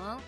Huh?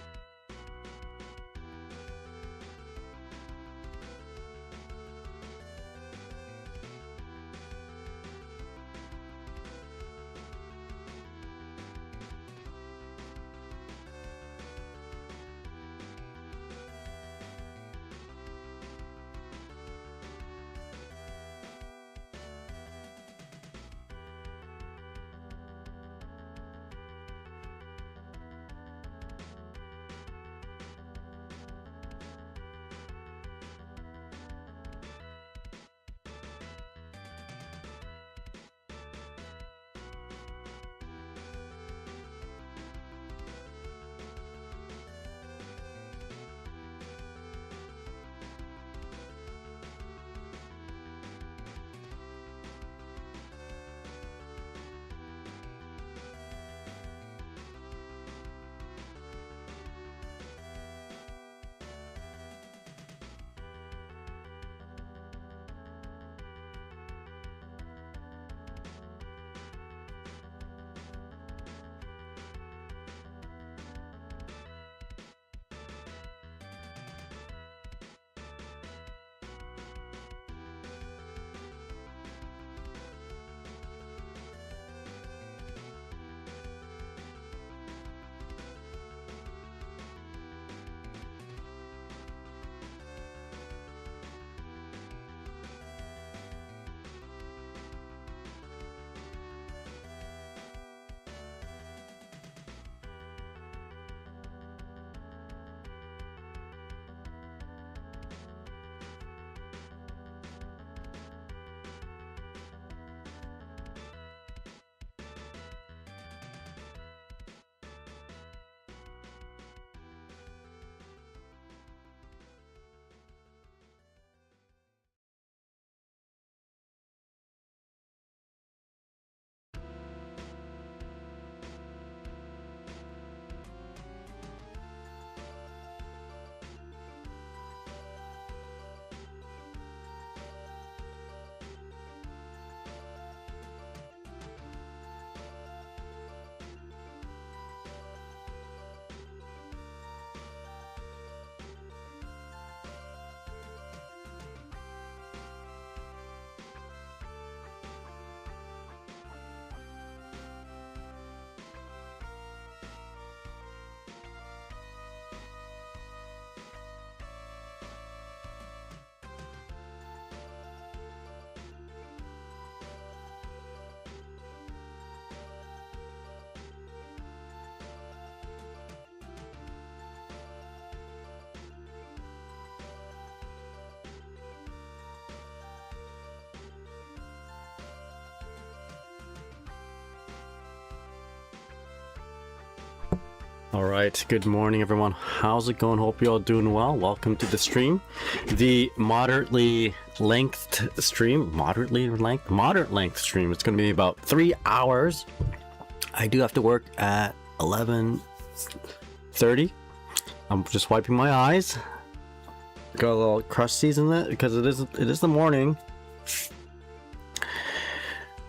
All right, good morning everyone. How's it going? Hope you all doing well. Welcome to the stream, the moderate length stream. Moderate length stream. It's going to be about 3 hours. I do have to work at 11:30. I'm just wiping my eyes. Got a little crusties in it because it is the morning.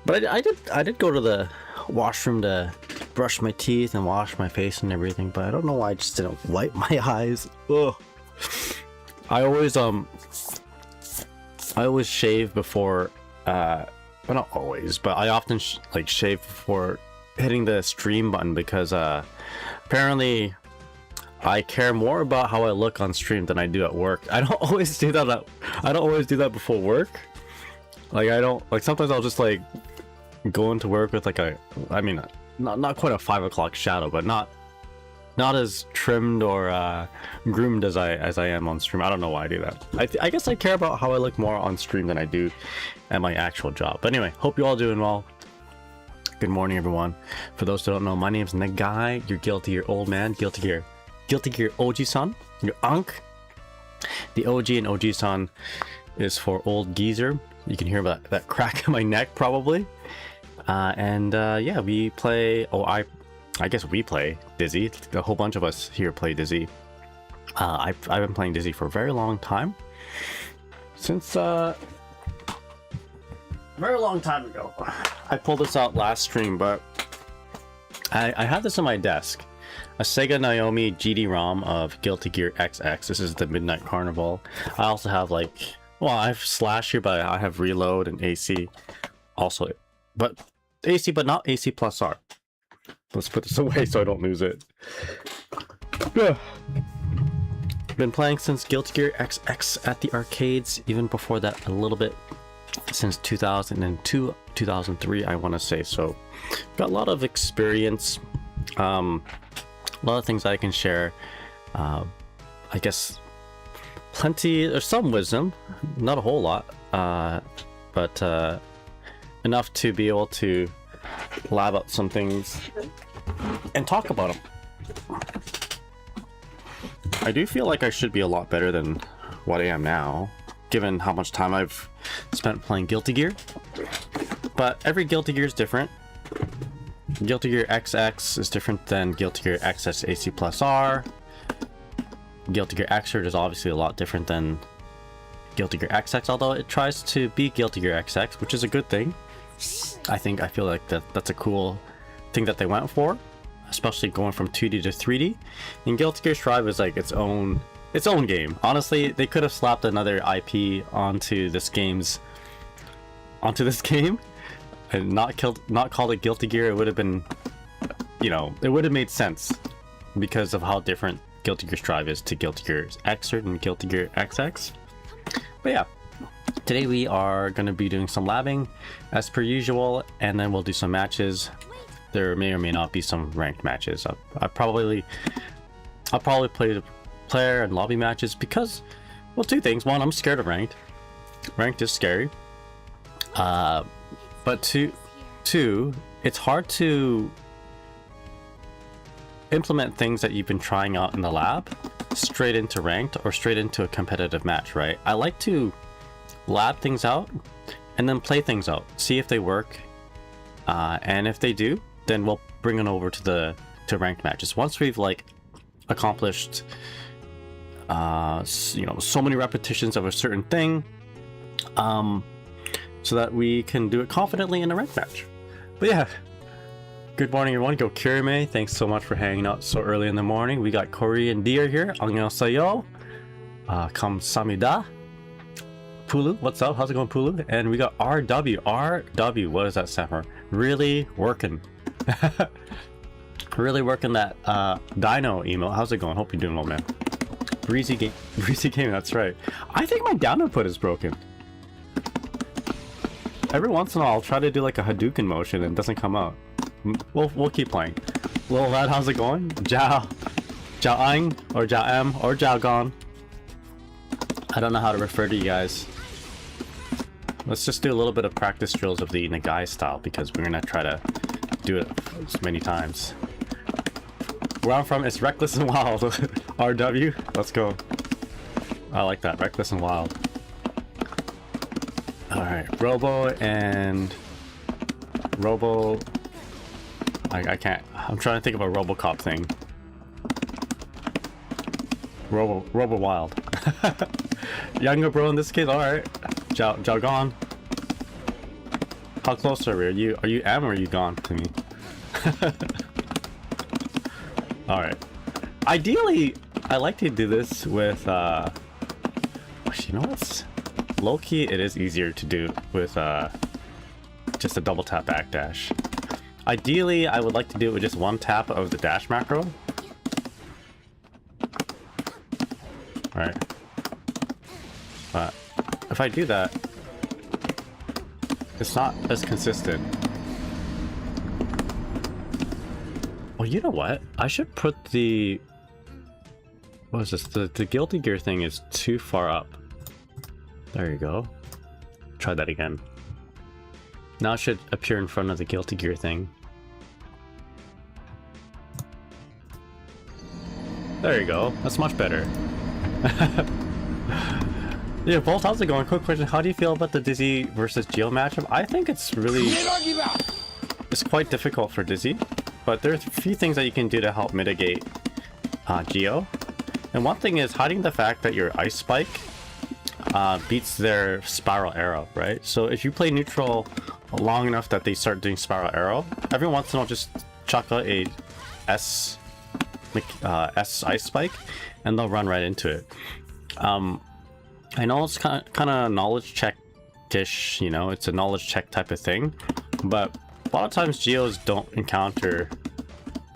But I did go to the washroom to brush my teeth and wash my face and everything, but I don't know why I just didn't wipe my eyes. Ugh. I always shave before, well, not always, but I often shave before hitting the stream button because apparently I care more about how I look on stream than I do at work. I don't always do that. I don't always do that before work. Sometimes I'll just go into work with not quite a 5 o'clock shadow, but not as trimmed or groomed as I am on stream. I don't know why I do that. I guess I care about how I look more on stream than I do at my actual job. But anyway, hope you all doing well. Good morning, everyone. For those who don't know, my name's Nagai. You're Guilty Gear Old Man. Guilty Gear OG-san. Your Unk. The OG and OG-san is for Old Geezer. You can hear that crack in my neck probably. Yeah, we play. I guess we play Dizzy. A whole bunch of us here play Dizzy. I've been playing Dizzy for a very long time. Since a very long time ago. I pulled this out last stream, but I had this on my desk. a Sega Naomi GD-ROM of Guilty Gear XX. This is the Midnight Carnival. I also have like, well, I have Slash here, but I have Reload and AC also, but AC, but not AC plus R. Let's put this away so I don't lose it. Been playing since Guilty Gear XX at the arcades, even before that a little bit, since 2002, 2003, I want to say. So got a lot of experience, a lot of things I can share. I guess plenty or some wisdom, not a whole lot, but enough to be able to lab out some things and talk about them. I do feel like I should be a lot better than what I am now, given how much time I've spent playing Guilty Gear. But every Guilty Gear is different. Guilty Gear XX is different than Guilty Gear XX AC plus R. Guilty Gear Xrd is obviously a lot different than Guilty Gear XX, although it tries to be Guilty Gear XX, which is a good thing. I feel like that's a cool thing that they went for, especially going from 2D to 3D. And Guilty Gear Strive is like its own game. Honestly, they could have slapped another IP onto this game and not called it Guilty Gear. It would have been, you know, it would have made sense because of how different Guilty Gear Strive is to Guilty Gear Xrd and Guilty Gear XX. But yeah, today we are going to be doing some labbing as per usual, and then we'll do some matches. There may or may not be some ranked matches. I'll probably play the player and lobby matches because, well, two things. One, I'm scared of ranked. Ranked is scary. But two, it's hard to implement things that you've been trying out in the lab straight into ranked or straight into a competitive match, right? I like to lab things out and then play things out, see if they work, and if they do, then we'll bring it over to ranked matches. Once we've like accomplished you know, so many repetitions of a certain thing, so that we can do it confidently in a ranked match. But yeah, good morning everyone. Go Kirime, thanks so much for hanging out so early in the morning. We got Korean Deer here. Annyeonghaseyo. Kamsahamnida. Pulu, what's up? How's it going, Pulu? And we got RW. What does that stand for? Really working. Really working that Dino email. How's it going? Hope you're doing well, man. Breezy game, that's right. I think my down input is broken. Every once in a while I'll try to do like a Hadouken motion and it doesn't come out. We'll keep playing. Lil Red, how's it going? Jiao Ang or Jiao M or Jiao Gon. I don't know how to refer to you guys. Let's just do a little bit of practice drills of the Nagai style because we're gonna try to do it as many times. Where I'm from is reckless and wild. RW, let's go. I like that, reckless and wild. Alright, Robo. I can't. I'm trying to think of a Robocop thing. Robo Wild. Younger bro in this case, alright. Jiao Gon. How close are we? Are you M or are you gone to me? Alright. Ideally, I like to do this with you know what's low-key, it is easier to do with just a double tap backdash. Ideally, I would like to do it with just one tap of the dash macro. Alright. But if I do that, it's not as consistent. Well, you know what? I should put the... What is this? The Guilty Gear thing is too far up. There you go. Try that again. Now it should appear in front of the Guilty Gear thing. There you go. That's much better. Yeah, Bolt, how's it going? Quick question. How do you feel about the Dizzy versus Geo matchup? I think it's really... It's quite difficult for Dizzy, but there's a few things that you can do to help mitigate Geo. And one thing is hiding the fact that your Ice Spike beats their Spiral Arrow, right? So if you play neutral long enough that they start doing Spiral Arrow, every once in a while just chuck out a S S ice spike, and they'll run right into it. I know it's kind of knowledge check-ish, you know, it's a knowledge check type of thing, but a lot of times Geos don't encounter.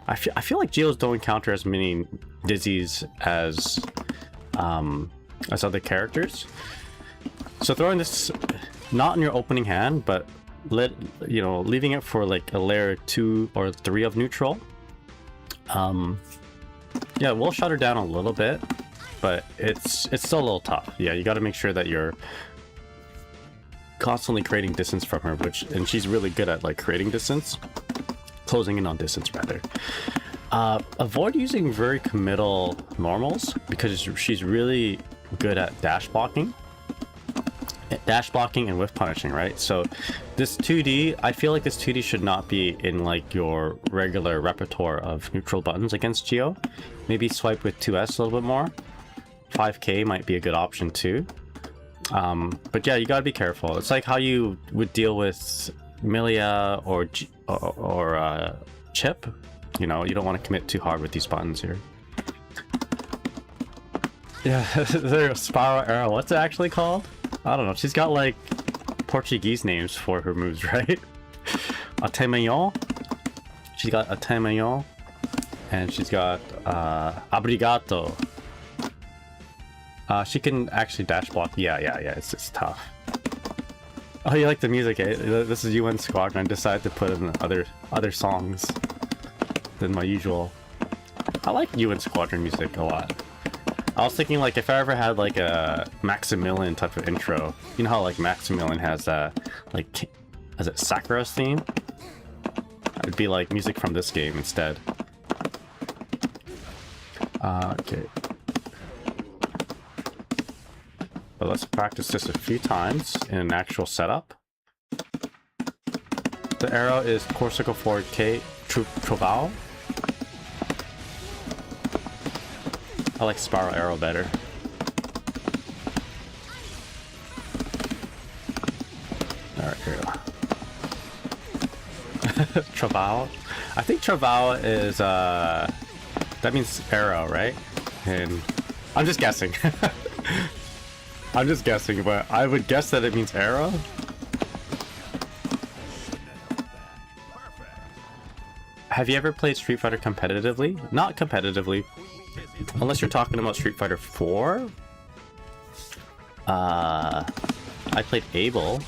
I feel like Geos don't encounter as many dizzies as other characters. So throwing this not in your opening hand, but leaving it for like a layer 2 or 3 of neutral. Yeah, we'll shut her down a little bit, but it's still a little tough. Yeah, you got to make sure that you're constantly creating distance from her, and she's really good at like creating distance, closing in on distance rather. Avoid using very committal normals because she's really good at dash blocking and whiff punishing, right? So this 2D, I feel like this 2D should not be in like your regular repertoire of neutral buttons against Geo. Maybe swipe with 2S a little bit more. 5K might be a good option too. But yeah, you gotta be careful. It's like how you would deal with Milia or Chip. You know, you don't want to commit too hard with these buttons here. Yeah, there's Spiral Arrow. What's it actually called? I don't know. She's got like Portuguese names for her moves, right? Atemanhão. She's got Atemanhão. And she's got Abrigato. She can actually dash block. Yeah. It's tough. Oh, you like the music, eh? This is UN Squadron. I decided to put in other songs than my usual. I like UN Squadron music a lot. I was thinking like if I ever had like a Maximilian type of intro, you know how like Maximilian has like, is it Sakura's theme? It'd be like music from this game instead. Okay. But let's practice this a few times in an actual setup. The arrow is Corsica forward K Trovao. I like Spiral Arrow better. Alright, here we go. Trovao. I think Trovao is that means arrow, right? And I'm just guessing. I'm just guessing, but I would guess that it means arrow. Have you ever played Street Fighter competitively? Not competitively. Unless you're talking about Street Fighter 4. I played Abel.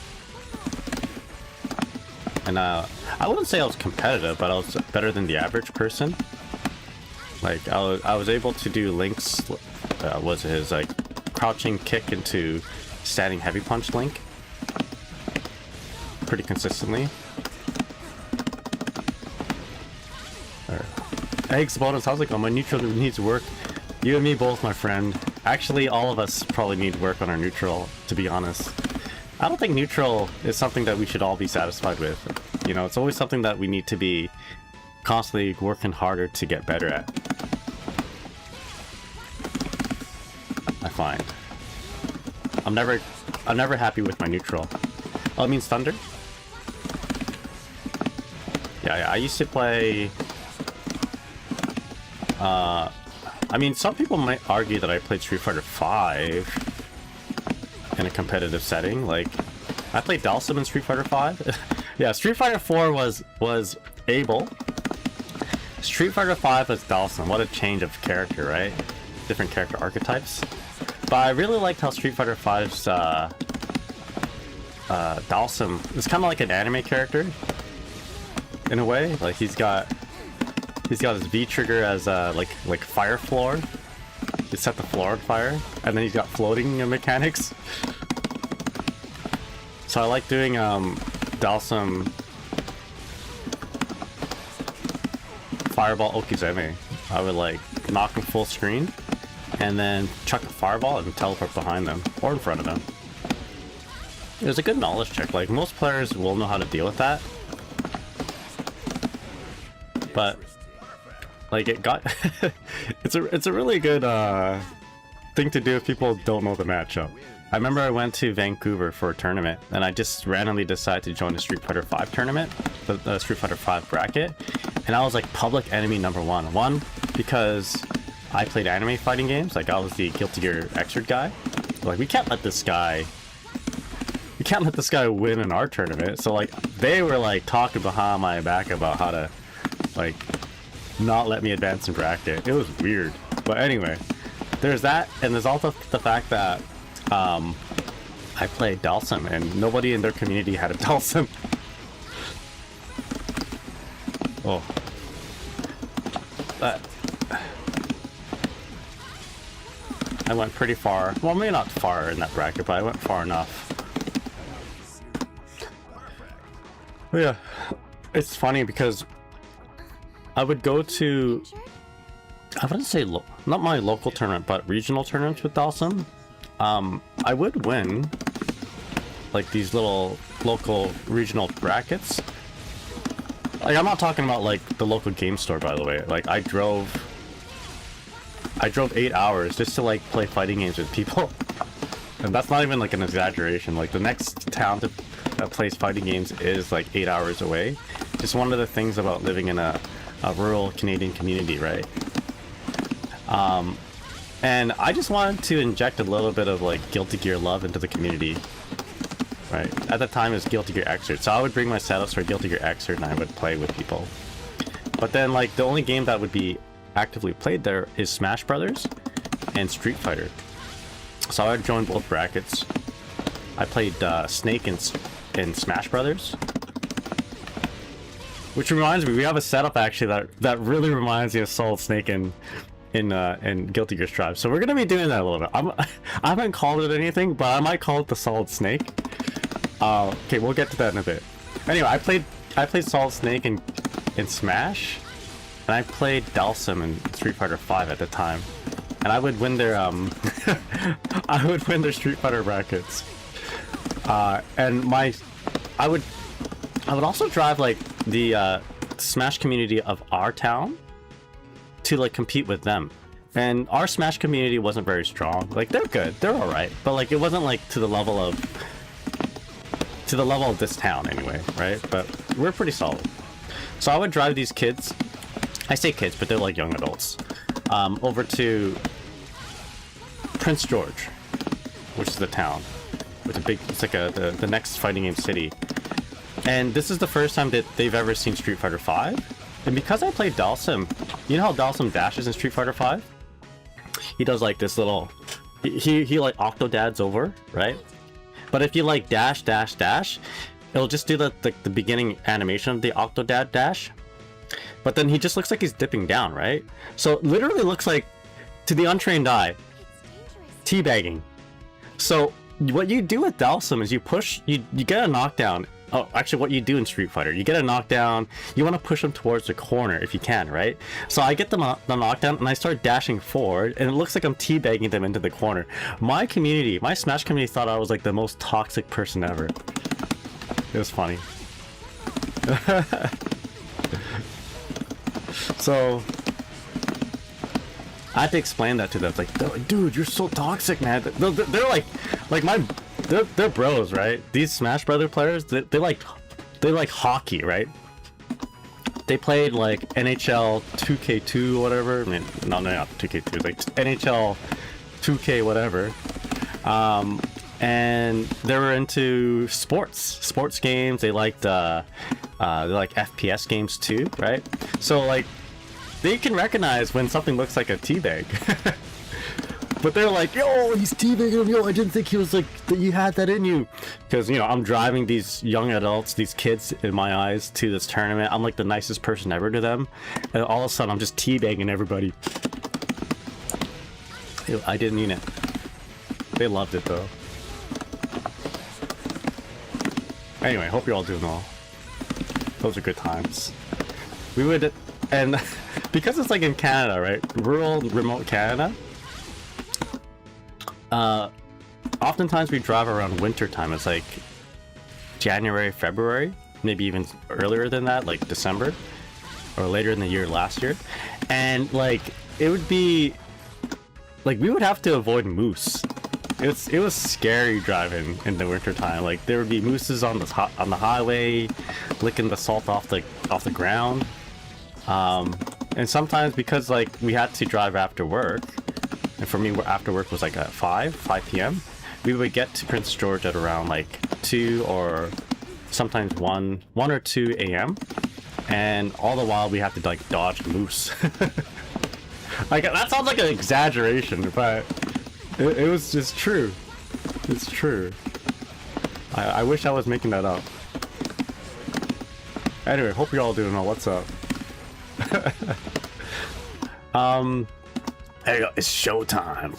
And I wouldn't say I was competitive, but I was better than the average person. Like I was able to do Link's was his like crouching kick into standing heavy punch Link pretty consistently. Eggs bonus, how's it going? My neutral needs work. You and me both, my friend. Actually, all of us probably need work on our neutral, to be honest. I don't think neutral is something that we should all be satisfied with. You know, it's always something that we need to be constantly working harder to get better at. I find. I'm never happy with my neutral. Oh, it means thunder? Yeah, I used to play... I mean, some people might argue that I played Street Fighter 5 in a competitive setting. Like, I played Dalsum in Street Fighter 5. Yeah, Street Fighter 4 was Abel. Street Fighter 5 was Dalsum. What a change of character, right? Different character archetypes. But I really liked how Street Fighter 5's Dalsum is kind of like an anime character in a way. Like he's got his V trigger as like fire floor. You set the floor on fire, and then he's got floating mechanics. So I like doing Dalsum Fireball Okizeme. I would like knock him full screen, and then chuck a fireball and teleport behind them or in front of them. It was a good knowledge check. Like most players will know how to deal with that, but like it got it's a really good thing to do if people don't know the matchup. I remember I went to Vancouver for a tournament, and I just randomly decided to join the Street Fighter 5 tournament, the Street Fighter 5 bracket, and I was like public enemy number one. One, because I played anime fighting games, like I was the Guilty Gear Xrd guy. Like we can't let this guy win in our tournament. So like they were like talking behind my back about how to like not let me advance in bracket. It was weird. But anyway, there's that, and there's also the fact that I played Dalsum and nobody in their community had a Dalsum. Oh. But I went pretty far. Well, maybe not far in that bracket, but I went far enough. But yeah, it's funny because I would go to, I wouldn't say not my local tournament, but regional tournaments with Dalsum. I would win like these little local regional brackets. Like I'm not talking about like the local game store, by the way. Like I drove 8 hours just to like play fighting games with people. And that's not even like an exaggeration. Like the next town that plays fighting games is like 8 hours away. Just one of the things about living in a rural Canadian community, right? And I just wanted to inject a little bit of like Guilty Gear love into the community, right? At the time it was Guilty Gear Xrd, so I would bring my setups for Guilty Gear Xrd and I would play with people. But then like the only game that would be actively played there is Smash Brothers and Street Fighter. So I would join both brackets. I played Snake in Smash Brothers. Which reminds me, we have a setup actually that really reminds me of Solid Snake in Guilty Gear Strive. So we're gonna be doing that a little bit. I haven't called it anything, but I might call it the Solid Snake. Okay, we'll get to that in a bit. Anyway, I played Solid Snake in Smash, and I played Dalsum in Street Fighter 5 at the time, and I would win their I would win their Street Fighter brackets. And I would also drive like the Smash community of our town to like compete with them, and our Smash community wasn't very strong. Like they're good, they're all right, but like it wasn't like to the level of this town anyway, right? But we're pretty solid. So I would drive these kids, I say kids, but they're like young adults, over to Prince George, which is the town with a big, it's like the next fighting game city. And this is the first time that they've ever seen Street Fighter 5. And because I played Dalsum, you know how Dalsum dashes in Street Fighter 5? He does like this little, he like octodads over, right? But if you like dash, it'll just do the beginning animation of the octodad dash. But then he just looks like he's dipping down, right? So it literally looks like, to the untrained eye, teabagging. So what you do with Dalsum is you push, you get a knockdown. Oh, actually what you do in Street Fighter, you get a knockdown, you want to push them towards the corner if you can, right? So I get the knockdown and I start dashing forward, and it looks like I'm teabagging them into the corner. My community, my Smash community, thought I was like the most toxic person ever. It was funny. So I had to explain that to them. It's like, dude, you're so toxic, man. They're like they're bros, right? These Smash Brother players, they like hockey, right? They played like NHL 2K2 whatever. I mean, no, not 2K2. It's like NHL 2K whatever. And they were into sports games. They liked FPS games too, right? So like they can recognize when something looks like a teabag. But they're like, yo, he's teabagging him. Yo, I didn't think he was like that. You had that in you, because you know I'm driving these young adults, these kids in my eyes, to this tournament. I'm like the nicest person ever to them, and all of a sudden I'm just teabagging everybody. I didn't mean it. They loved it though. Anyway, hope you're all doing well. Those are good times. We would, and because it's like in Canada, right? Rural, remote Canada. Oftentimes we drive around winter time. It's like January, February, maybe even earlier than that, like December or later in the year last year. And like it would be like we would have to avoid moose it was scary driving in the winter time. Like there would be mooses on the highway, licking the salt off the ground. And sometimes because like we had to drive after work, and for me after work was like at 5 p.m. we would get to Prince George at around like 2 or sometimes 1 or 2 a.m. and all the while we have to like dodge moose. Like that sounds like an exaggeration, but it was just true. It's true. I wish I was making that up. Anyway, hope you're all doing well. What's up? There you go. It's showtime.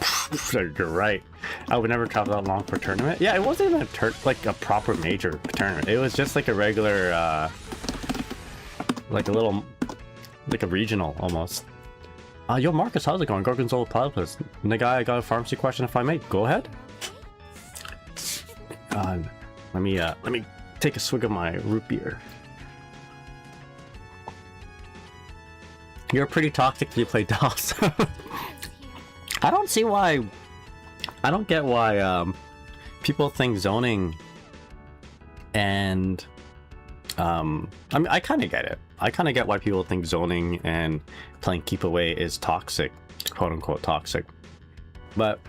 You're right. I would never travel that long for a tournament. Yeah, it wasn't even like a proper major tournament. It was just like a regular, like a little, like a regional almost. Yo, Marcus, how's it going? Gorgonzola Platypus. Nigga, I got a pharmacy question if I may. Go ahead. Let me take a swig of my root beer. You're pretty toxic if you play dolls. I don't see why. I don't get why people think zoning and I mean, I kind of get it. I kind of get why people think zoning and playing keep away is toxic, quote unquote toxic. But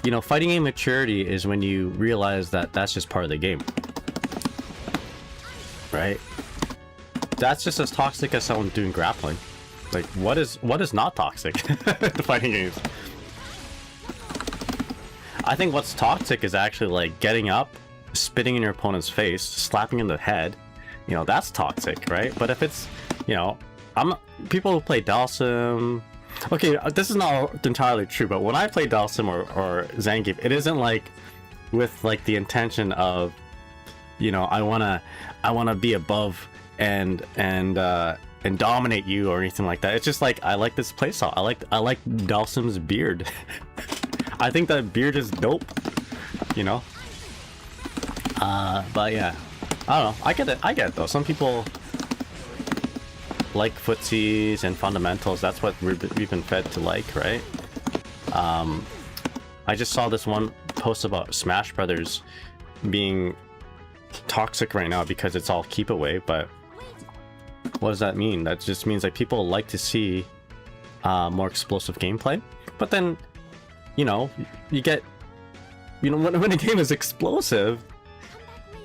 you know, fighting game maturity is when you realize that that's just part of the game, right? That's just as toxic as someone doing grappling. Like, what is not toxic? The fighting games. I think what's toxic is actually like getting up, spitting in your opponent's face, slapping in the head. You know, that's toxic, right? But if it's, you know, people who play Dalsim. Okay, this is not entirely true, but when I play Dalsim or Zangief, it isn't like with like the intention of, you know, I wanna be above and dominate you or anything like that. It's just like I like this playstyle. I like Dalsim's beard. I think that beard is dope, you know. But yeah, I don't know. I get it though. Some people like footsies and fundamentals. That's what we've been fed to like, right? I just saw this one post about Smash Brothers being toxic right now because it's all keep away, but what does that mean? That just means like people like to see more explosive gameplay, but then, you know, you get, you know, when a game is explosive,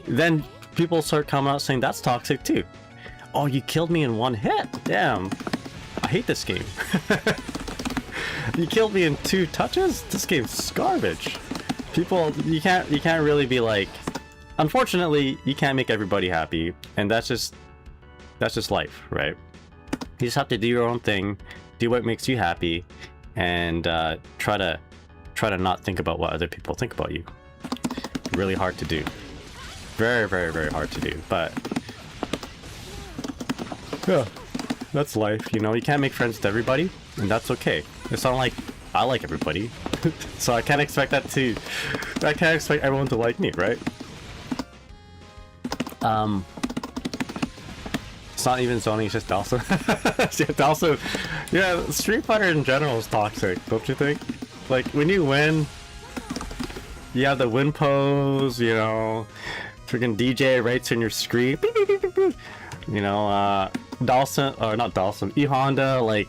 then people start coming out saying that's toxic too. Oh, you killed me in one hit. Damn, I hate this game. You killed me in 2 touches. This game's garbage. People, you can't really be like. Unfortunately, you can't make everybody happy, and that's just life, right? You just have to do your own thing, do what makes you happy, and try to not think about what other people think about you. Really hard to do. Very, very, very hard to do, but yeah, that's life, you know. You can't make friends with everybody, and that's okay. It's not like I like everybody, so I can't expect everyone to like me, right? It's not even zoning, it's just Dalsim. Yeah, Dalsim. Yeah, Street Fighter in general is toxic, don't you think? Like, when you win, you have the win pose, you know, freaking DJ writes in your screen, you know, Dalsim, or not Dalsim, E-Honda, like,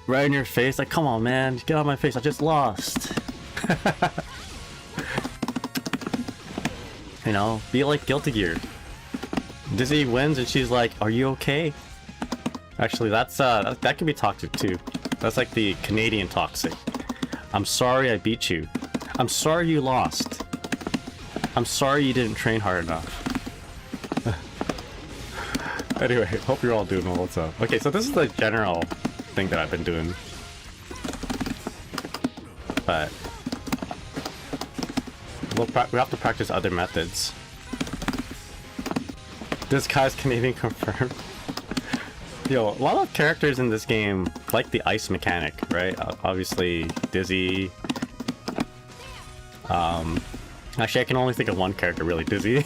right in your face, like, come on, man, get out of my face, I just lost. You know, be like Guilty Gear. Dizzy wins and she's like, are you okay? Actually, that could be toxic too. That's like the Canadian toxic. I'm sorry I beat you. I'm sorry you lost. I'm sorry you didn't train hard enough. Anyway, hope you're all doing well. What's up? Okay, so this is the general thing that I've been doing. But we have to practice other methods. This guy's Canadian confirmed. Yo, a lot of characters in this game like the ice mechanic, right? Obviously, Dizzy. Actually, I can only think of one character, really, Dizzy.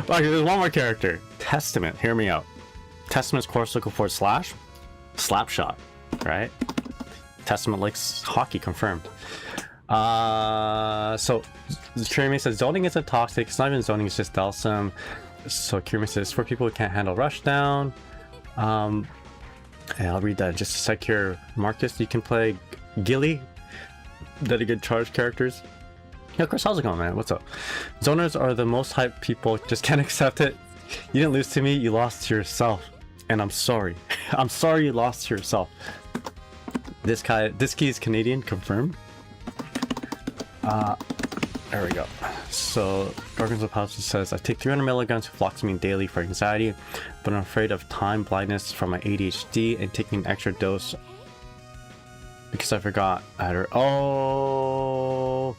Well, actually, there's one more character. Testament, hear me out. Testament's // Slapshot, right? Testament likes hockey, confirmed. So Kirimi says zoning isn't toxic. It's not even zoning, it's just Delsum. So Kirimi says for people who can't handle rushdown. Yeah, I'll read that in just a sec here. Marcus, you can play Gilly. That are good charge characters. Yeah, Chris, how's it going, man? What's up? Zoners are the most hyped people. Just can't accept it. You didn't lose to me, you lost to yourself. And I'm sorry. I'm sorry you lost to yourself. This key is Canadian, confirmed. There we go. So Gargons of House says I take 300 milligrams of fluoxamine daily for anxiety, but I'm afraid of time blindness from my ADHD and taking an extra dose because I forgot I had her. Oh,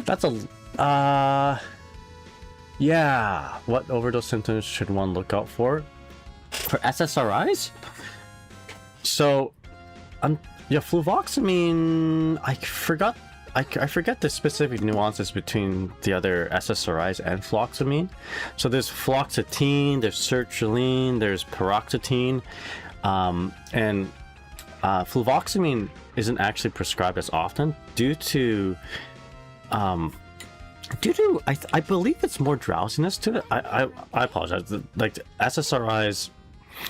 that's a yeah. What overdose symptoms should one look out for SSRIs? So yeah, fluvoxamine, I forget the specific nuances between the other SSRIs and fluoxamine. So there's fluoxetine, there's sertraline, there's paroxetine, and fluvoxamine isn't actually prescribed as often due to I believe it's more drowsiness to it. I apologize. Like SSRIs,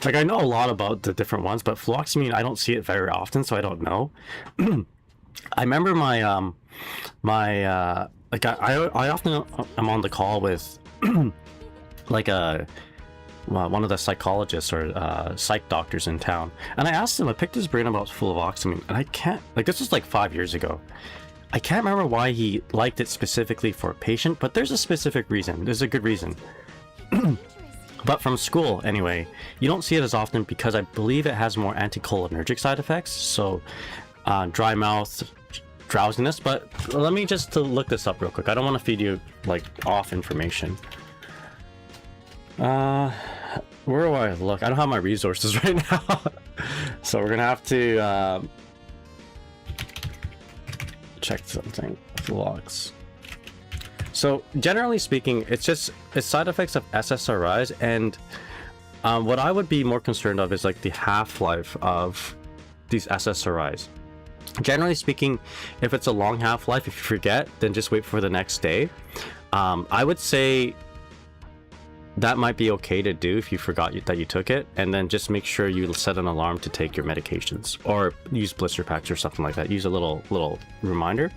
like I know a lot about the different ones, but fluvoxamine I don't see it very often, so I don't know. I remember my like I often am on the call with like one of the psychologists or psych doctors in town, and I asked him, I picked his brain about fluvoxamine, and I can't, like, this was like 5 years ago. I can't remember why he liked it specifically for a patient, but there's a specific reason. There's a good reason. But from school, anyway, you don't see it as often because I believe it has more anticholinergic side effects. So dry mouth, drowsiness. But let me just look this up real quick. I don't want to feed you like off information. Where do I look? I don't have my resources right now. So we're gonna have to check something. Flux. So generally speaking, it's side effects of SSRIs, and what I would be more concerned of is like the half-life of these SSRIs. Generally speaking, if it's a long half-life, if you forget, then just wait for the next day. I would say that might be okay to do if you forgot that you took it, and then just make sure you set an alarm to take your medications or use blister packs or something like that. Use a little reminder.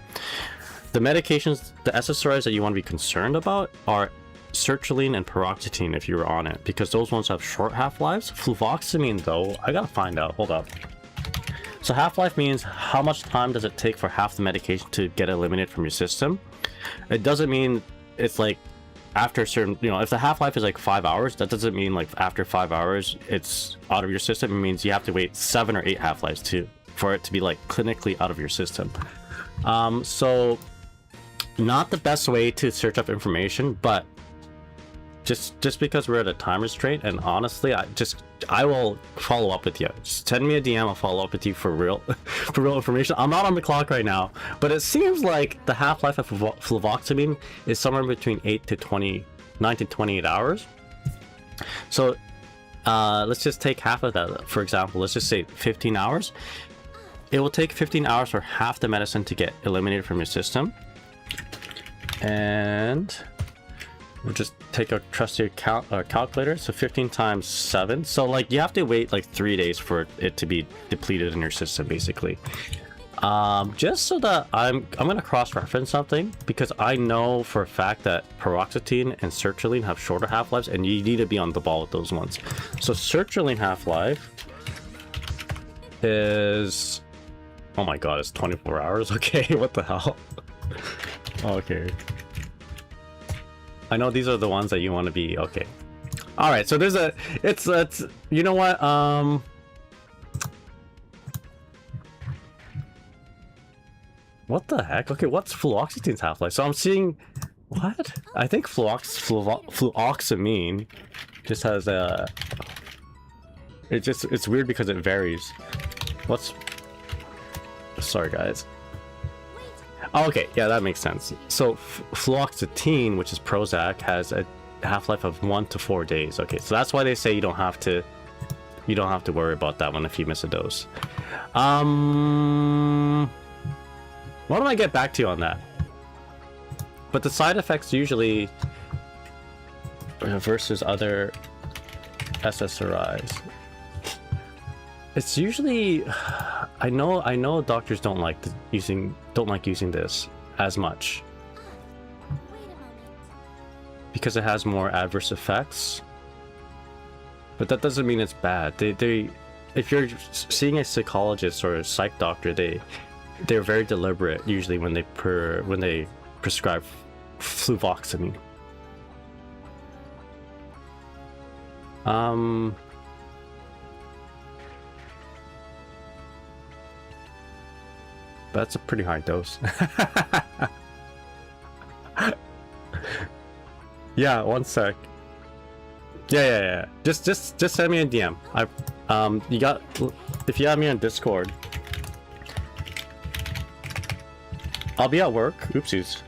The medications, the SSRIs that you want to be concerned about are sertraline and paroxetine if you were on it, because those ones have short half-lives. Fluvoxamine, though, I gotta find out. Hold up. So half-life means how much time does it take for half the medication to get eliminated from your system. It doesn't mean it's like after a certain, if the half-life is like 5 hours, that doesn't mean like after 5 hours it's out of your system. It means you have to wait 7 or 8 half-lives for it to be like clinically out of your system. So not the best way to search up information, but just because we're at a time restraint, and honestly, I will follow up with you. Just send me a DM, I'll follow up with you for real information. I'm not on the clock right now, but it seems like the half-life of fluvoxamine is somewhere between 9 to 28 hours. So let's just take half of that, for example. Let's just say 15 hours. It will take 15 hours for half the medicine to get eliminated from your system. And we'll just take a trusty calculator. So 15 times 7. So like you have to wait like 3 days for it to be depleted in your system, basically. Just so that I'm gonna cross-reference something, because I know for a fact that paroxetine and sertraline have shorter half-lives, and you need to be on the ball with those ones. So sertraline half-life is, oh my god, it's 24 hours. Okay, what the hell? Okay, I know these are the ones that you want to be. Okay, all right, so there's it's you know what, what the heck? Okay, what's fluoxetine's half-life? So I'm seeing, what, I think fluoxamine just has a, it's weird because it varies. Sorry guys. Oh, okay, yeah, that makes sense. So fluoxetine, which is Prozac, has a half-life of 1 to 4 days. Okay, so that's why they say you don't have to you don't have to worry about that one if you miss a dose. Why don't I get back to you on that? But the side effects usually versus other SSRIs, it's usually, I know doctors don't like using this as much because it has more adverse effects. But that doesn't mean it's bad. If you're seeing a psychologist or a psych doctor, they're very deliberate usually when they prescribe fluvoxamine. That's a pretty high dose. Yeah, one sec. Yeah. Just send me a DM. If you have me on Discord, I'll be at work. Oopsies.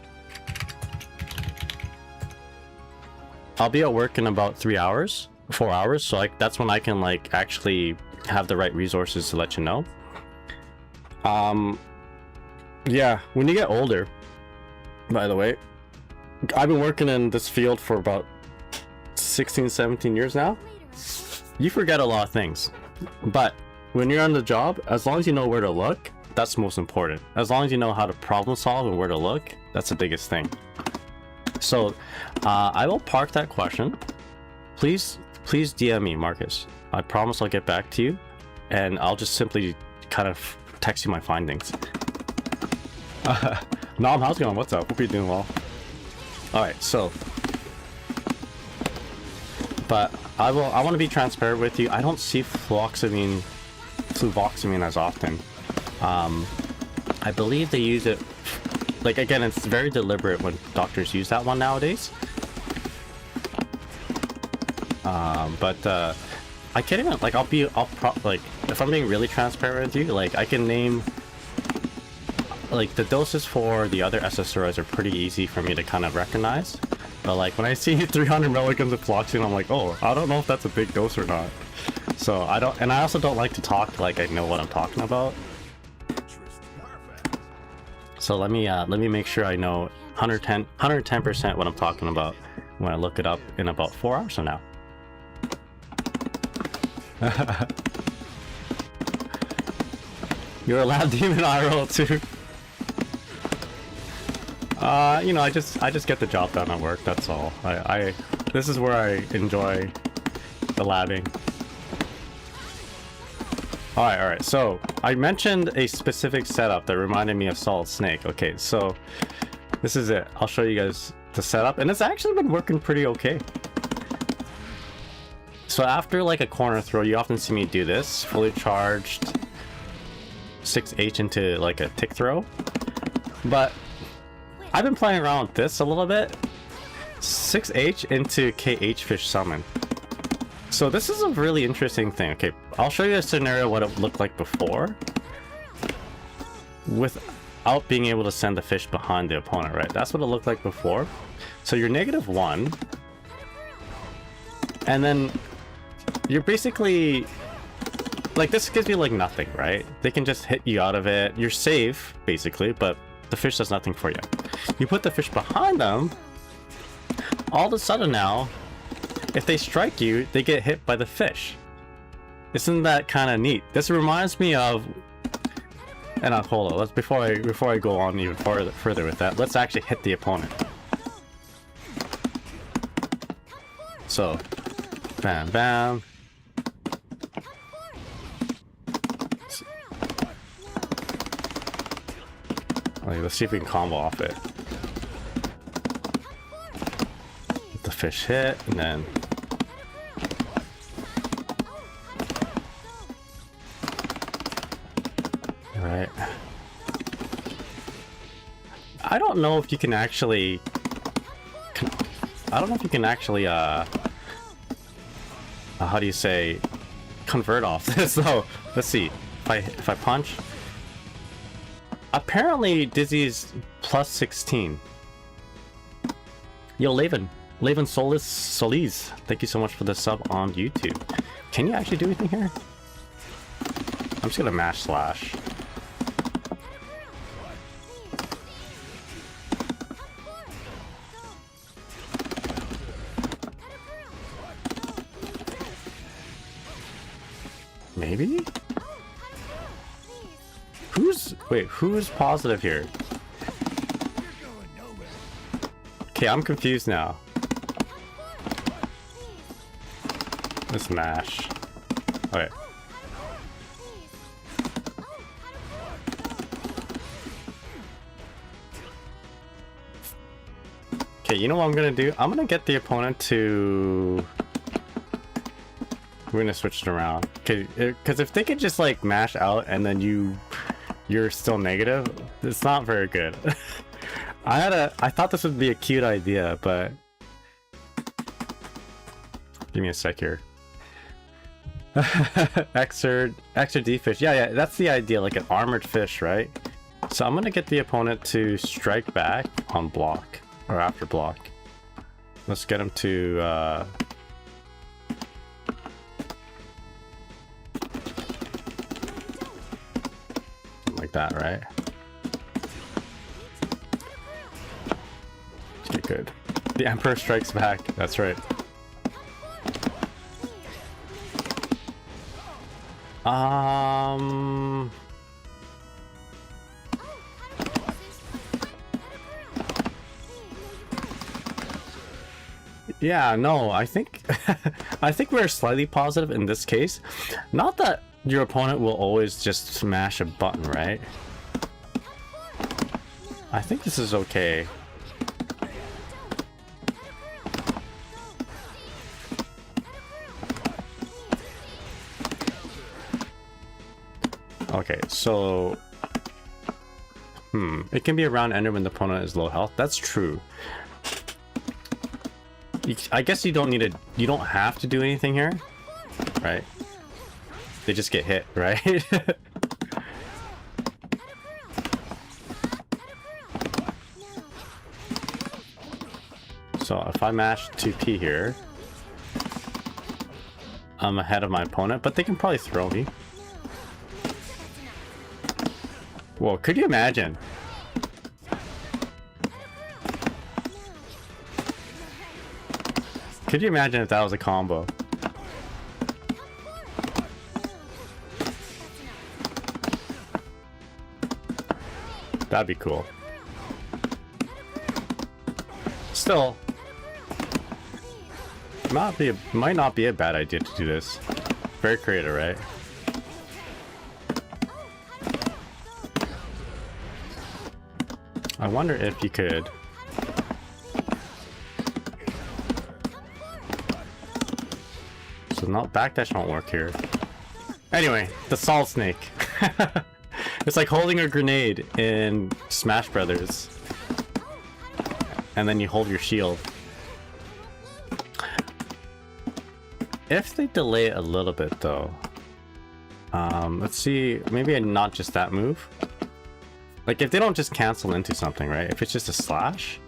I'll be at work in about 4 hours, so that's when I can actually have the right resources to let you know. Yeah, when you get older, by the way, I've been working in this field for about 16, 17 years now. You forget a lot of things, but when you're on the job, as long as you know where to look, that's most important. As long as you know how to problem solve and where to look, that's the biggest thing. So I will park that question. Please DM me, Marcus. I promise I'll get back to you, and I'll just simply kind of text you my findings. Nom, how's it going? What's up? Hope you're doing well. Alright, so, but I want to be transparent with you. I don't see fluvoxamine as often. I believe they use it, again, it's very deliberate when doctors use that one nowadays. But I can't even, if I'm being really transparent with you, I can name, the doses for the other SSRIs are pretty easy for me to kind of recognize. But when I see 300 milligrams of fluvoxamine, I'm like, oh, I don't know if that's a big dose or not. So I also don't like to talk like I know what I'm talking about. So let me make sure I know 110% what I'm talking about when I look it up in about 4 hours from now. You're a lab demon IRL too. I just get the job done at work, that's all. This is where I enjoy the labbing. Alright, so I mentioned a specific setup that reminded me of Solid Snake. Okay, so this is it. I'll show you guys the setup, and it's actually been working pretty okay. So after a corner throw, you often see me do this, fully charged 6H into a tick throw. But I've been playing around with this a little bit. 6H into KH fish summon. So this is a really interesting thing. Okay, I'll show you a scenario what it looked like before without being able to send the fish behind the opponent, right? That's what it looked like before. So you're -1, and then you're basically this gives you nothing, right? They can just hit you out of it. You're safe basically, but the fish does nothing for you. You put the fish behind them, all of a sudden now, if they strike you, they get hit by the fish. Isn't that kind of neat? This reminds me of, and hold on, before I go on even further with that, let's actually hit the opponent. So, bam, bam. Let's see if we can combo off it. Get the fish hit, and then alright. I don't know if you can actually how do you say, convert off this though. Let's see. If I punch, apparently Dizzy's plus 16. Yo, Laven Solis, thank you so much for the sub on YouTube. Can you actually do anything here? I'm just gonna mash slash. Maybe? Who's positive here? Okay, I'm confused now. Let's mash. Okay. Okay, you know what I'm gonna do? I'm gonna get the opponent to... We're gonna switch it around. Okay, because if they could just like mash out and then you're still negative, it's not very good. I thought this would be a cute idea, but give me a sec here. extra D fish. Yeah, that's the idea, like an armored fish, right? So I'm gonna get the opponent to strike back on block or after block. Let's get him to like that, right? Okay, good. The Emperor strikes back. That's right. Yeah, no, I think I think we're slightly positive in this case. Not that your opponent will always just smash a button, right? I think this is okay. Okay, so it can be a round ender when the opponent is low health. That's true. I guess you don't have to do anything here, right? They just get hit, right? So if I mash 2P here, I'm ahead of my opponent, but they can probably throw me. Whoa, could you imagine? Could you imagine if that was a combo? That'd be cool. Still, might not be a bad idea to do this. Very creative, right? I wonder if you could... So not backdash won't work here. Anyway, the Salt Snake. It's like holding a grenade in Smash Brothers. And then you hold your shield. If they delay it a little bit though. Let's see, maybe not just that move. Like if they don't just cancel into something, right? If it's just a slash.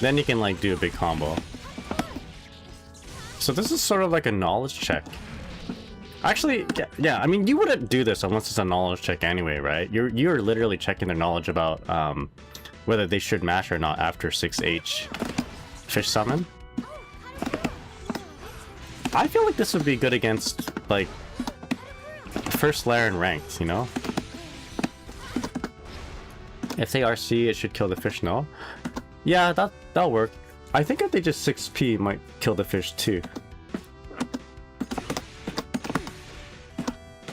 Then you can like do a big combo. So this is sort of like a knowledge check. Actually, yeah, I mean you wouldn't do this unless it's a knowledge check anyway, right? You're literally checking their knowledge about whether they should mash or not after 6H fish summon. I feel like this would be good against like first layer in ranked, you know? If they RC, it should kill the fish, no? Yeah, that'll work. I think if they just 6P, it might kill the fish too.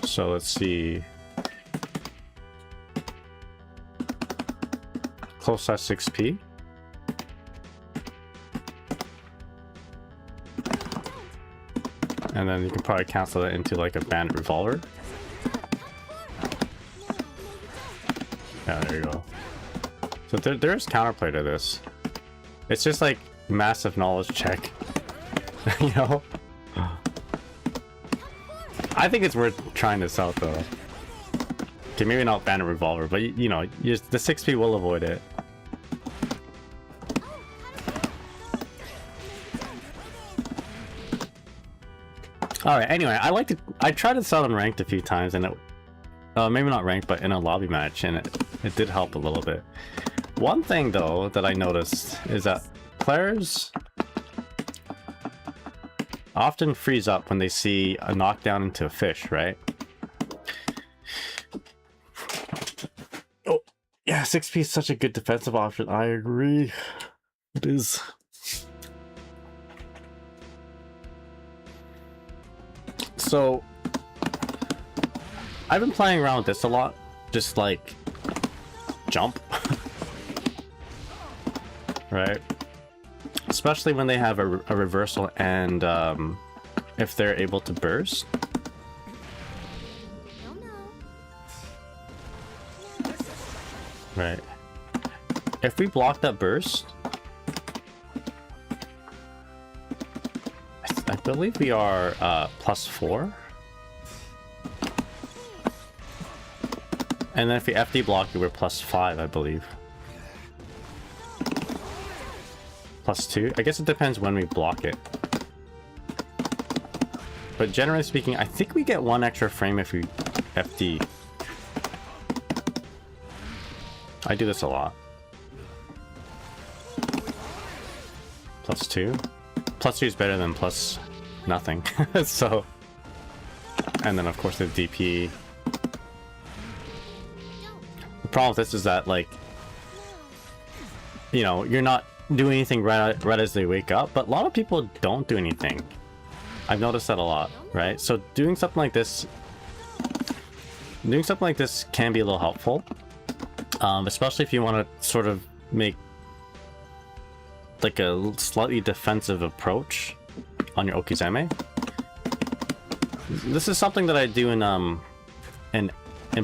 So let's see. Close at 6P. And then you can probably cancel it into like a bandit revolver. Yeah, there you go. So there's counterplay to this. It's just like massive knowledge check. You know? I think it's worth trying this out though. Okay, maybe not bandit revolver, but you know, the 6P will avoid it. All right. Anyway, I tried this out on ranked a few times, and it, maybe not ranked, but in a lobby match, and it did help a little bit. One thing though that I noticed is that players often freeze up when they see a knockdown into a fish, right? Oh, yeah, 6P is such a good defensive option. I agree. It is. So, I've been playing around with this a lot. Just like, jump. Right? Especially when they have a reversal and if they're able to burst. Right. If we block that burst, I believe we are +4. And then if we FD block it, we're +5, I believe. +2. I guess it depends when we block it. But generally speaking, I think we get 1 extra frame if we FD. I do this a lot. +2. +2 is better than plus nothing. So, and then of course the DP. The problem with this is that, like, you know, you're not doing anything right as they wake up, but a lot of people don't do anything. I've noticed that a lot, right? So doing something like this can be a little helpful, especially if you want to sort of make like a slightly defensive approach on your Okizeme. This is something that I do in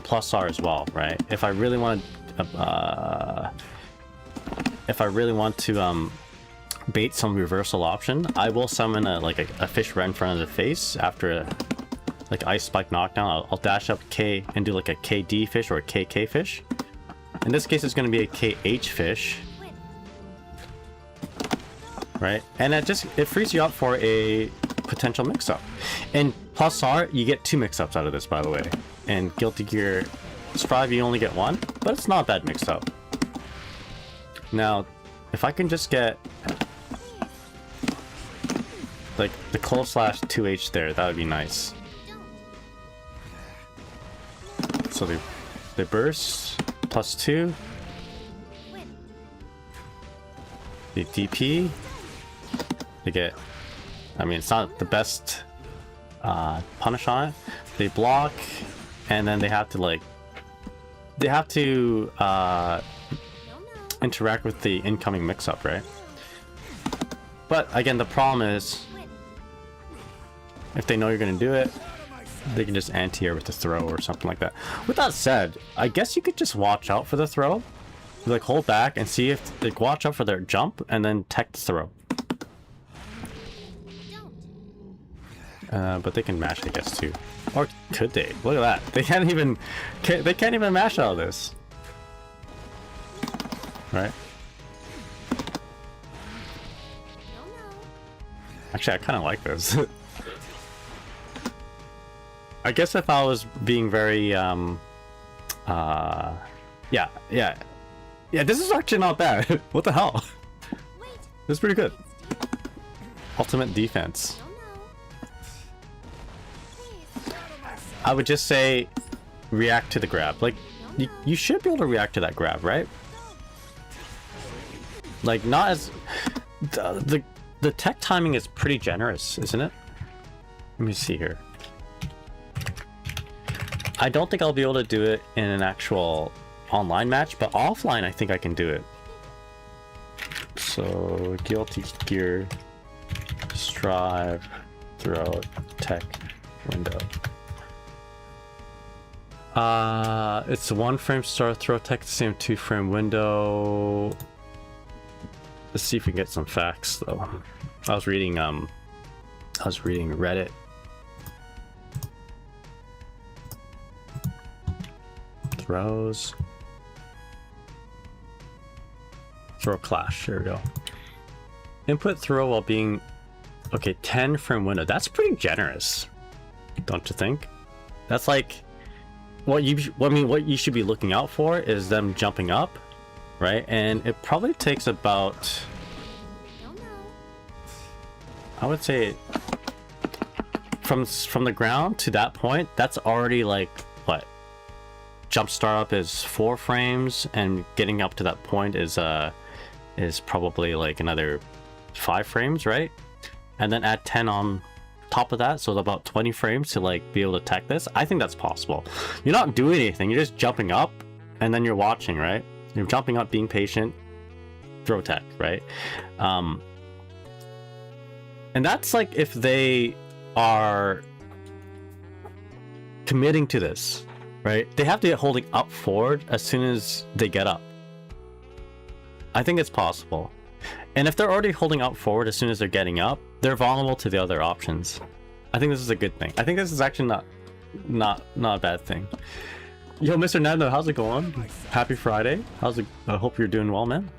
plus R as well, right? If I really want to bait some reversal option, I will summon a fish right in front of the face after like ice spike knockdown. I'll dash up K and do like a KD fish or a KK fish. In this case, it's going to be a KH fish, right? And it frees you up for a potential mix-up. In plus R, you get 2 mix-ups out of this, by the way. And Guilty Gear Strive, you only get 1, but it's not a bad mix-up. Now, if I can just get like the cold slash 2H there, that would be nice. So they burst +2. The DP. They get, I mean, it's not the best punish on it. They block, and then they have to interact with the incoming mix-up, right? But again, the problem is if they know you're going to do it, they can just anti-air with the throw or something like that. With that said, I guess you could just watch out for the throw. Like, hold back and see if, like, watch out for their jump and then tech the throw. But they can mash, I guess, too. Or could they? Look at that. They can't even mash out of this. Right? Actually, I kind of like this. I guess if I was being very, yeah, this is actually not bad. What the hell? This is pretty good. Ultimate defense. I would just say react to the grab. Like, you should be able to react to that grab, right? Like, not as... The tech timing is pretty generous, isn't it? Let me see here. I don't think I'll be able to do it in an actual online match, but offline I think I can do it. So, Guilty Gear, Strive, throw, tech, window. It's a 1 frame start, throw tech, the same 2 frame window. Let's see if we can get some facts though. I was reading Reddit. Throws. Throw clash, there we go. Input throw while being Okay, 10 frame window. That's pretty generous, don't you think? That's like what you should be looking out for is them jumping up, right? And it probably takes about, I would say, from the ground to that point, that's already like what? Jump startup is 4 frames, and getting up to that point is probably like another 5 frames, right? And then add 10 on top of that, so it's about 20 frames to like be able to tech this. I think that's possible. You're not doing anything, you're just jumping up and then you're watching, right? You're jumping up, being patient, throw tech, right? And that's like if they are committing to this, right? They have to get holding up forward as soon as they get up. I think it's possible. And if they're already holding up forward as soon as they're getting up, they're vulnerable to the other options. I think this is a good thing. I think this is actually not a bad thing. Yo, Mr. Nando, how's it going? Happy Friday. How's it? I hope you're doing well, man.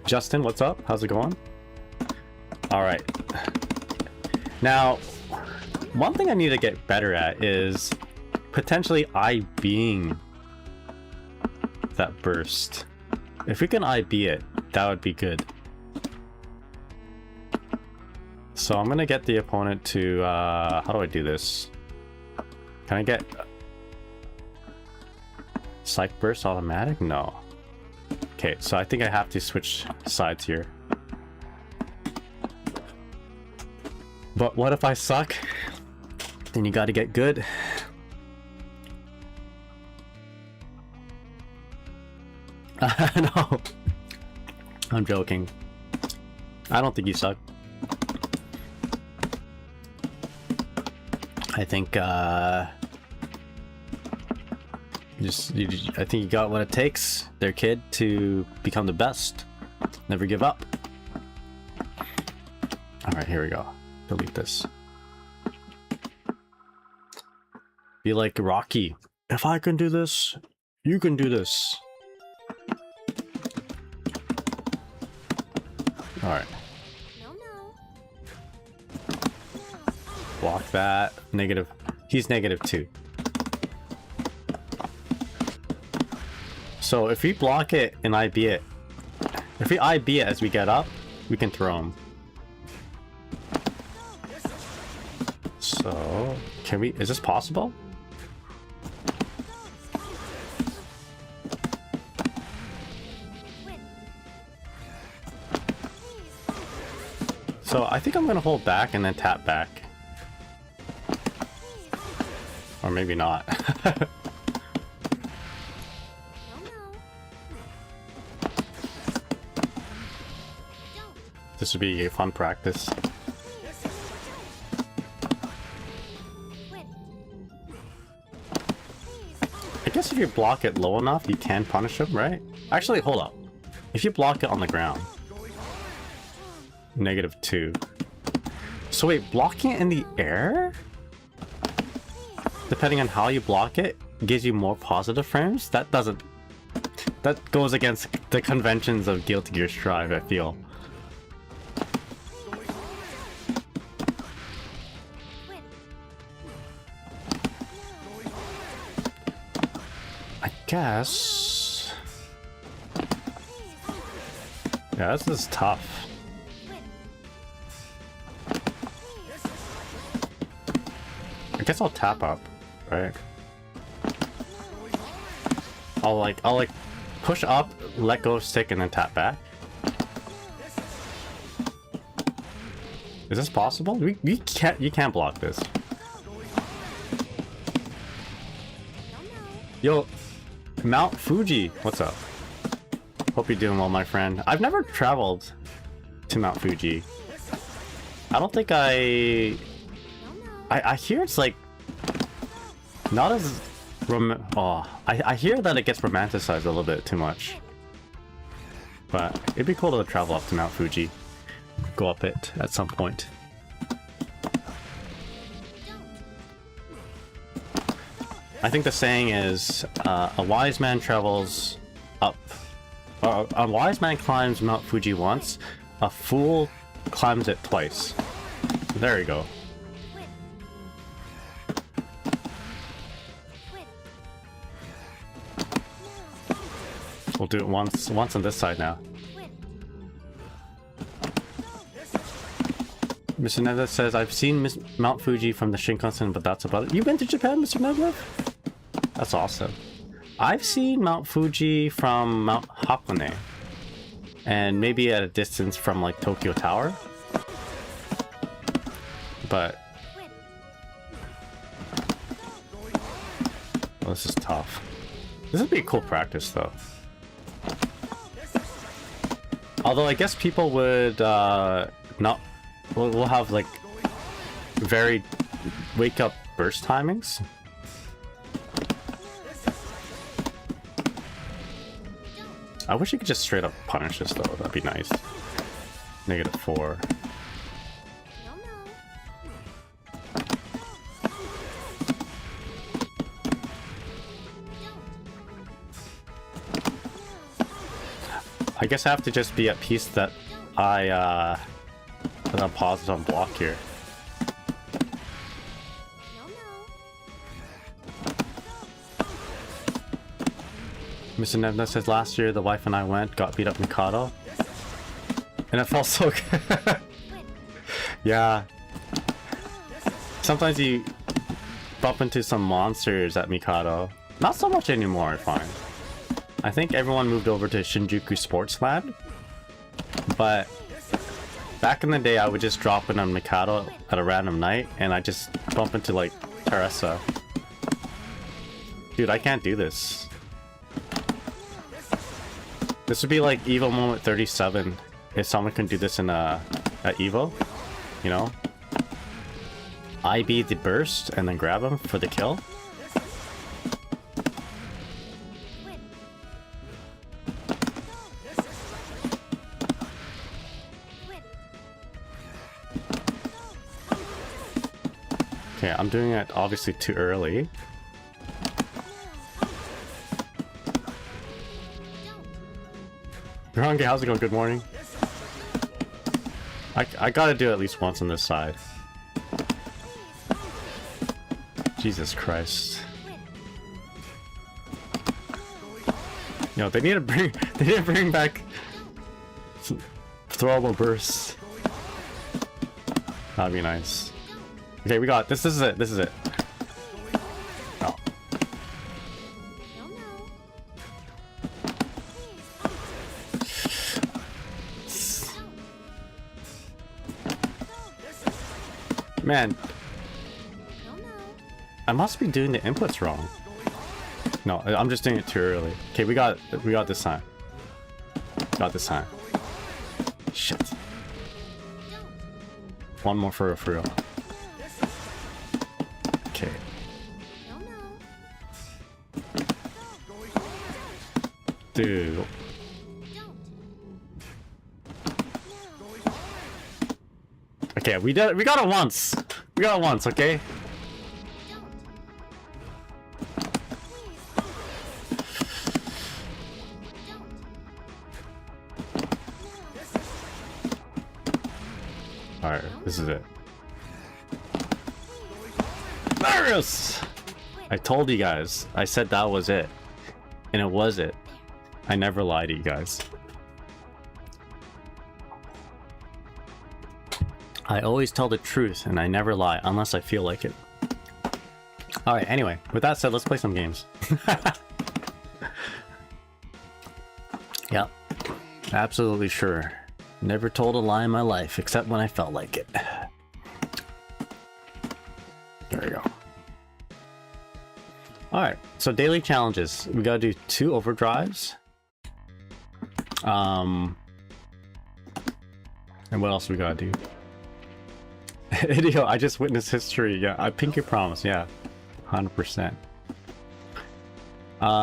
Justin, what's up? How's it going? All right. Now, one thing I need to get better at is potentially IBing that burst. If we can IB it, that would be good. So I'm gonna get the opponent to, how do I do this? Can I get Psych Burst automatic? No. Okay, so I think I have to switch sides here. But what if I suck? Then you gotta get good. No. I'm joking. I don't think you suck. I think I think you got what it takes, their kid, to become the best. Never give up. Alright, here we go. Delete this. Be like Rocky. If I can do this, you can do this. Alright. Block that. Negative. He's -2. So if we block it and IB it, if we IB it as we get up, we can throw him. So can we? Is this possible? So I think I'm gonna hold back and then tap back. Or maybe not. This would be a fun practice. I guess if you block it low enough, you can punish him, right? Actually, hold up. If you block it on the ground, -2. So wait, blocking it in the air? Depending on how you block it, gives you more positive frames? That doesn't... That goes against the conventions of Guilty Gear Strive, I feel. I guess... Yeah, this is tough. I guess I'll tap up, right? I'll like push up, let go of stick, and then tap back. Is this possible? You can't block this. Yo, Mount Fuji, what's up? Hope you're doing well, my friend. I've never traveled to Mount Fuji. I don't think I hear it's like not as I hear that it gets romanticized a little bit too much. But it'd be cool to travel up to Mount Fuji. Go up it at some point. I think the saying is, a wise man travels up. A wise man climbs Mount Fuji once, a fool climbs it twice. There you go. We'll do it once on this side now. Mr. Neblev says, I've seen Mount Fuji from the Shinkansen, but that's about it. You've been to Japan, Mr. Neblev? That's awesome. I've seen Mount Fuji from Mount Hakone. And maybe at a distance from like Tokyo Tower. But... well, this is tough. This would be a cool practice though. Although I guess people would not... we'll have like very wake up burst timings. I wish you could just straight up punish this though, that'd be nice. -4. I guess I have to just be at peace that I'm paused on block here. Mr. Nevna says last year the wife and I went, got beat up Mikado. And it felt so good. Yeah. Sometimes you bump into some monsters at Mikado. Not so much anymore, I find. I think everyone moved over to Shinjuku Sports Land. But back in the day, I would just drop in on Mikado at a random night, and I just bump into like Teresa. Dude, I can't do this. This would be like Evo moment 37 if someone can do this in at Evo, you know? IB the burst and then grab him for the kill. Okay, I'm doing it obviously too early. Ronge, how's it going? Good morning. I gotta do it at least once on this side. Jesus Christ. You know, they need to bring back throwable bursts. That'd be nice. Okay, we got this. This is it. This is it. Oh. Man, I must be doing the inputs wrong. No, I'm just doing it too early. Okay, we got this time. Got this time. Shit. One more for real. Okay. Dude. Okay, we got it once. We got it once, okay? Alright, this is it. Marius! I told you guys. I said that was it. And it was it. I never lied to you guys. I always tell the truth and I never lie unless I feel like it. Alright, anyway, with that said, let's play some games. Yep. Absolutely sure. Never told a lie in my life, except when I felt like it. There we go. Alright, so daily challenges. We gotta do 2 overdrives. And what else we gotta do? Idiot, I just witnessed history. Yeah, I pinky promise. Yeah, 100%.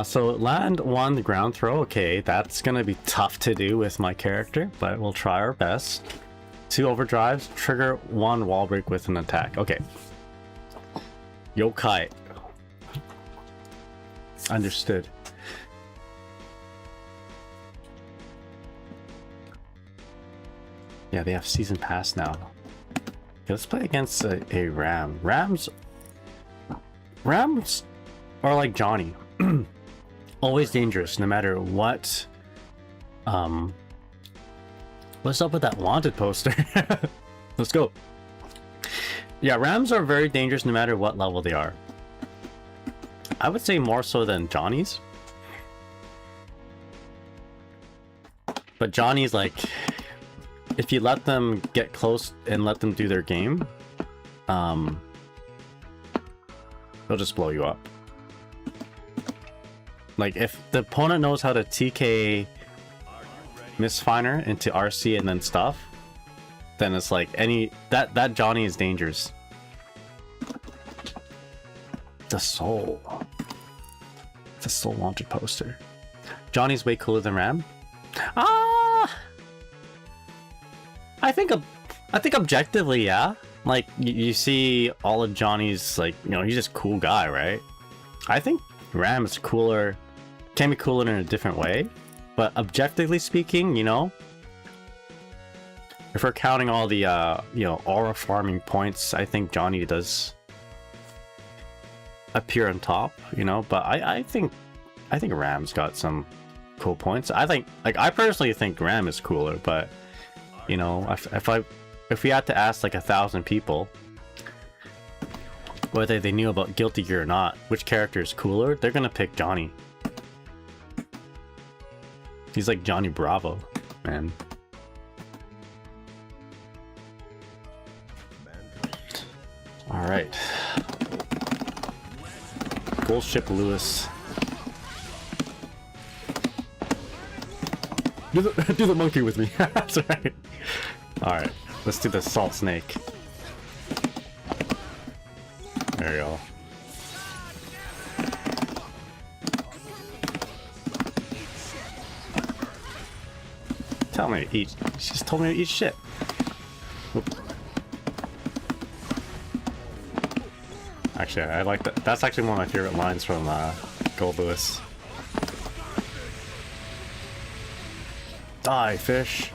So land 1 ground throw. Okay, that's gonna be tough to do with my character, but we'll try our best. 2 overdrives. Trigger 1 wall break with an attack. Okay. Yokai. Understood. Yeah, they have season pass now. Let's play against a Ram. Rams are like Johnny. Always dangerous, no matter what. What's up with that wanted poster? Let's go. Yeah, Rams are very dangerous no matter what level they are. I would say more so than Johnny's. But Johnny's like, if you let them get close and let them do their game, they'll just blow you up. Like, if the opponent knows how to TK Misfiner into RC and then stuff, then it's like that Johnny is dangerous. The soul. It's a soul wanted poster. Johnny's way cooler than Ram. I think objectively, yeah. Like you see all of Johnny's, like, you know, he's just a cool guy, right? I think Ram is cooler, can be cooler in a different way, but objectively speaking, you know, if we're counting all the you know, aura farming points, I think Johnny does appear on top, you know. But I think Ram's got some cool points. I personally think Ram is cooler, but you know, if we had to ask like 1,000 people whether they knew about Guilty Gear or not, which character is cooler, they're gonna pick Johnny. He's like Johnny Bravo, man. All right, Gold Ship Lewis. Do the monkey with me. That's right. All right, let's do the salt snake. There you go. Tell me to eat. She just told me to eat shit. Oop. Actually, I like that. That's actually one of my favorite lines from Gold Lewis. Die, fish.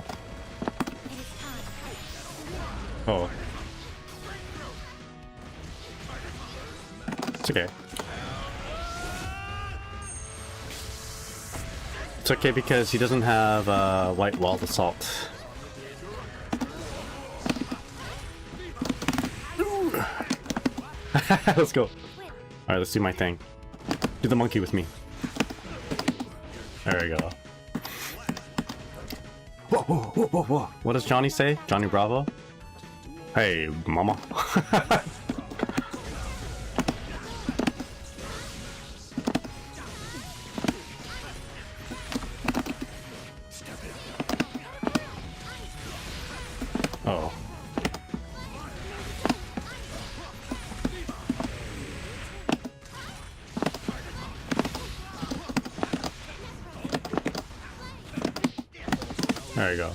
Oh. It's okay. It's okay because he doesn't have white walled assault. Let's go. Alright, let's do my thing. Do the monkey with me. There we go. Whoa, whoa, whoa, whoa, whoa. What does Johnny say? Johnny Bravo? Hey, mama. Oh. There you go.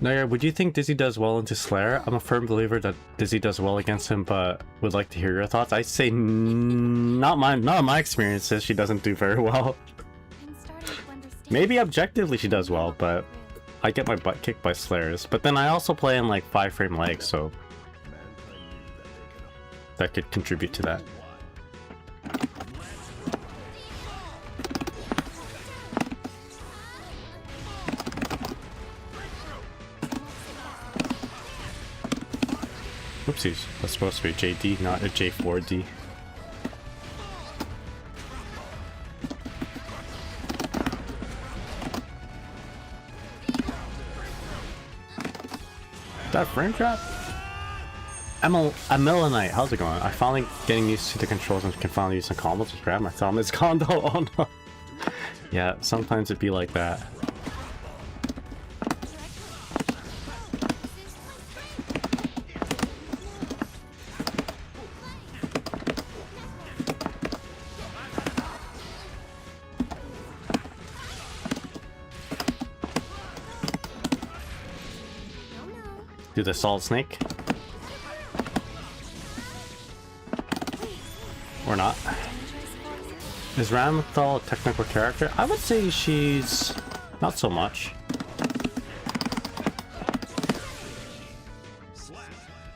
Nair, would you think Dizzy does well into Slayer? I'm a firm believer that Dizzy does well against him, but would like to hear your thoughts. I say not in my experiences, she doesn't do very well. Maybe objectively she does well, but I get my butt kicked by Slayers. But then I also play in like 5-frame legs, so that could contribute to that. Oopsies, that's supposed to be a JD, not a J4D. That frame trap? Amelanite, how's it going? I finally getting used to the controls and can finally use some combos. Just grab my thumb, it's gone though. Oh no. Yeah, sometimes it'd be like that. Do the Solid Snake. Or not. Is Ramathal a technical character? I would say she's not so much.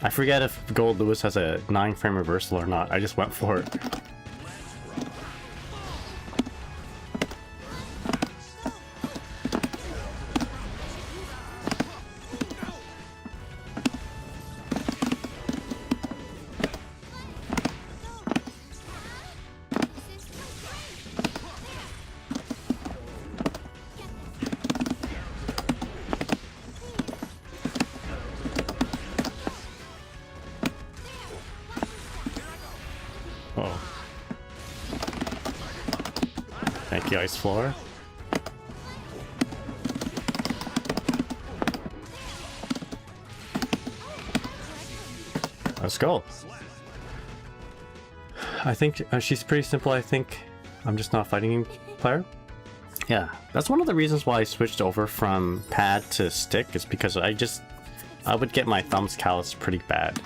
I forget if Gold Lewis has a 9-frame reversal or not. I just went for it. Thank you, Ice Floor. Let's go. I think she's pretty simple. I think I'm just not a fighting game player. Yeah, that's one of the reasons why I switched over from pad to stick, is because I would get my thumbs calloused pretty bad.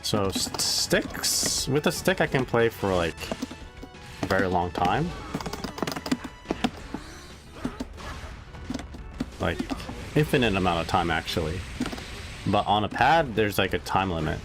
So sticks, with a stick I can play for like a very long time. Like infinite amount of time actually. But on a pad there's like a time limit.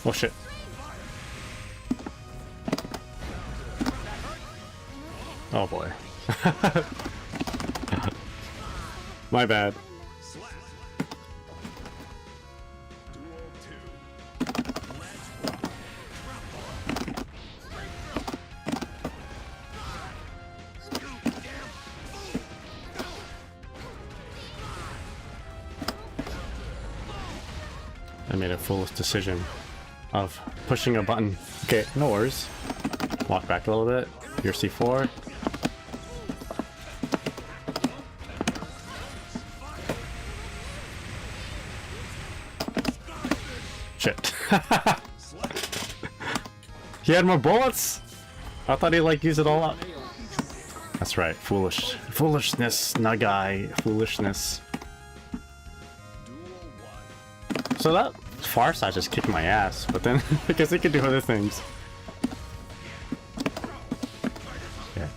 Oh shit. Oh boy. My bad. I made a foolish decision of pushing a button. Okay, no worries. Walk back a little bit. Your C4. Shit. He had more bullets? I thought he'd like use it all up. That's right, foolishness, Nagai, foolishness. So that far side just kicked my ass, but then I guess it could do other things. Yeah.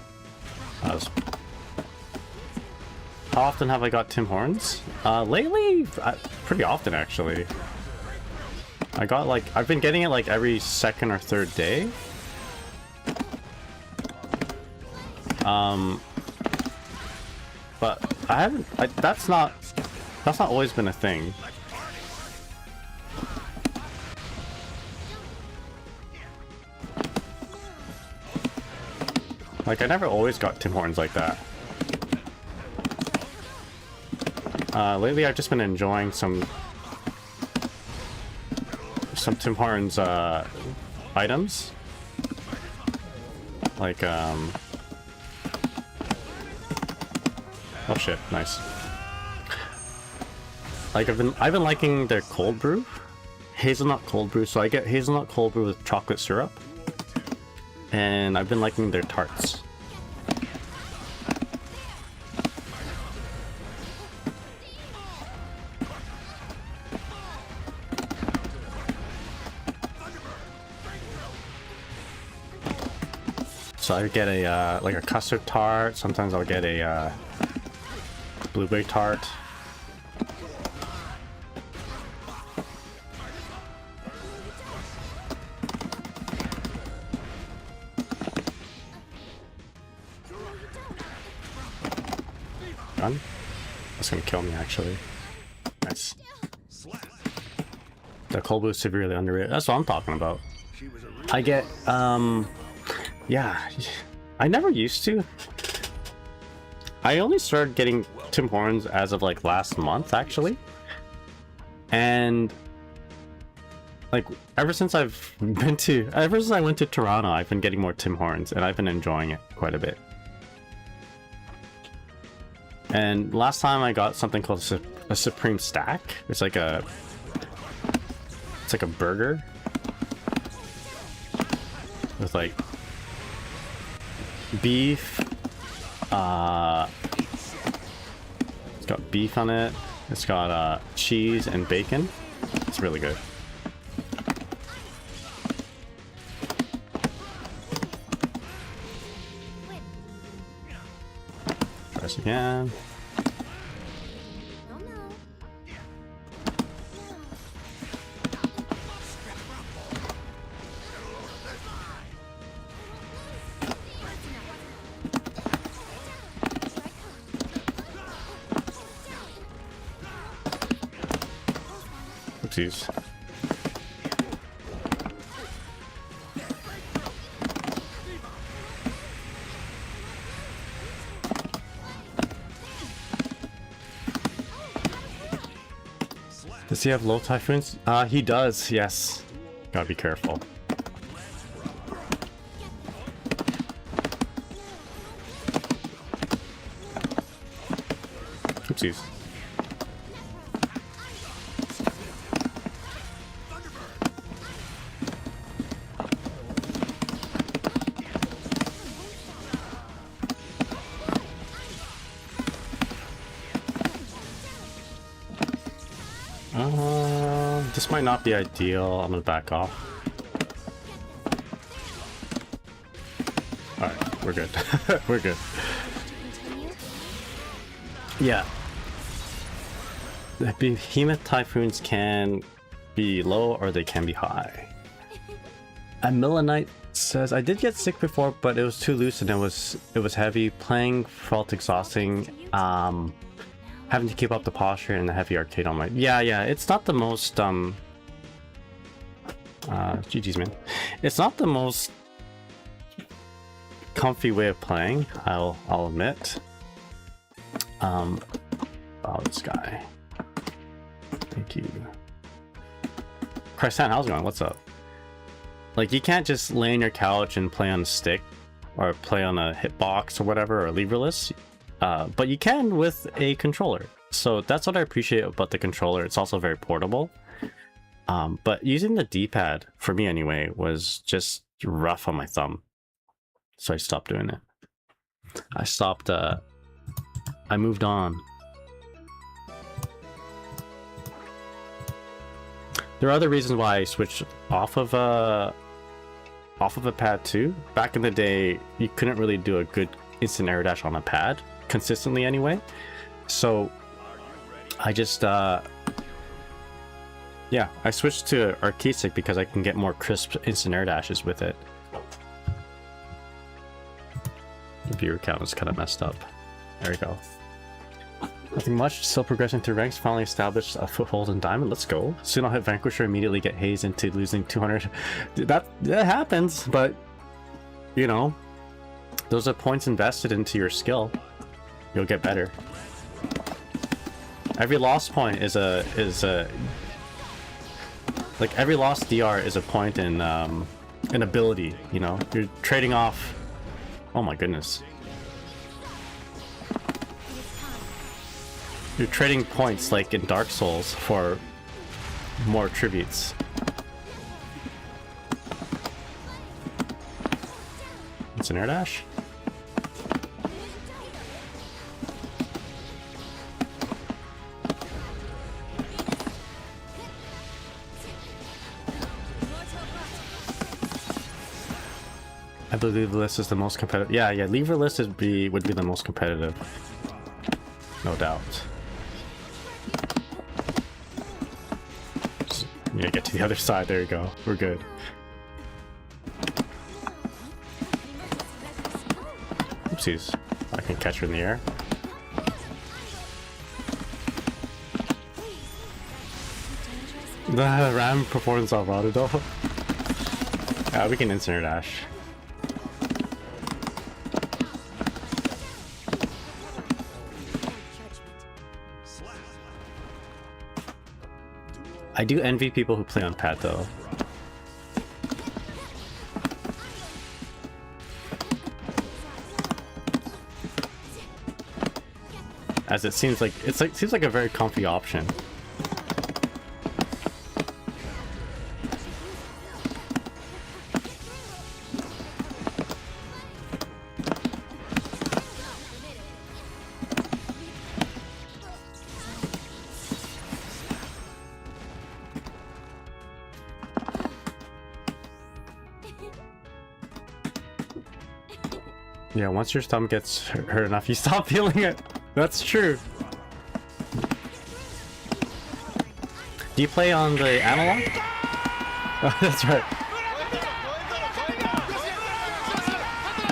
How often have I got Tim Hortons? Lately, pretty often actually. I got like, I've been getting it like every second or third day. But I haven't, that's not always been a thing. Like, I never always got Tim Hortons like that. Lately I've just been enjoying some Tim Hortons items. Like, oh shit, nice. Like, I've been liking their cold brew. Hazelnut cold brew, so I get hazelnut cold brew with chocolate syrup. And I've been liking their tarts. So I get a like a custard tart. Sometimes I'll get a blueberry tart. Done. That's gonna kill me actually. Nice. The cold brew is severely underrated. That's what I'm talking about. I get yeah, I never used to. I only started getting Tim Hortons as of like last month actually. And like ever since I went to Toronto, I've been getting more Tim Hortons and I've been enjoying it quite a bit. And last time I got something called a supreme stack. It's like a burger with like beef. It's got beef on it. It's got cheese and bacon. It's really good. Try this again. Oopsies. Does he have low typhoons? He does, yes. Gotta be careful. Oopsies. This might not be ideal. I'm gonna back off. Alright, we're good. We're good. Yeah. The behemoth typhoons can be low or they can be high. And Millenite says, I did get sick before, but it was too loose and it was heavy. Playing felt exhausting. Having to keep up the posture and the heavy arcade on my... Yeah, it's not the most, GG's, man. It's not the most comfy way of playing, I'll admit. Oh, this guy. Thank you. Chrisan, how's it going? What's up? Like, you can't just lay on your couch and play on a stick, or play on a hitbox or whatever, or leverless. But you can with a controller. So that's what I appreciate about the controller. It's also very portable. But using the D-pad, for me anyway, was just rough on my thumb. So I stopped doing it. I moved on. There are other reasons why I switched off of a pad too. Back in the day, you couldn't really do a good instant air dash on a pad consistently anyway. So I just yeah, I switched to arcade stick because I can get more crisp instant air dashes with it. The viewer count is kind of messed up. There we go. Nothing much, still progressing through ranks, finally established a foothold in Diamond. Let's go. Soon I'll hit Vanquisher, immediately get hazed into losing 200. That happens, but you know, those are points invested into your skill. You'll get better. Every lost point is a like every lost DR is a point in an ability, you know? You're trading off. Oh my goodness. You're trading points like in Dark Souls for more tributes. It's an air dash. I believe the list is the most competitive. Yeah, lever list would be the most competitive. No doubt. Just need to get to the other side. There you go. We're good. Oopsies. I can catch her in the air. The Ram performance of Alvarado. Yeah, we can instant dash. I do envy people who play on pad though. as it seems like seems like a very comfy option. Yeah, once your stomach gets hurt enough, you stop feeling it. That's true. Do you play on the analog? Oh, that's right.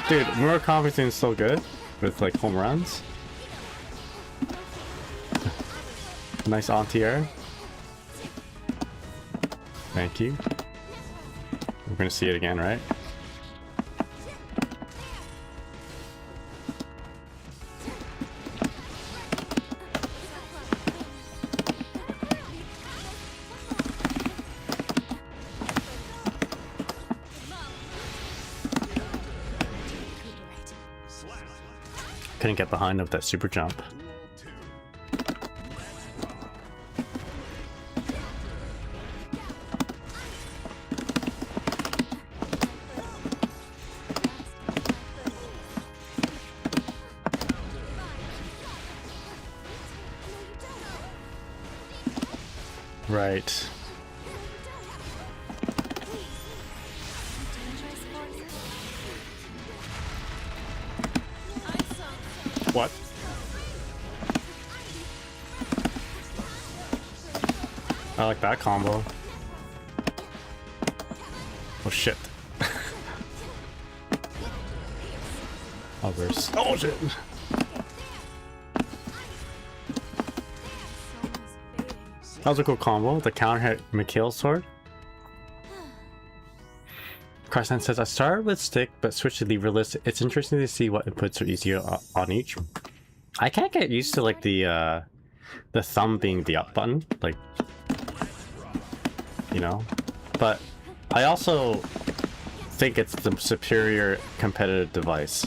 Dude, Murakami is so good with like home runs. Nice anti-air. Thank you. We're gonna see it again, right? Couldn't get behind with that super jump. Right. What? I like that combo. Oh shit. Others. Oh shit. That was a cool combo. The counter hit Mikhail's sword. Carson says, I started with stick but switched to leverless. It's interesting to see what inputs are easier on each. I can't get used to like the thumb being the up button, like, you know, but I also think it's the superior competitive device.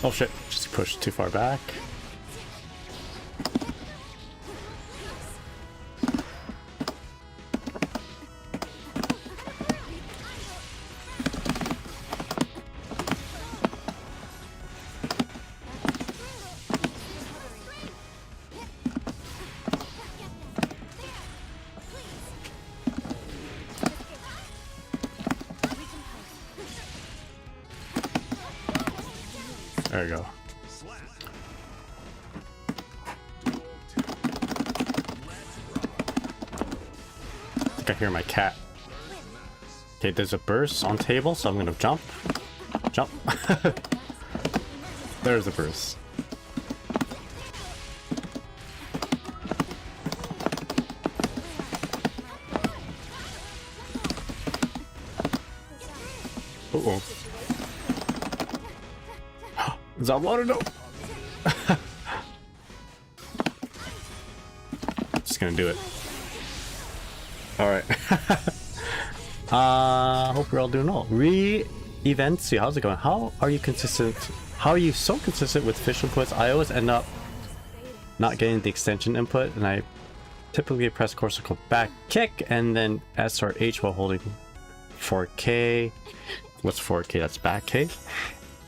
Oh shit, just pushed too far back. There we go. I think I hear my cat. Okay, there's a burst on table, so I'm gonna jump. Jump. There's a burst. Uh-oh. Is that water? No. Just gonna do it. All right. Hope we're all doing well. Events. See, how's it going? How are you consistent? How are you so consistent with fish inputs? I always end up not getting the extension input, and I typically press cortical back kick and then S or H while holding 4K. What's 4K? That's back K.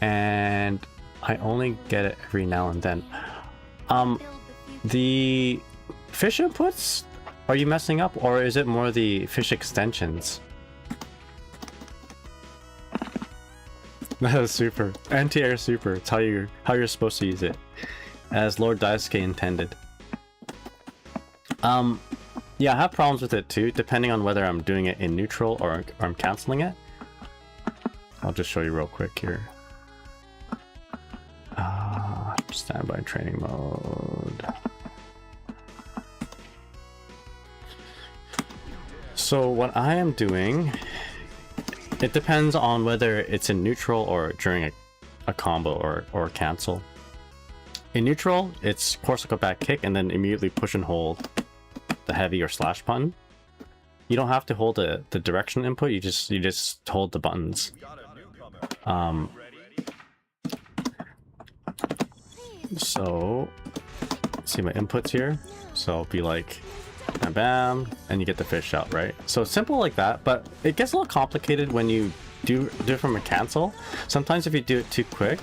And I only get it every now and then. The fish inputs, are you messing up, or is it more the fish extensions? That is super. Anti-air super. It's how you're supposed to use it, as Lord Daisuke intended. Yeah, I have problems with it too, depending on whether I'm doing it in neutral or I'm canceling it. I'll just show you real quick here. Standby training mode. So what I am doing, it depends on whether it's in neutral or during a combo or cancel. In neutral, it's core circle back kick and then immediately push and hold the heavy or slash button. You don't have to hold the direction input, you just hold the buttons. So see my inputs here, so it'll be like bam bam, and you get the fish out, right? So simple like that, but it gets a little complicated when you do it from a cancel. Sometimes if you do it too quick,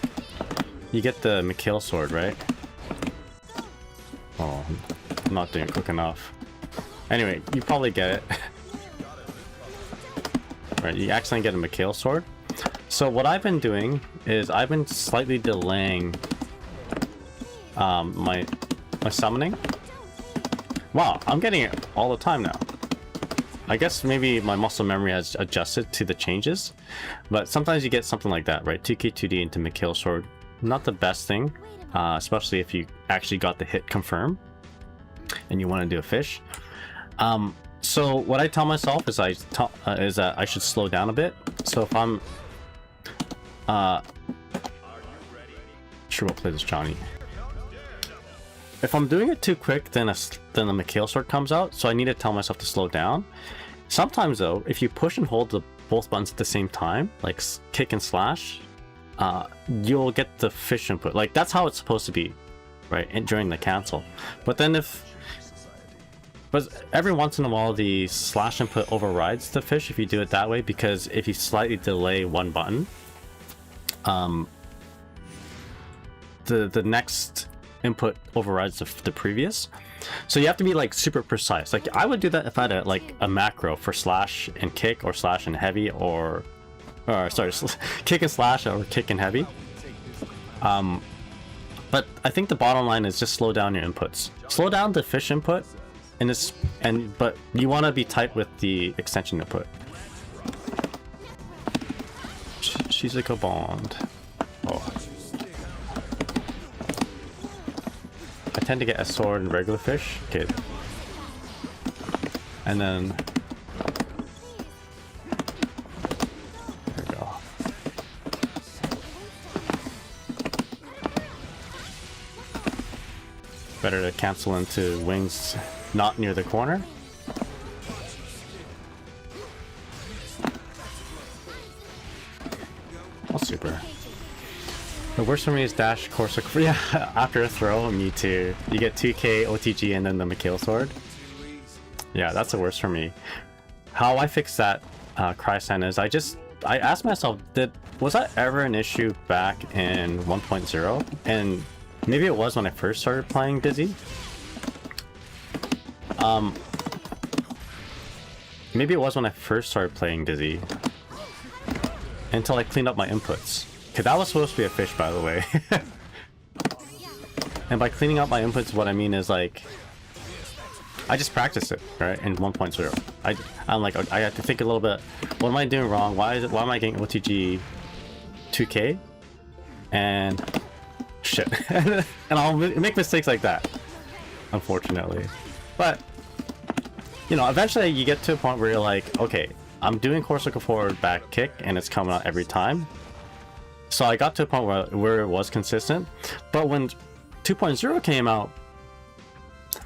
you get the McHale sword, right? Oh, I'm not doing it quick enough. Anyway, you probably get it. Right, you accidentally get a McHale sword. So what I've been doing is I've been slightly delaying my summoning. Wow, I'm getting it all the time now. I guess maybe my muscle memory has adjusted to the changes, but sometimes you get something like that, right? 2K 2D into McHale sword, not the best thing, especially if you actually got the hit confirm and you want to do a fish. So what I tell myself is that I should slow down a bit. So if I'm sure, we'll play this Johnny. If I'm doing it too quick, then the McHale sword comes out, so I need to tell myself to slow down. Sometimes though, if you push and hold both buttons at the same time, like kick and slash, you'll get the fish input. Like that's how it's supposed to be, right? And during the cancel. But then but every once in a while the slash input overrides the fish if you do it that way, because if you slightly delay one button, the next input overrides the previous. So you have to be like super precise. Like I would do that if I had like a macro for slash and kick, or slash and heavy, or sorry, kick and slash or kick and heavy. But I think the bottom line is just slow down your inputs. Slow down the fish input, but you want to be tight with the extension input. She's like a bond. Oh. I tend to get a sword and regular fish. Okay. And then there we go. Better to cancel into wings not near the corner. Oh, super. The worst for me is dash Corsa. Yeah, after a throw, me too. You get 2k OTG and then the McHale sword. Yeah, that's the worst for me. How I fix that, Crysen, is I asked myself, was that ever an issue back in 1.0? And maybe it was when I first started playing Dizzy. Maybe it was when I first started playing Dizzy. Until I cleaned up my inputs. Okay, that was supposed to be a fish, by the way. And by cleaning up my inputs, what I mean is like, I just practiced it, right? In 1.0. I'm like, I have to think a little bit. What am I doing wrong? Why am I getting OTG 2k? And shit. And I'll make mistakes like that, unfortunately. But you know, eventually you get to a point where you're like, okay, I'm doing core circle forward back kick and it's coming out every time. So I got to a point where it was consistent. But when 2.0 came out,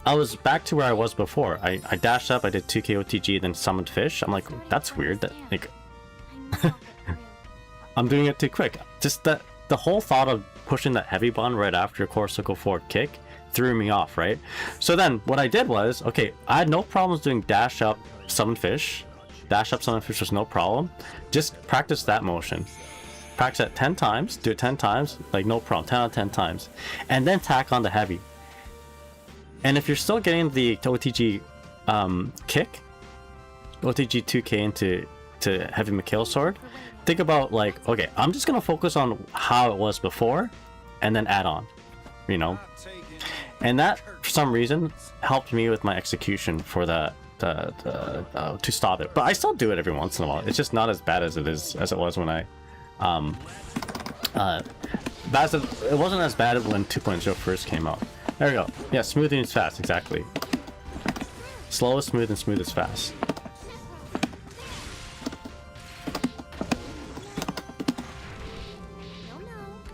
I was back to where I was before. I dashed up, I did 2k OTG, then summoned fish. I'm like, that's weird. That like I'm doing it too quick. Just that the whole thought of pushing that heavy button right after core circle forward kick threw me off, right? So then what I did was, okay, I had no problems doing dash up, summon fish. Dash up, summon fish was no problem. Just practice that motion. Practice it 10 times, do it 10 times, like no problem, 10 out of 10 times. And then tack on the heavy. And if you're still getting the OTG kick, OTG 2k into heavy McHale sword, think about like, okay, I'm just gonna focus on how it was before and then add on, you know? And that, for some reason, helped me with my execution for that, to stop it. But I still do it every once in a while. It's just not as bad as it was when I it wasn't as bad when 2.0 first came out. There we go. Yeah, smooth and fast, exactly. Slow is smooth and smooth is fast.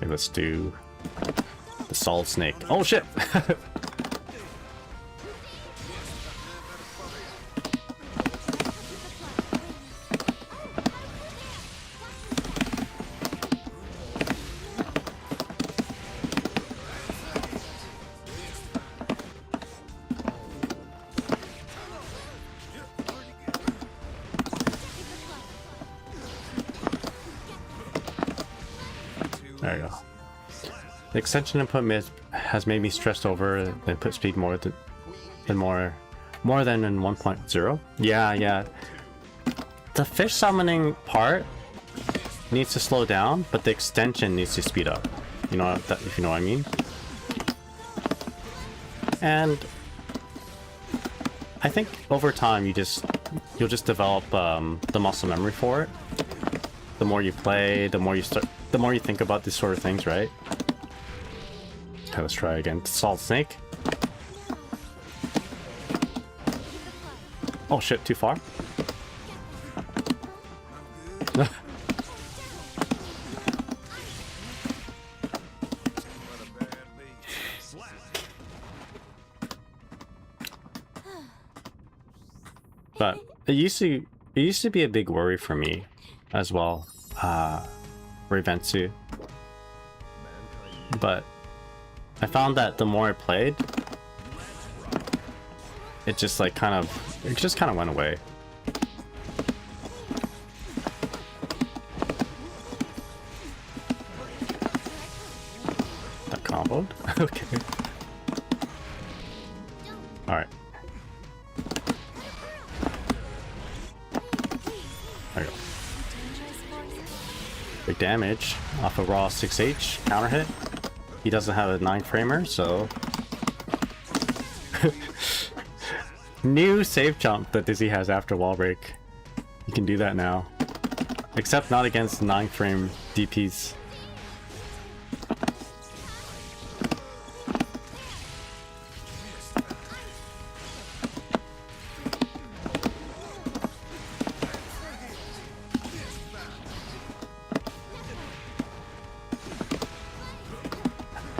Okay, let's do the solid snake. Oh shit! There you go. The extension input has made me stressed over the input speed more than in 1.0. Yeah. The fish summoning part needs to slow down, but the extension needs to speed up. You know that, if you know what I mean. And I think over time you'll just develop the muscle memory for it. The more you play, the more you think about these sort of things, right? Okay, let's try again. Solid snake. Oh shit, too far? But it used to be a big worry for me as well. Revensu. But I found that the more I played, it just kind of went away. That comboed? Okay. Alright. There you go. Big damage off a raw 6H counter hit. He doesn't have a 9-framer, so... New save jump that Dizzy has after wall break. You can do that now. Except not against 9-frame DPs.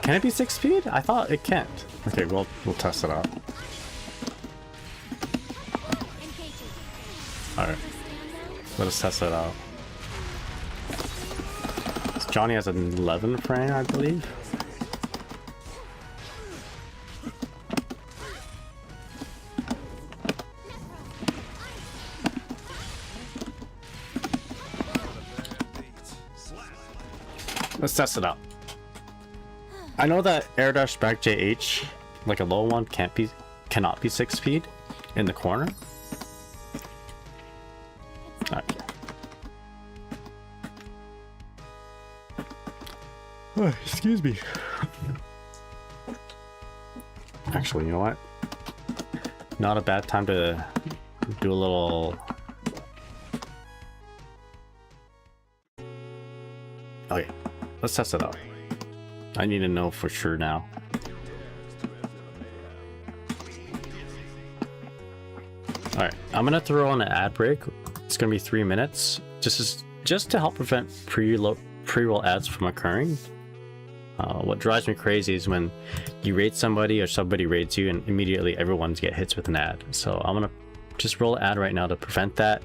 Can it be 6 speed? I thought it can't. Okay, we'll test it out. Alright. Let us test it out. Johnny has an 11 frame, I believe. Let's test it out. I know that air dash back JH, like a low one, cannot be 6 speed in the corner. Alright. Oh, excuse me. Actually, you know what? Not a bad time to do a little... Okay, let's test it out. I need to know for sure now. Alright, I'm gonna throw on an ad break. It's gonna be 3 minutes. Just to help prevent pre-roll ads from occurring. What drives me crazy is when you raid somebody or somebody raids you and immediately everyone's get hits with an ad. So I'm gonna just roll an ad right now to prevent that.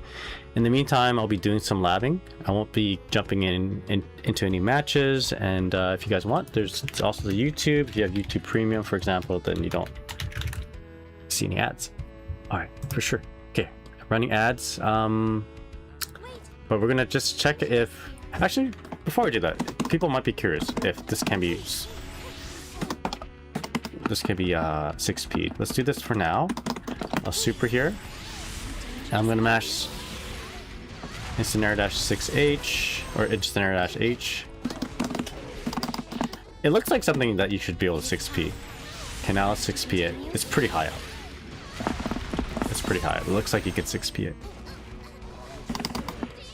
In the meantime, I'll be doing some labbing. I won't be jumping into any matches, and if you guys want, there's also the YouTube. If you have YouTube Premium, for example, then you don't see any ads. All right, for sure. Okay, running ads. But we're gonna just check if... Actually, before we do that, people might be curious if this can be 6 speed. Let's do this for now. I'll super here. I'm gonna mash instant air dash 6H or instant air dash H. It looks like something that you should be able to 6P. Okay, now let's 6P it. It's pretty high up. It's pretty high. It looks like you could 6P it.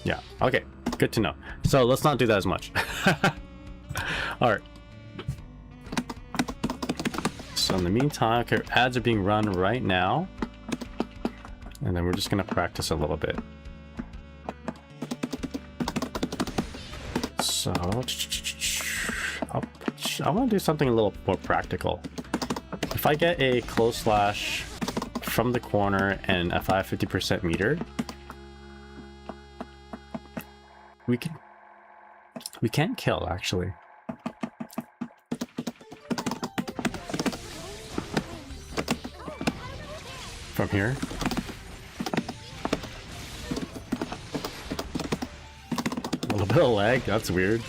Yeah, okay. Good to know. So let's not do that as much. Alright. So in the meantime, okay, ads are being run right now. And then we're just gonna practice a little bit. So I want to do something a little more practical. If I get a close slash from the corner and if I have 50% meter, we can't kill actually. From here. A little bit of lag, that's weird.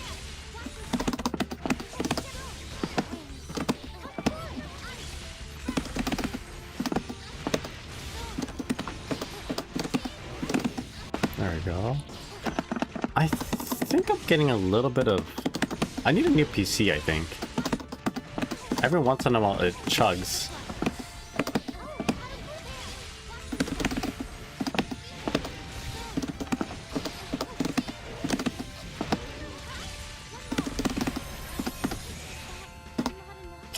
There we go. I think I'm getting a little bit of... I need a new PC, I think. Every once in a while it chugs.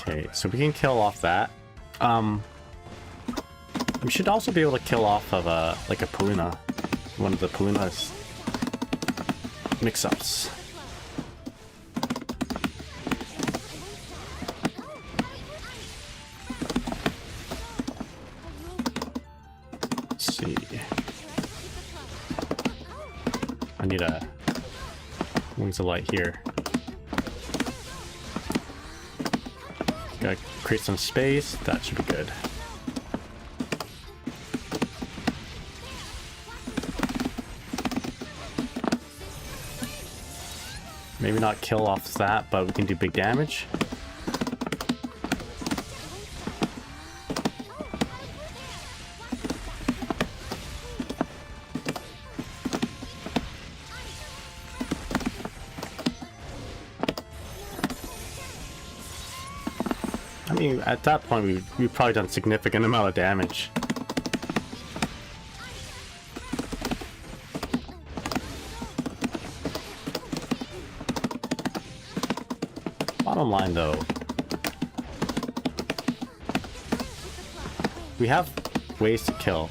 Okay, so we can kill off that. We should also be able to kill off of like a Paluna. One of the Paluna's mix-ups. Let's see. I need a Wings of Light here. Gotta create some space. That should be good. Maybe not kill off that, but we can do big damage. I mean, at that point, we've probably done significant amount of damage. Bottom line, though, we have ways to kill.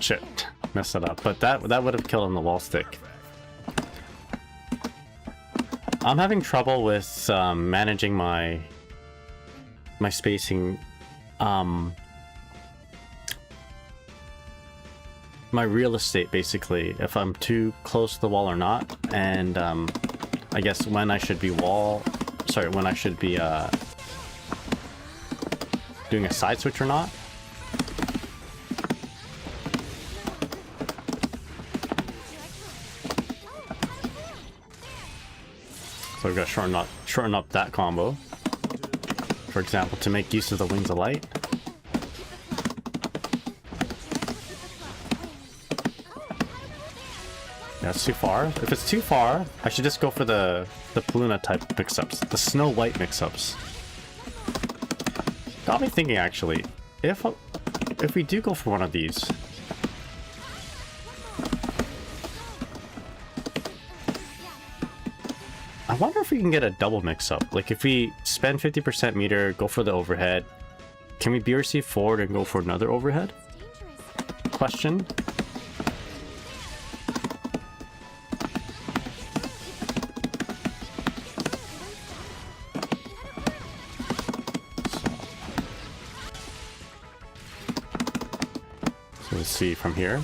Shit, messed it up. But that would have killed on the wall stick. I'm having trouble with managing my spacing. My real estate, basically, if I'm too close to the wall or not, and I guess when I should be when I should be doing a side switch or not. So we've got to shorten up that combo. For example, to make use of the Wings of Light. That's too far. If it's too far, I should just go for the Paluna type mix-ups, the Snow White mix-ups. Got me thinking, actually, if we do go for one of these, I wonder if we can get a double mix-up. Like, if we spend 50% meter, go for the overhead, can we BRC forward and go for another overhead? Question. So let's see from here.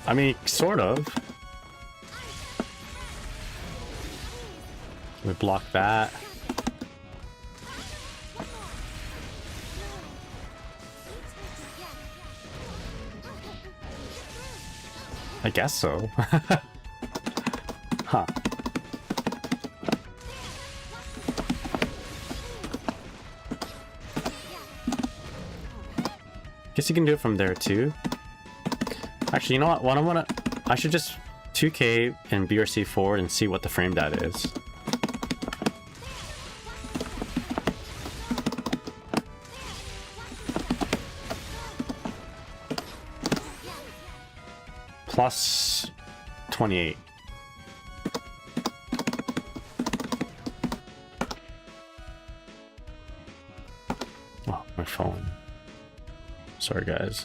I mean, sort of. We block that. I guess so. Huh. Guess you can do it from there too. Actually, you know what? I should just 2K and BRC forward and see what the frame data is. Plus 28. phone. Sorry, guys.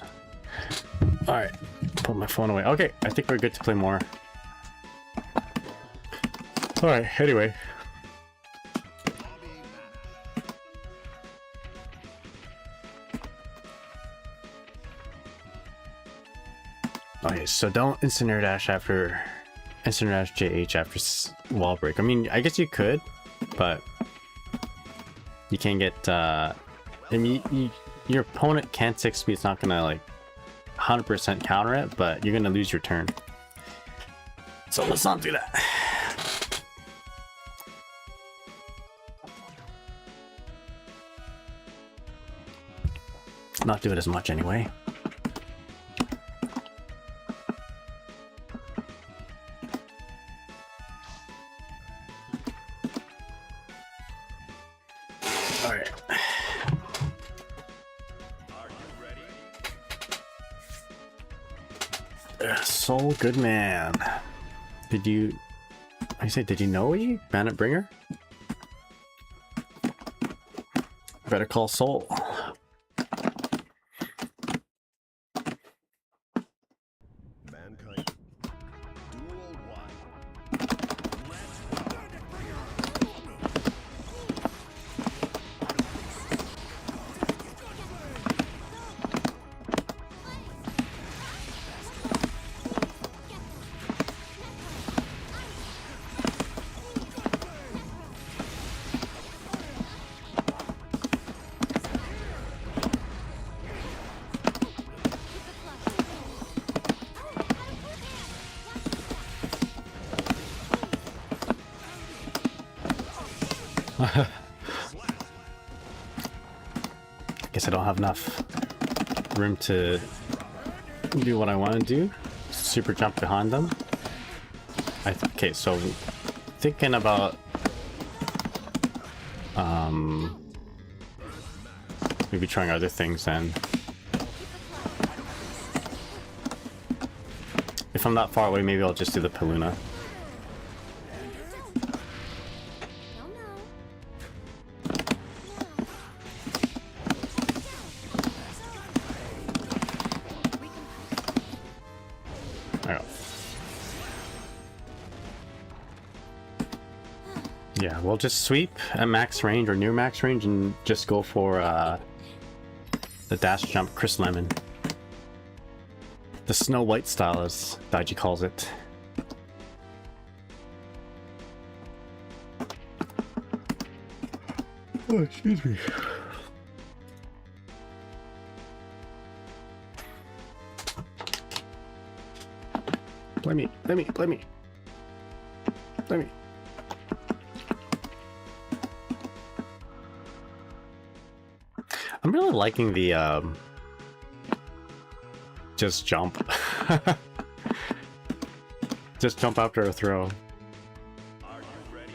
Alright, put my phone away. Okay, I think we're good to play more. Alright, anyway. Okay, so don't instant dash after instant dash JH after wall break. I mean, I guess you could, but you can't get. I mean, your opponent can't 6-speed. It's not gonna like 100% counter it, but you're gonna lose your turn. So let's not do that. Not do it as much anyway. Soul good man. Did you? I say, did you know you Bandit Bringer? Better call Soul. Guess I don't have enough room to do what I want to do. Super jump behind them. Okay, so thinking about maybe trying other things then. If I'm not far away, maybe I'll just do the Paluna. Yeah, we'll just sweep at max range or near max range and just go for the dash jump Chris Lemon. The Snow White style, as Daiji calls it. Oh, excuse me. Play me. I'm really liking the just jump. Just jump after a throw. Are you ready?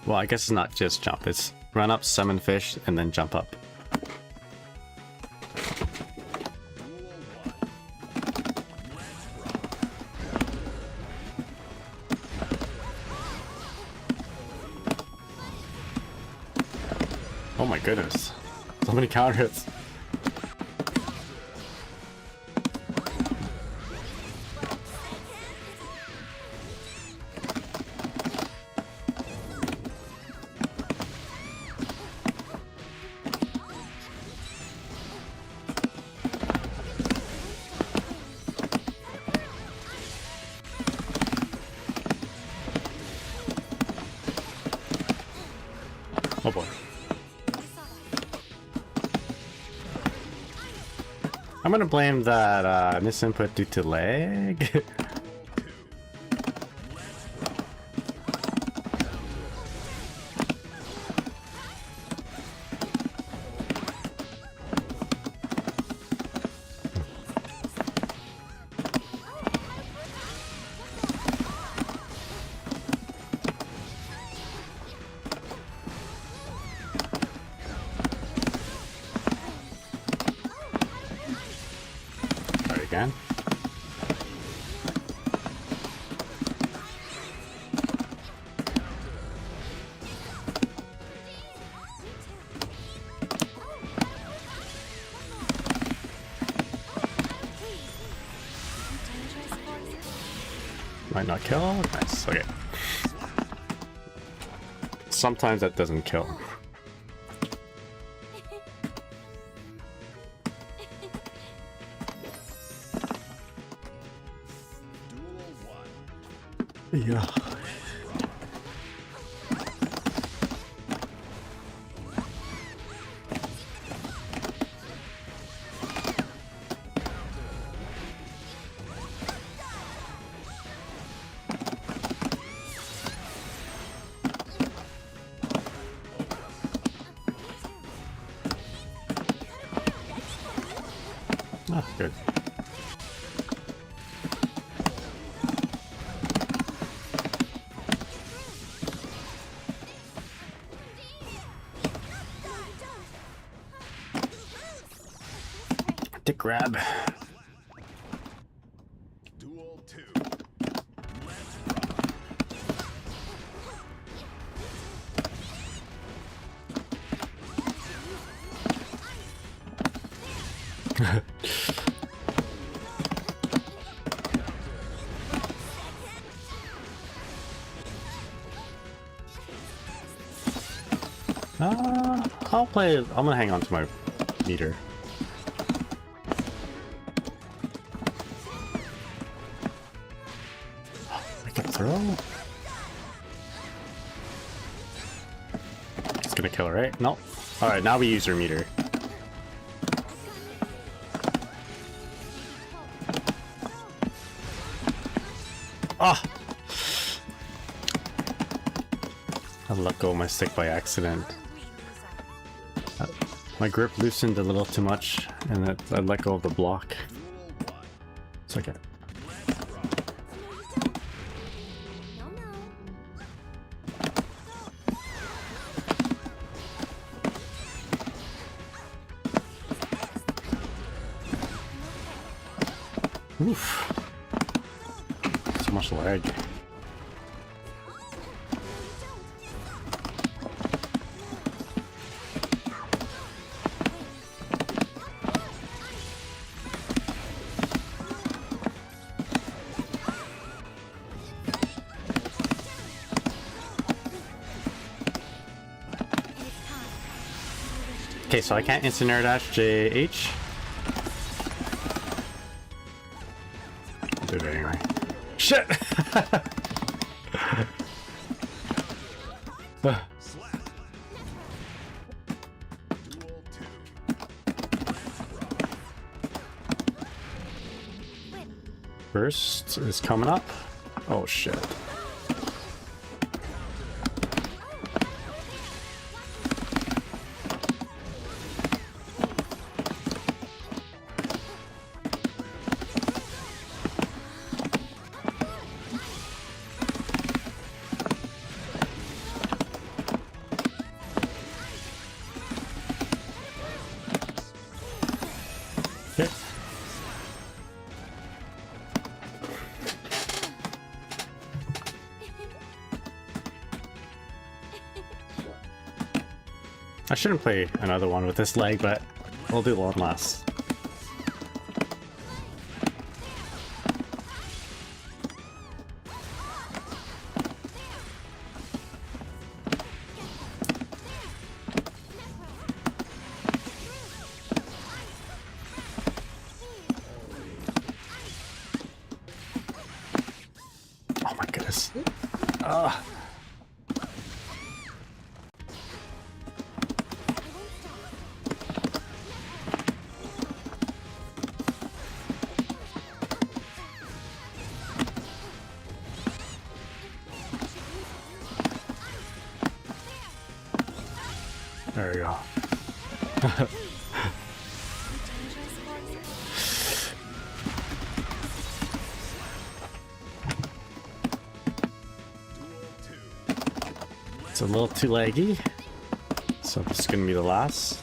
Well, I guess it's not just jump, it's run up, summon fish, and then jump up. Oh my goodness, so many counter hits. Oh boy. I'm gonna blame that misinput due to lag. again. Might not kill. Nice. Okay. Sometimes that doesn't kill. Yeah. Ah, good. Dick grab. Duel 2. I'll play. I'm gonna hang on to my meter. I can throw. It's gonna kill her, right? No. All right, now we use her meter. Ah! I let go of my stick by accident. My grip loosened a little too much, and I let go of the block. It's okay. Oof. So much lag. Okay, so I can't instant air dash JH. I'll do it anyway. Shit! First is coming up. Oh shit. I shouldn't play another one with this leg, but we'll do one last. Oh my goodness. There we go. It's a little too laggy, so this is gonna be the last.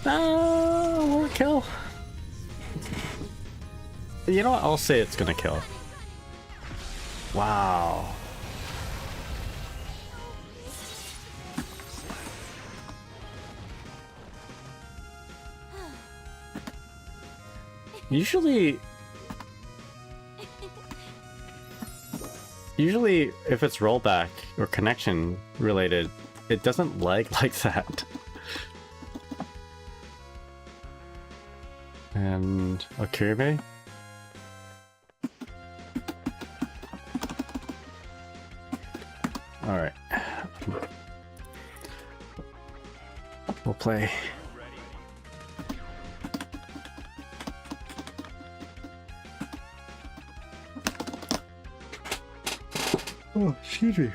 Will it kill? You know what? I'll say it's gonna kill. Wow. Usually if it's rollback or connection related, it doesn't lag like that. And Okirebe? Alright. We'll play. Oh, excuse me.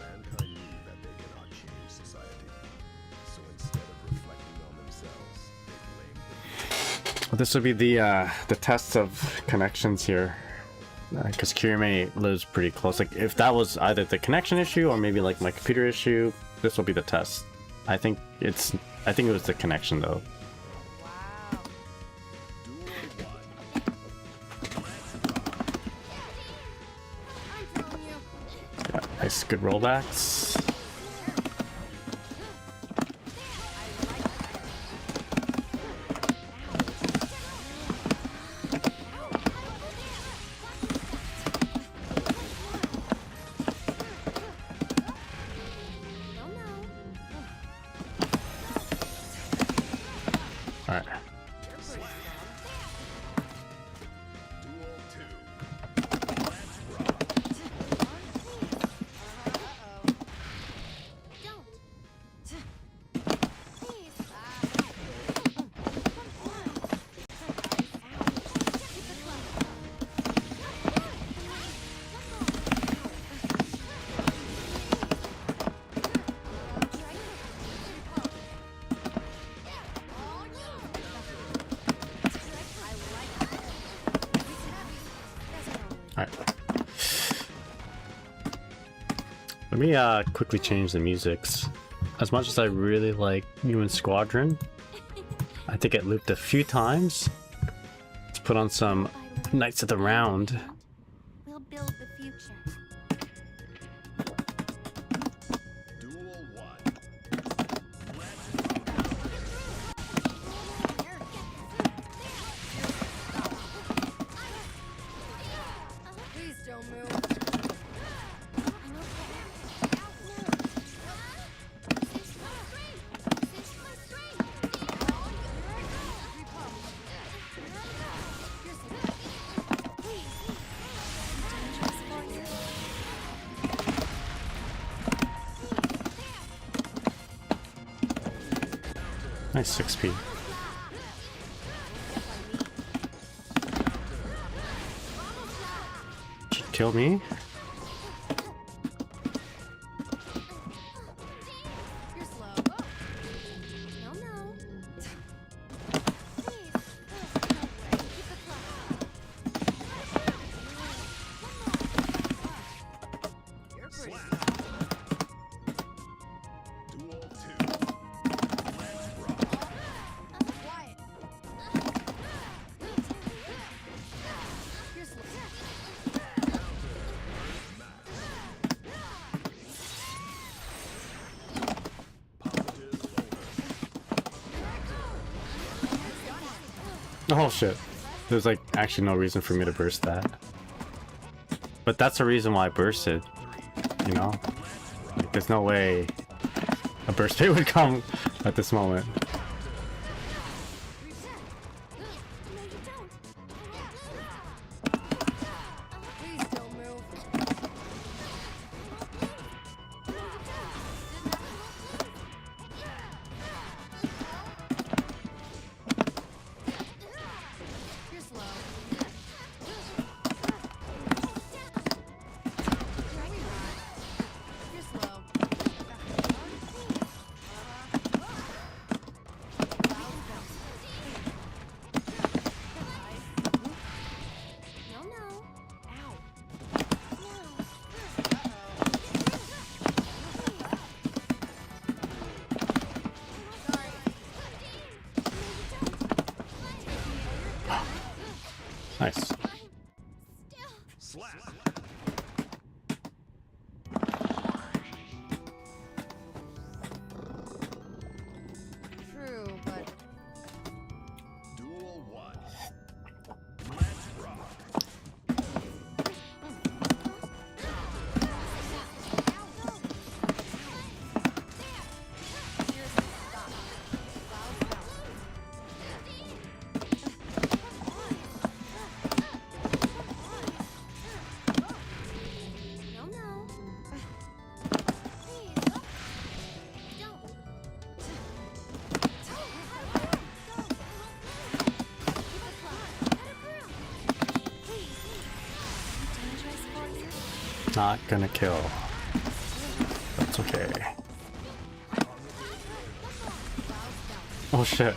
Mankind knew that they cannot change society, so instead of reflecting on themselves, they blamed Well, this will be the test of connections here, because Kirime lives pretty close. Like, if that was either the connection issue or maybe like my computer issue, this will be the test. I think it was the connection though. Nice, good rollbacks. All right. Let me quickly change the musics. As much as I really like Human Squadron, I think it looped a few times. Let's put on some Knights of the Round. We'll build the future. Please don't move. Nice 6p. Should kill me. You're slow. No, no. You're pretty slow. Duel 2. Quiet. You're slow. Oh shit. There's like actually no reason for me to burst that. But that's the reason why I bursted. You know? Like, there's no way a burst pay would come at this moment. Please don't move. You're slow. You're slow. Nice. Still. Slap. True, but Duel 1. Let's rock. no, no. Please. Don't. Keep it close. Please. Dangerous for you? Not gonna kill. That's okay. Oh shit.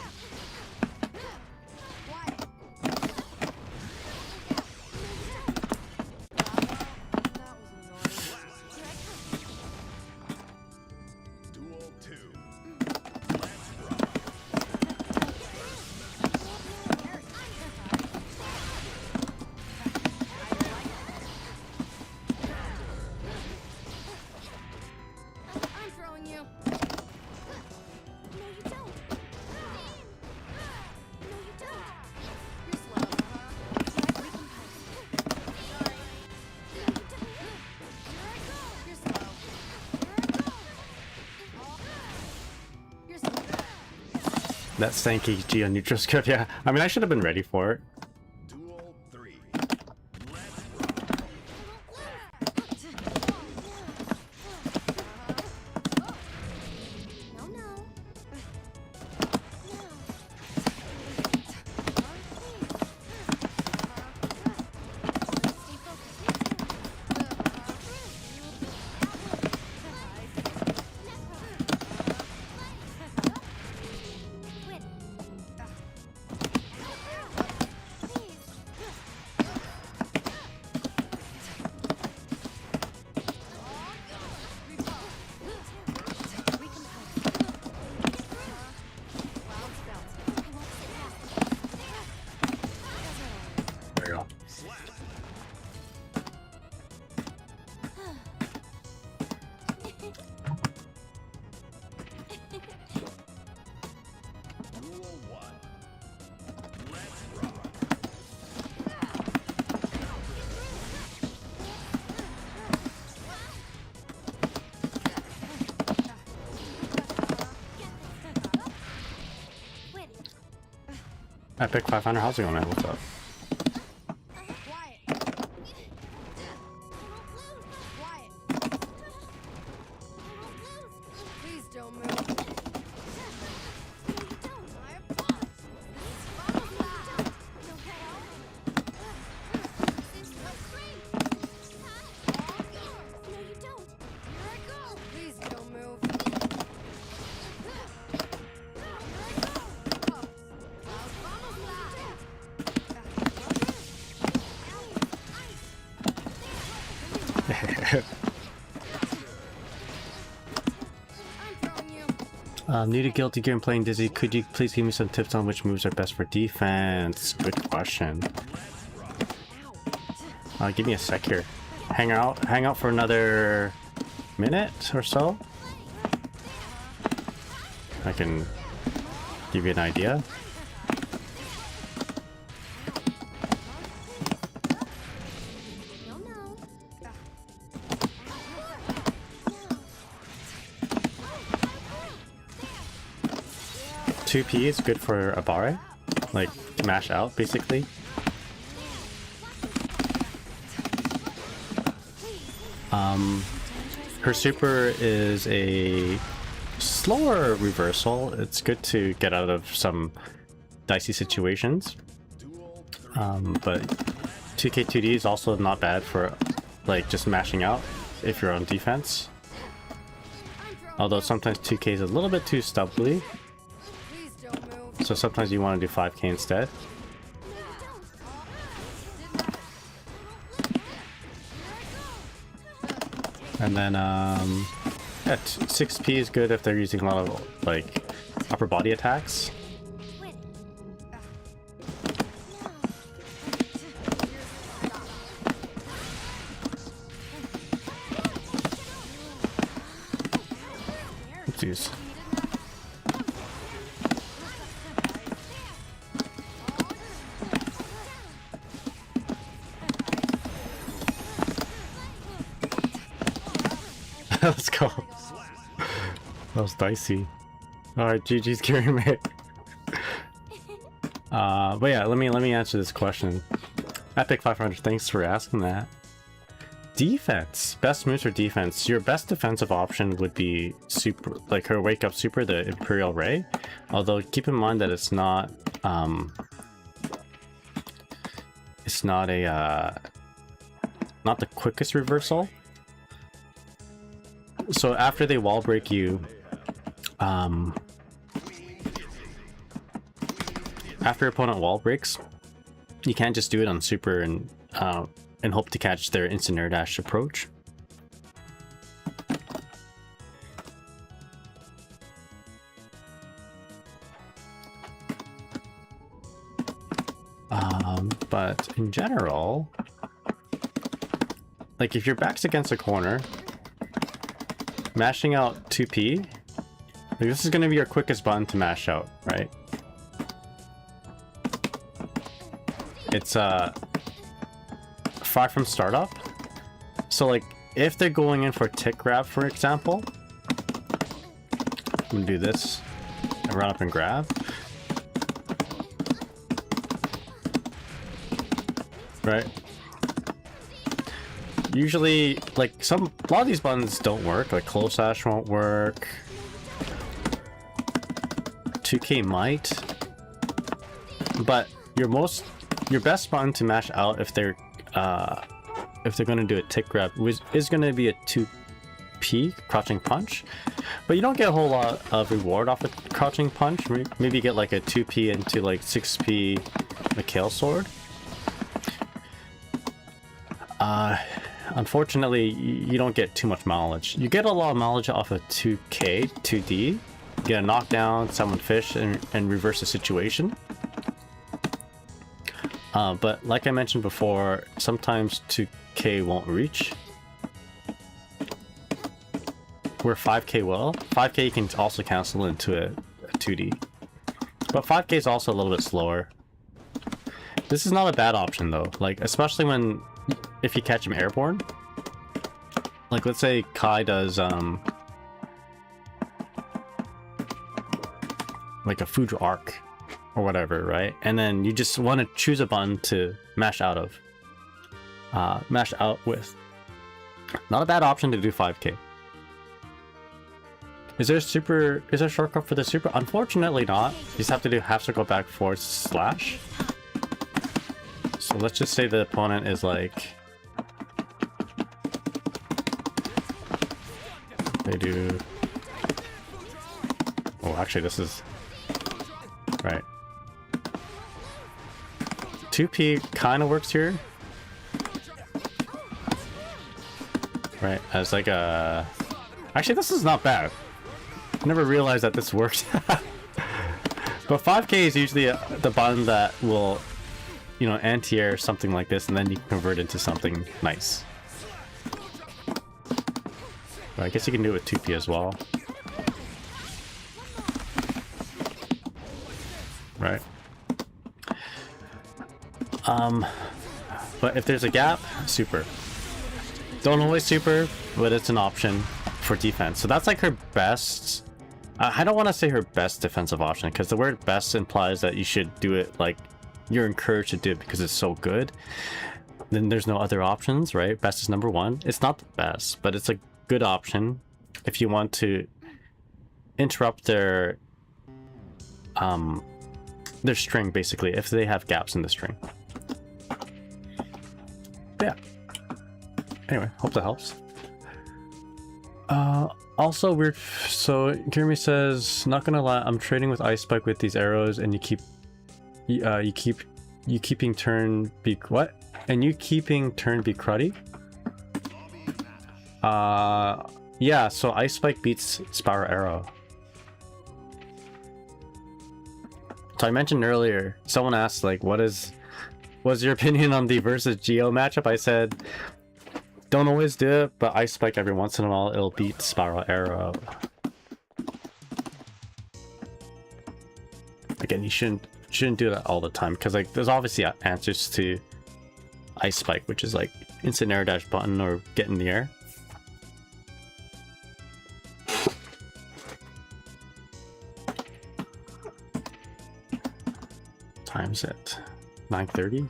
Quiet. Duel 2. Let's rock. I'm throwing you. No, you don't. No, you don't. You're slow. Sorry. No, you don't. Here I go. You're slow. Here I go. You're slow. That stanky G on neutral script, yeah. I mean, I should have been ready for it. Duel 3. Let's rock. No, no. There you go. Slap. Duel 1. Let's rock. Epic 500, how's it going, man? What's up? Quiet. Quiet. Please don't move. I apologize. Please don't move. I'm throwing you. New to Guilty Gear and playing Dizzy. Could you please give me some tips on which moves are best for defense? Good question. Give me a sec here. Hang out for another minute or so. I can give you an idea. No, no. 2P is good for a barre, like mash out basically. Her super is a slower reversal. It's good to get out of some dicey situations. But 2K2D is also not bad for like just mashing out if you're on defense. Although sometimes 2K is a little bit too stubbly, Please don't move. so sometimes you want to do 5K instead. And then yeah, 6P is good if they're using a lot of like upper body attacks. Oopsies. Let's go. That was dicey. Alright, GG's carrying me. But yeah, let me answer this question. Epic 500, thanks for asking that. Defense. Best moves for defense. Your best defensive option would be super, like her wake up super, the Imperial Ray. Although keep in mind that it's not not the quickest reversal. So after they wall break you, after your opponent wall breaks, you can't just do it on super and hope to catch their instant air dash approach. But in general, like if your back's against a corner, mashing out 2P, like this is going to be your quickest button to mash out, right? It's 5 from startup. So like if they're going in for tick grab, for example, I'm gonna do this and run up and grab. Right? Usually, like a lot of these buttons don't work, like close sash won't work. 2K might. But your best button to mash out if they're gonna do a tick grab is gonna be a 2P crouching punch. But you don't get a whole lot of reward off a crouching punch. Maybe you get like a 2P into like 6P McHale sword. Unfortunately, you don't get too much mileage. You get a lot of mileage off of 2K, 2D. You get a knockdown, summon fish, and reverse the situation. But like I mentioned before, sometimes 2K won't reach. Where 5K will. 5K you can also cancel into a 2D. But 5K is also a little bit slower. This is not a bad option though, like especially if you catch him airborne. Like let's say Kai does like a Fudra arc or whatever, right? And then you just want to choose a button to mash out of. Mash out with. Not a bad option to do 5K. Is there a shortcut for the super? Unfortunately not. You just have to do half circle back forward slash. So let's just say the opponent is like, they do, oh actually this is, right. 2P kind of works here. Right, as like a, actually this is not bad. I never realized that this works. But 5K is usually the button that will, you know, anti-air something like this, and then you can convert into something nice. But I guess you can do it with 2P as well. Right. But if there's a gap, super. Don't always super, but it's an option for defense. So that's like her best. I don't want to say her best defensive option, because the word best implies that you should do it, like you're encouraged to do it because it's so good. Then there's no other options, right? Best is number one. It's not the best, but it's a good option if you want to interrupt their string, basically, if they have gaps in the string. Yeah. Anyway, hope that helps. Also weird. So Jeremy says, not gonna lie, I'm trading with Ice Spike with these arrows, and you keeping turn be what? And you keeping turn be cruddy? Yeah. So Ice Spike beats Spiral Arrow. So I mentioned earlier, someone asked like, what's your opinion on the versus Geo matchup? I said, don't always do it, but Ice Spike every once in a while, it'll beat Spiral Arrow. again, you shouldn't do that all the time, because like there's obviously answers to ice spike, which is like instant air dash button or get in the air. Time's at 9:30.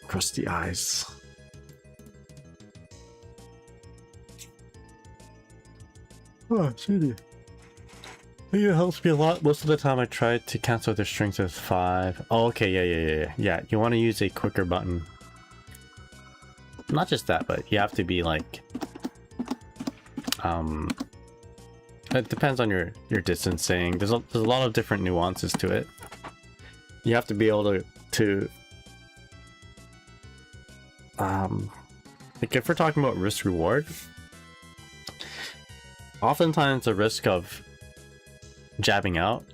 Crusty eyes. Oh, shitty. I think it helps me a lot. Most of the time I try to cancel the strings with 5. Oh, okay, yeah. You want to use a quicker button. Not just that, but you have to be like... It depends on your distancing. There's a lot of different nuances to it. You have to be able to like if we're talking about risk reward, oftentimes the risk of jabbing out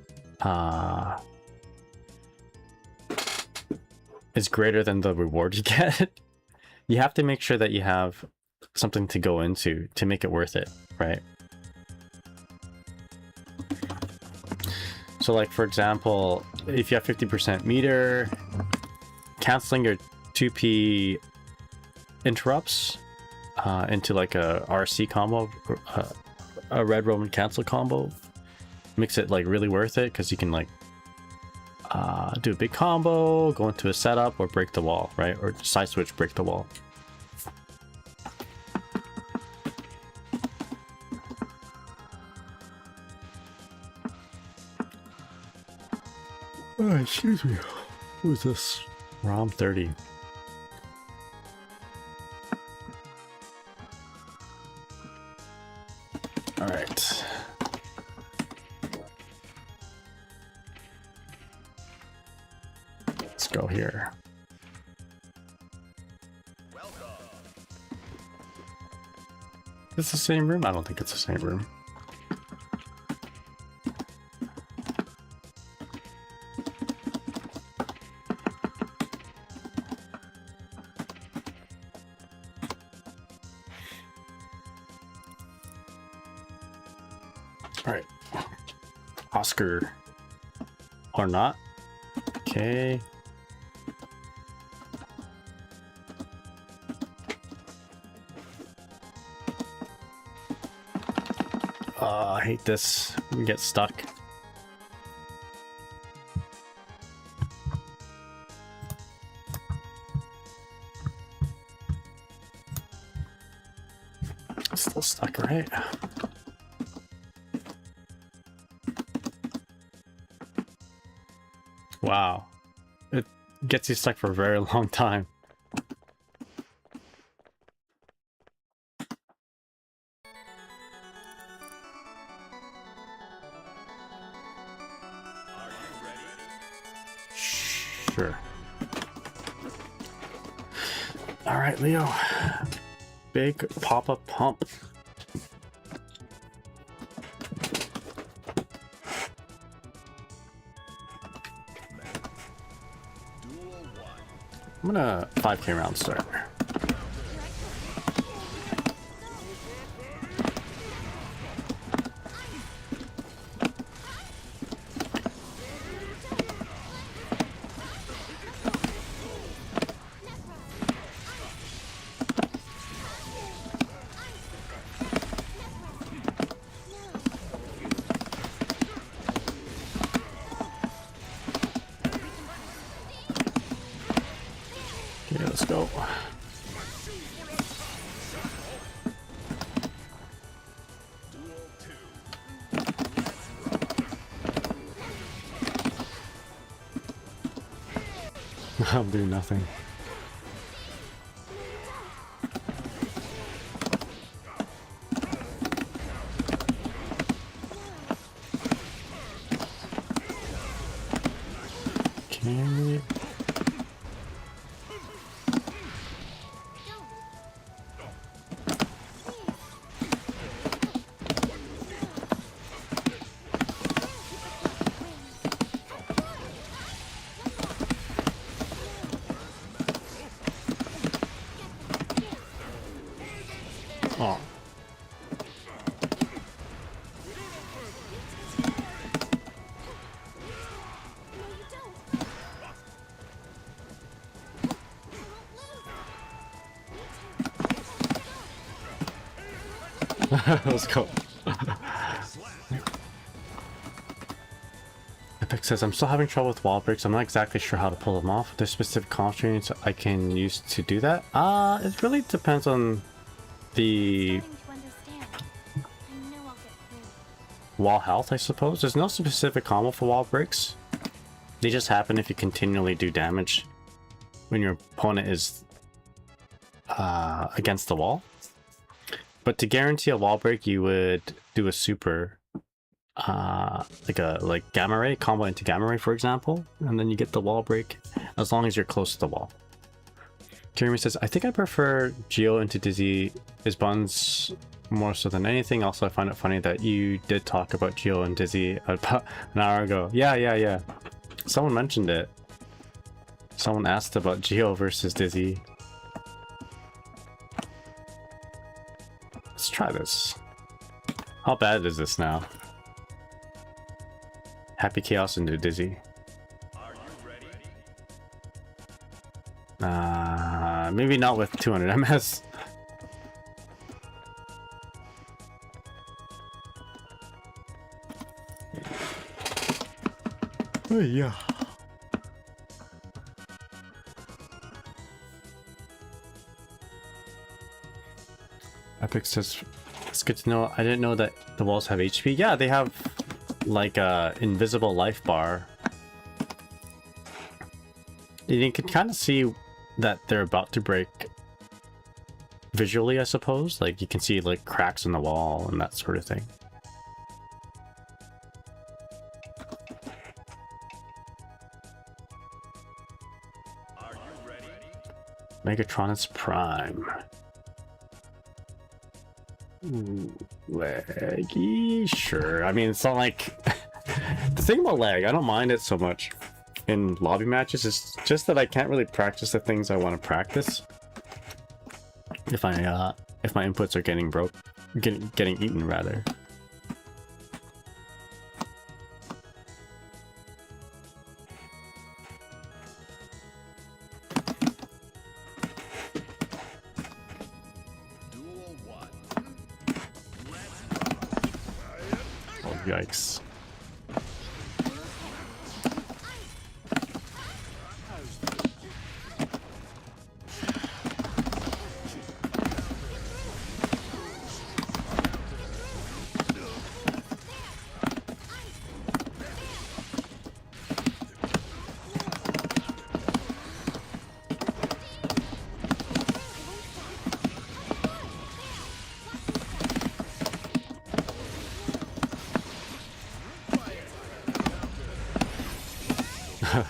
is greater than the reward you get. You have to make sure that you have something to go into to make it worth it, right? So like for example, if you have 50% meter, canceling your 2p interrupts into like a RC combo, a red Roman cancel combo, makes it like really worth it, because you can like do a big combo, go into a setup, or break the wall, right? Or side switch, break the wall. Oh, excuse me. Who is this? ROM 30. All right. Let's go here. Is this the same room? I don't think it's the same room. All right, Oscar or not. Okay. I hate this. We get stuck. Still stuck, right? Wow. It gets you stuck for a very long time. Sure. All right, Leo. Big pop-up pump. I'm gonna 5k round start. Okay, let's go. I'll do nothing. Okay. Let's go. Epic says, I'm still having trouble with wall breaks. I'm not exactly sure how to pull them off. There's specific constraints I can use to do that. It really depends on the Starting to understand. I know I'll get through. wall health, I suppose. There's no specific combo for wall breaks. They just happen if you continually do damage when your opponent is against the wall. But to guarantee a wall break, you would do a super, like gamma ray, combo into gamma ray, for example, and then you get the wall break as long as you're close to the wall. Jeremy says, I think I prefer Geo into Dizzy is buns more so than anything. Also, I find it funny that you did talk about Geo and Dizzy about an hour ago. Yeah. Someone mentioned it. Someone asked about Geo versus Dizzy. Let's try this. How bad is this now? Happy Chaos into Dizzy. Are you ready? Maybe not with 200 MS. Oh yeah. Epic says, it's good to know. I didn't know that the walls have HP. Yeah, they have like a invisible life bar. And you can kind of see that they're about to break visually, I suppose. Like you can see like cracks in the wall and that sort of thing. Are you ready? Megatronus Prime. Ooh, laggy? Sure. I mean, it's not like... The thing about lag, I don't mind it so much in lobby matches. It's just that I can't really practice the things I want to practice if my inputs are getting getting eaten rather. Duel 1. Oh, yikes.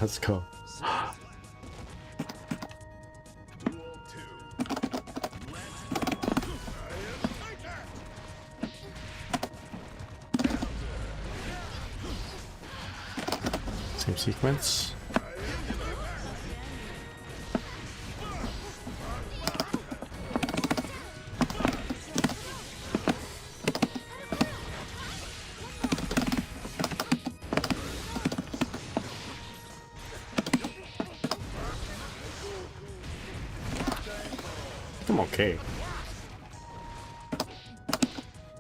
Let's go. Duel 2. Same sequence. I'm okay.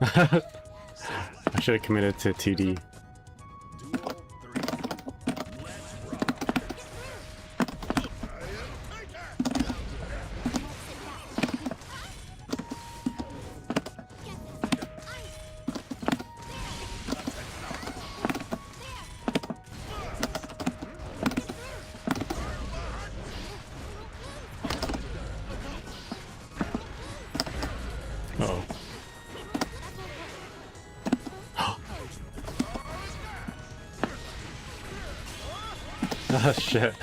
I should have committed to 2D. Duel 3. Let's rock. Uh-oh. Oh shit.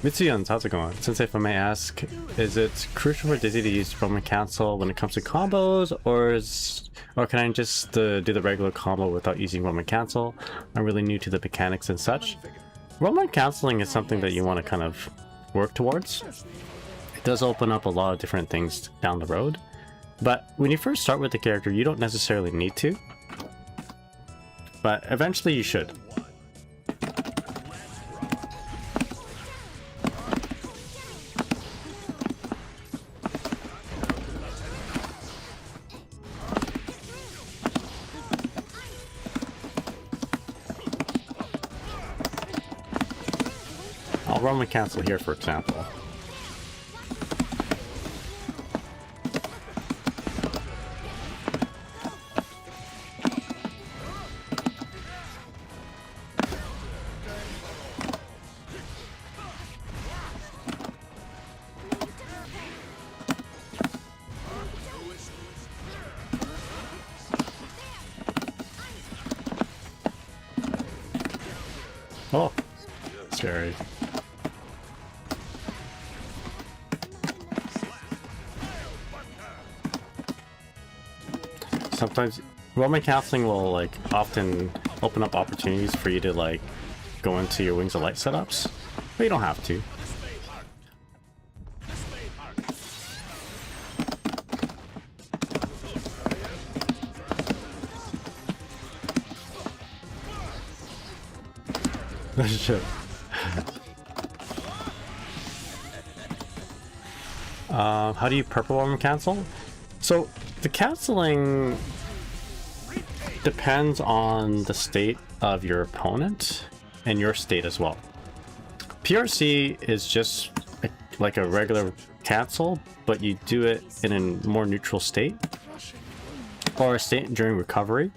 Mitsuyans, how's it going? Since if I may ask, is it crucial for Dizzy to use Roman Cancel when it comes to combos, or can I just do the regular combo without using Roman Cancel? I'm really new to the mechanics and such. Roman Canceling is something that you want to kind of work towards. It does open up a lot of different things down the road, but when you first start with the character, you don't necessarily need to, but eventually you should. I'll Roman cancel here, for example. Oh, scary. Sometimes Roman canceling will like often open up opportunities for you to like go into your Wings of Light setups, but you don't have to. Shit. How do you purple Roman cancel? So the canceling depends on the state of your opponent and your state as well. PRC is just like a regular cancel, but you do it in a more neutral state or a state during recovery.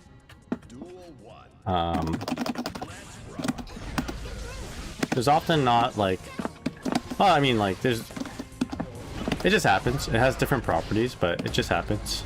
There's often not like, well, I mean, like it just happens. It has different properties, but it just happens.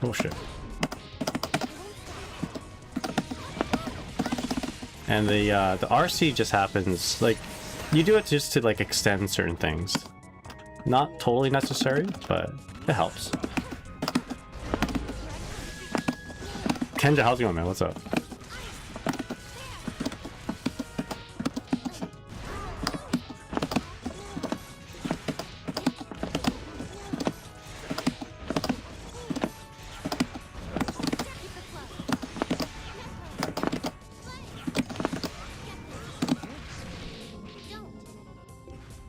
Oh shit. And the RC just happens, like, you do it just to like extend certain things. Not totally necessary, but it helps. Kenja, how's it going, man? What's up?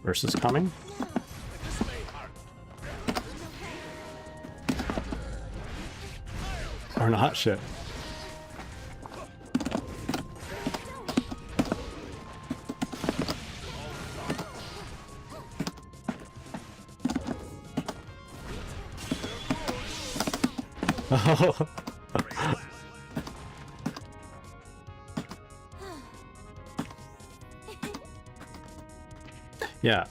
Versus coming. Or not, shit. Oh. Yeah,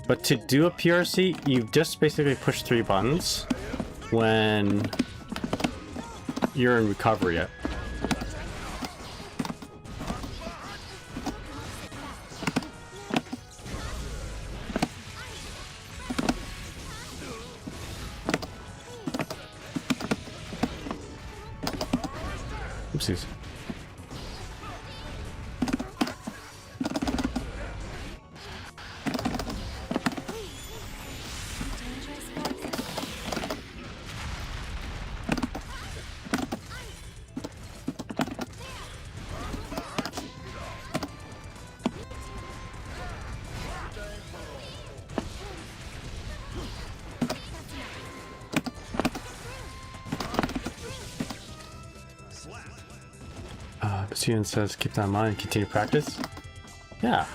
but to do a PRC, you just basically push 3 buttons when you're in recovery yet. Oopsies. Student says keep that in mind and continue practice. Yeah.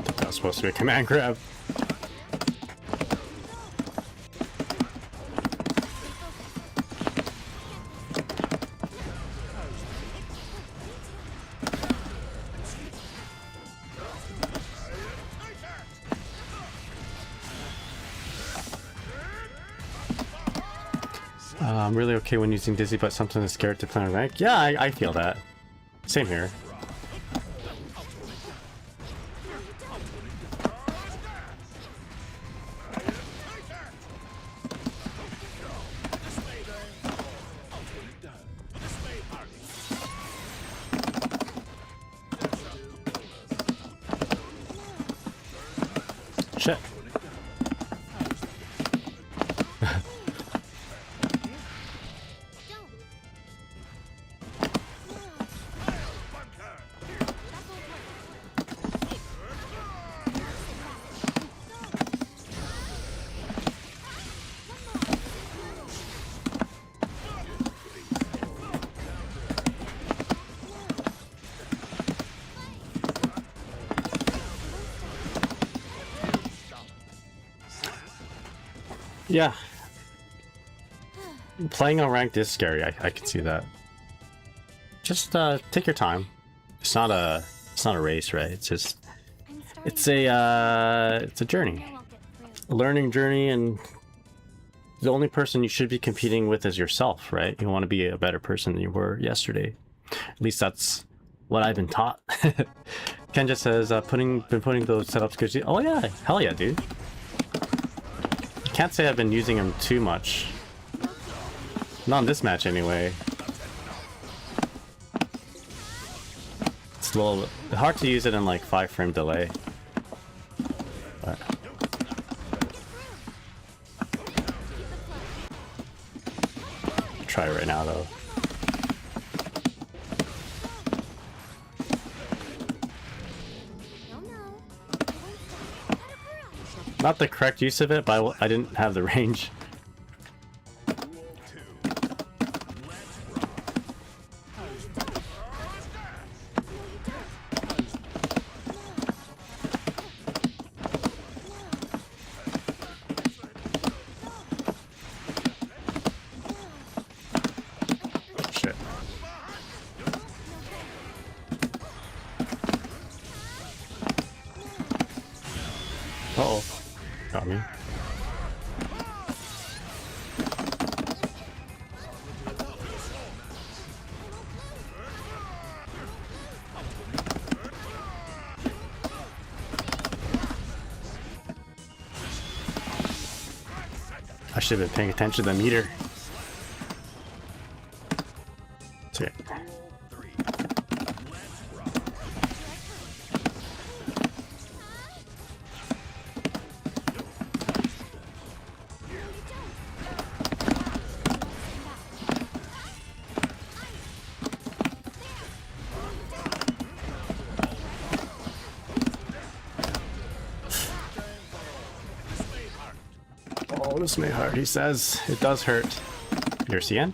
That was supposed to be a command grab. I'm really okay when using Dizzy, but sometimes scared to play on rank. Yeah, I feel that. Same here. shit. Yeah. Playing on ranked is scary. I can see that. Just take your time. It's not a race, right? It's just it's a journey. A learning journey, and the only person you should be competing with is yourself, right? You want to be a better person than you were yesterday. At least that's what I've been taught. Ken just says been putting those setups because oh yeah, hell yeah, dude. Can't say I've been using them too much. Not in this match anyway. It's a little hard to use it in like 5-frame delay. But try it right now though. Not the correct use of it, but I didn't have the range. Shit. Uh-oh. Got me. I should have been paying attention to the meter. It's okay. Oh, this may hurt. He says it does hurt. Your CN?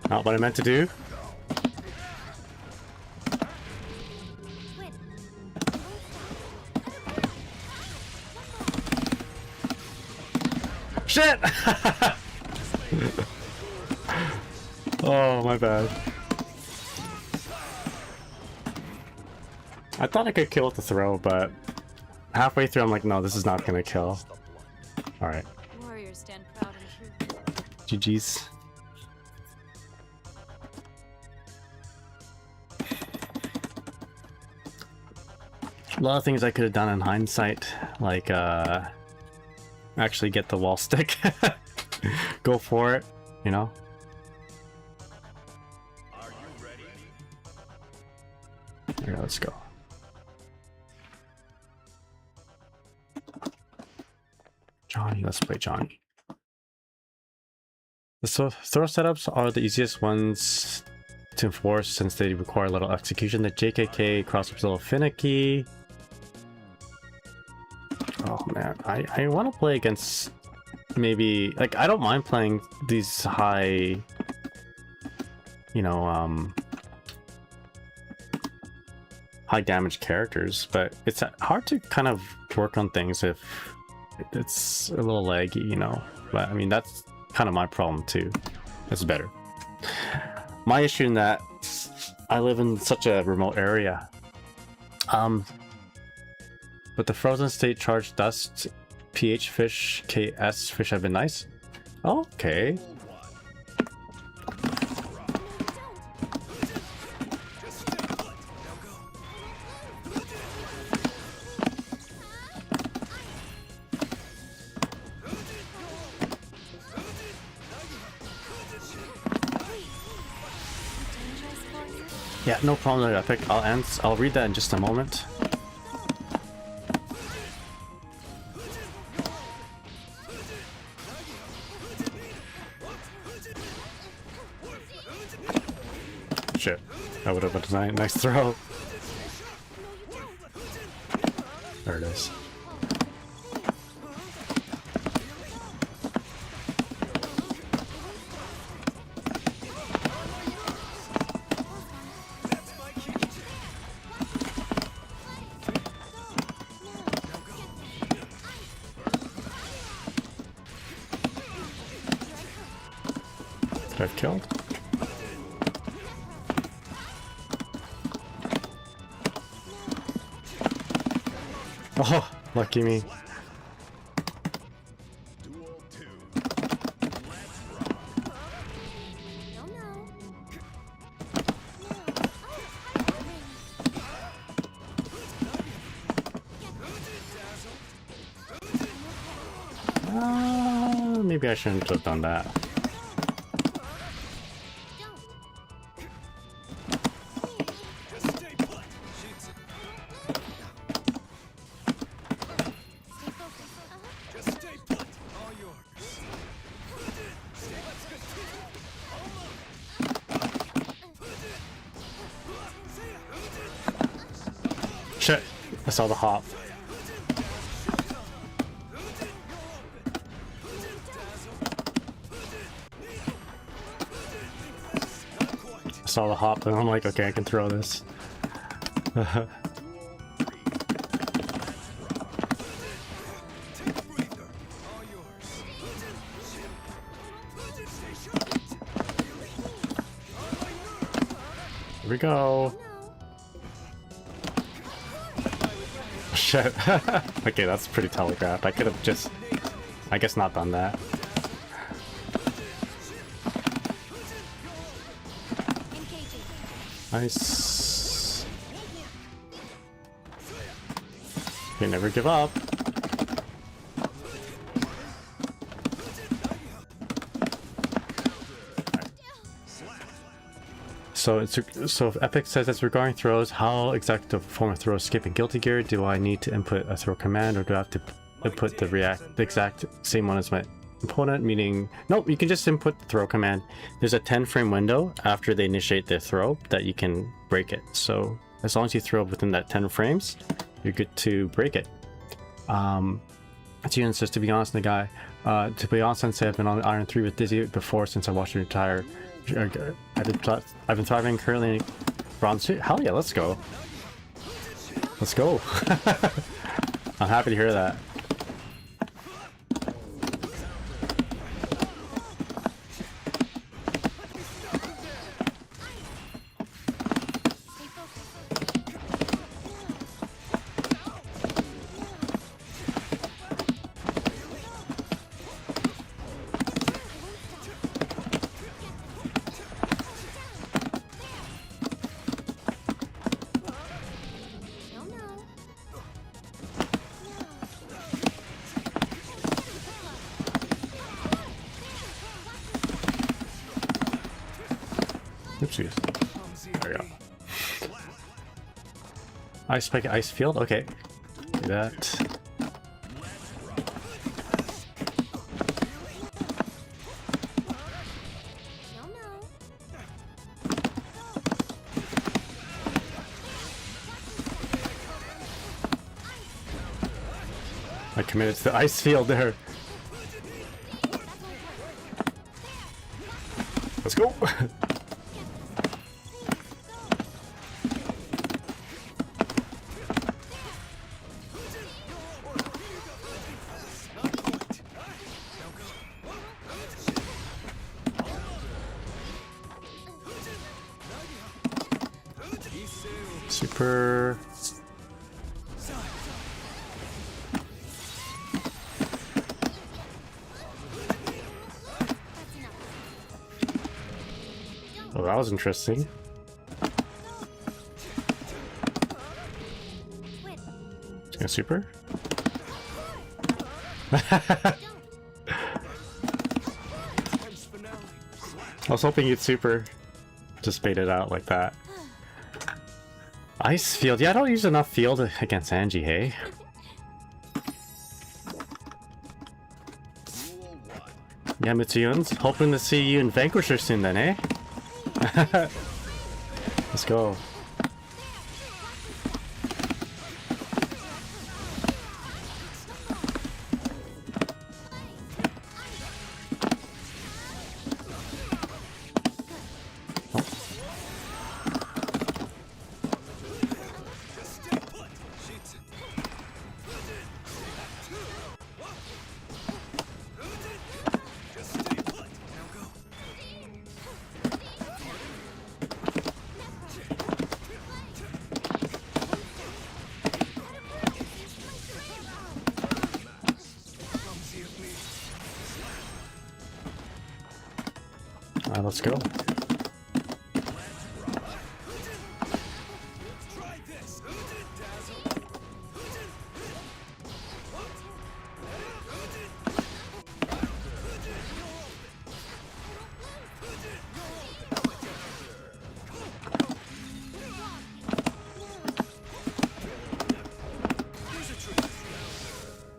Not what I meant to do. Shit! Oh, my bad. I thought I could kill with the throw, but halfway through I'm like, no, this is not gonna kill. Alright. Warriors stand proud and true. GG's. A lot of things I could have done in hindsight, like actually get the wall stick. Go for it, you know? Are you ready? Okay, let's go. Johnny, let's play Johnny. The throw setups are the easiest ones to enforce since they require little execution. The JKK crossover's a little finicky. Oh man, I want to play against maybe, like, I don't mind playing these high, you know, high damage characters, but it's hard to kind of work on things if it's a little laggy, you know. But I mean, that's kind of my problem too. It's better. My issue in that I live in such a remote area. But the frozen state charged dust, pH fish, KS fish have been nice. Okay. Yeah, no problem there, Epic. I'll read that in just a moment. Shit, that would have been a nice throw. There it is. Did I have killed? Oh, lucky me. Duel 2. Let's rock. No, no. Maybe I shouldn't have done that. Just stay put. Just stay put. All yours. Let's continue. Shit, I saw the hop. I saw the hop and I'm like, okay, I can throw this. Duel 3. Take a breather. All yours. Here we go. Shit. Okay, that's pretty telegraphed. I could have just, I guess, not done that. Nice. Okay, never give up. So if Epic says it's regarding throws, how exactly to perform a throw skipping guilty gear? Do I need to input a throw command, or do I have to input the exact same one as my opponent? Meaning, nope, you can just input the throw command. There's a 10 frame window after they initiate their throw that you can break it. So as long as you throw within that 10 frames, you're good to break it. So says, to be honest, the guy, to be honest, Sensei, I've been on Iron 3 with Dizzy before since I watched her retire. I've been thriving currently in bronze 2. Hell yeah, let's go. Let's go. I'm happy to hear that. Oopsies. There we go. Ice spike, ice field. Okay, do that. I committed to the ice field there. Let's go. Super. Oh, that was interesting. Gonna super. I was hoping you'd super. Just bait it out like that. Ice field. Yeah, I don't use enough field against Angie, hey? Yeah, Mitsuyuns. Hoping to see you in Vanquisher soon then, eh? Let's go. Let's go.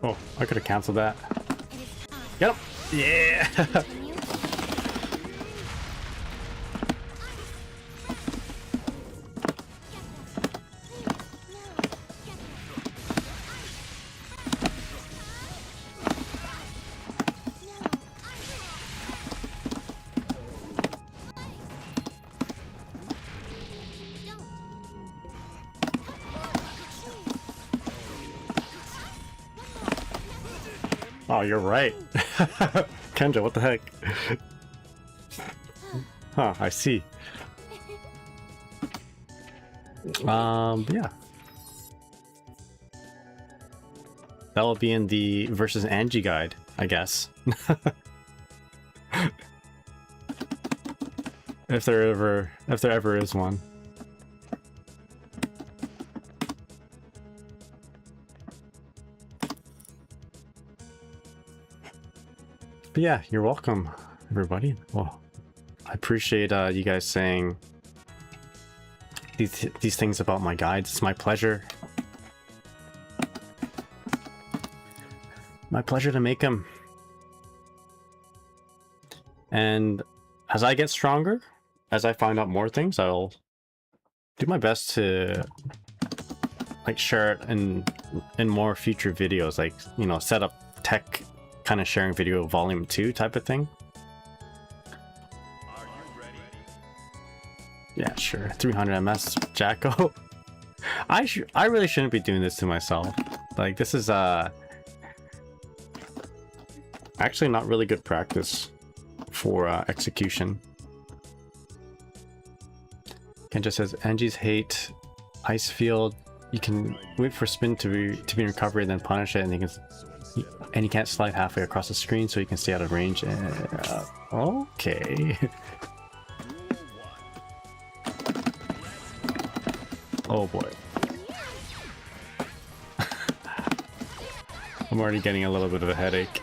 Oh, I could have canceled that. Yep. Yeah. Oh, you're right. Kenja, what the heck? Huh, I see. Yeah. That will be in the versus Angie guide, I guess. If there ever is one. But yeah, you're welcome, everybody. Well, I appreciate you guys saying these things about my guides. It's my pleasure. My pleasure to make them. And as I get stronger, as I find out more things, I'll do my best to like share it in more future videos, like, you know, set up tech kind of sharing video volume 2 type of thing. Are you ready? Yeah, sure. 300 ms Jacko. I really shouldn't be doing this to myself. Like, this is actually not really good practice for execution. Kenja says Angie's hate ice field. You can wait for spin to be in recovery, then punish it, and you can't slide halfway across the screen, so you can stay out of range. Okay. Oh boy. I'm already getting a little bit of a headache.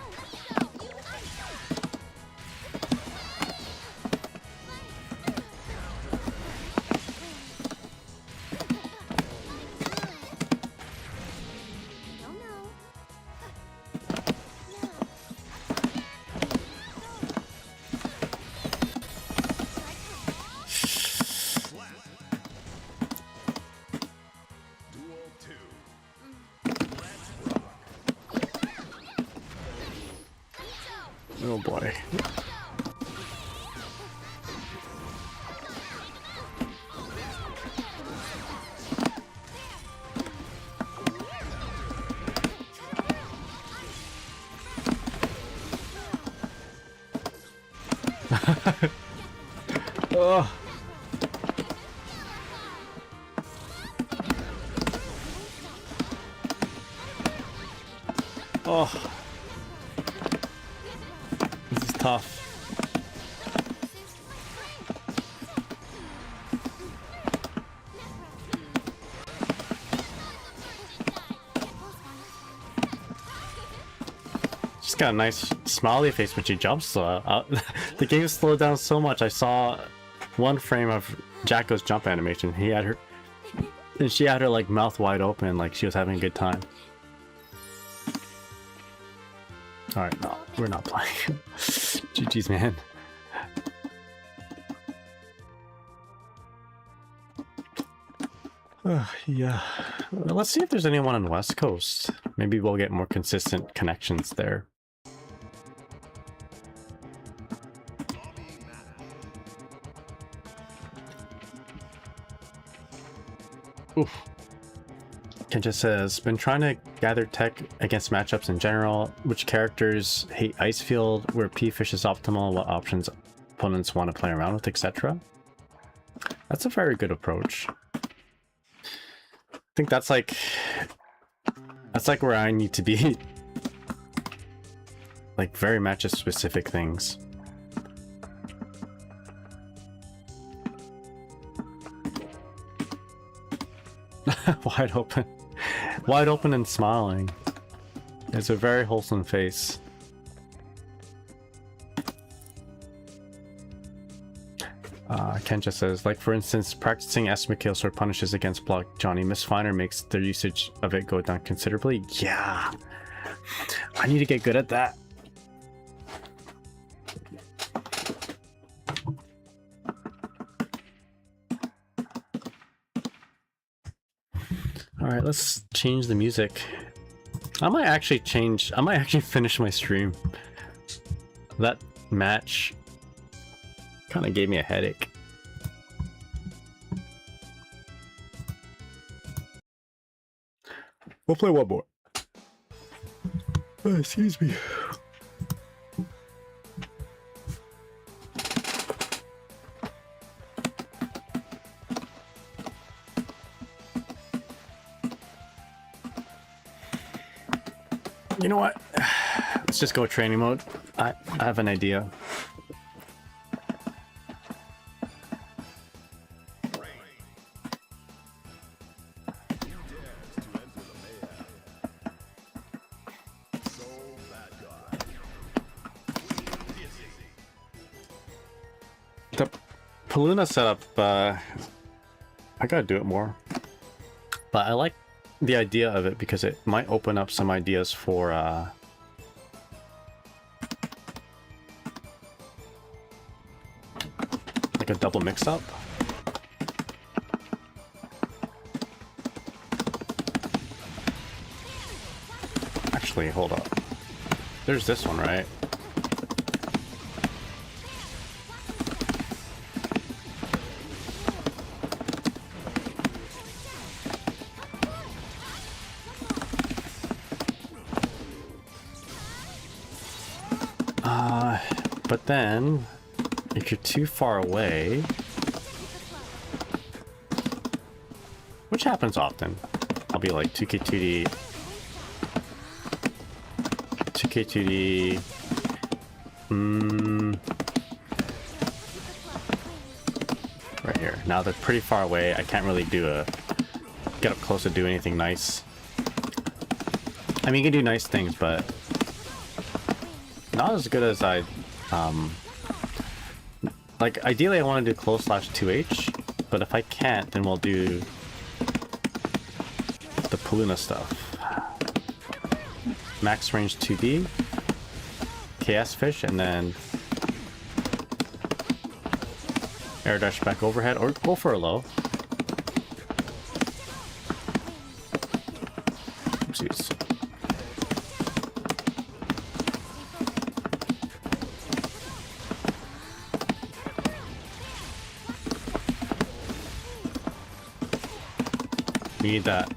Oh boy. Oh. Oh. This is tough. She's got a nice smiley face when she jumps. So the game slowed down so much. I saw one frame of Jacko's jump animation. He had And she had her like mouth wide open, like she was having a good time. Alright, no, we're not playing. GG's, man. Yeah. Well, let's see if there's anyone on the West Coast. Maybe we'll get more consistent connections there. Oof. Kenja says, been trying to gather tech against matchups in general. Which characters hate Icefield? Where P-Fish is optimal? What options opponents want to play around with, etc.? That's a very good approach. I think that's like where I need to be. Like very matchup specific things. Wide open. Wide open and smiling. It's a very wholesome face. Kenja says, like for instance, practicing estimate kill sword punishes against block Johnny Misfinder makes their usage of it go down considerably. Yeah. I need to get good at that. Alright, let's change the music. I might actually finish my stream. That match kind of gave me a headache. We'll play one more. Oh, excuse me. You know what? Let's just go training mode. I have an idea. The Paluna setup, I gotta do it more. But I like the idea of it because it might open up some ideas for like a double mix-up. Actually, hold up. There's this one, right? But then, if you're too far away, which happens often, I'll be like 2K2D, 2K2D, right here. Now they're pretty far away. I can't really get up close to do anything nice. I mean, you can do nice things, but not as good as I. Like ideally I want to do close slash 2H, but if I can't, then we'll do the Paluna stuff. Max range 2B, KS fish, and then air dash back overhead, or go for a low. Oopsies. We need that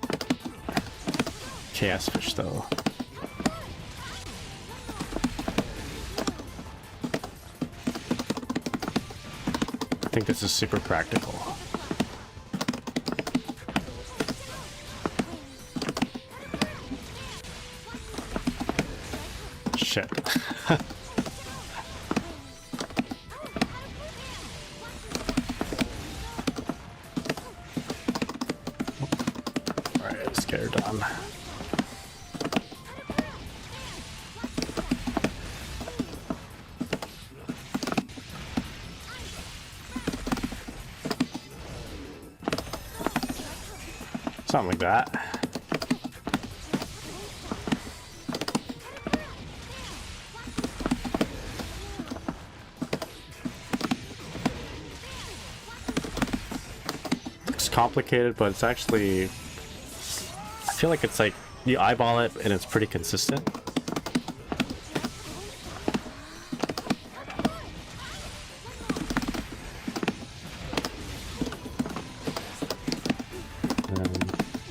KS fish though. I think this is super practical. Shit. Scared on. Something like that. It's complicated, but it's actually... I feel like it's like you eyeball it and it's pretty consistent.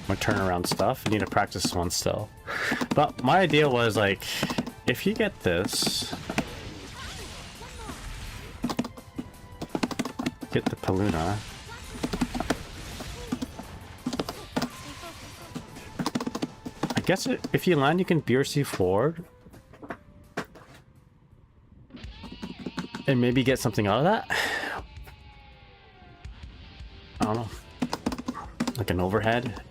My turnaround stuff. I need to practice this one still. But my idea was like, if you get this, get the Paluna. I guess if you land, you can BRC forward. And maybe get something out of that. I don't know. Like an overhead.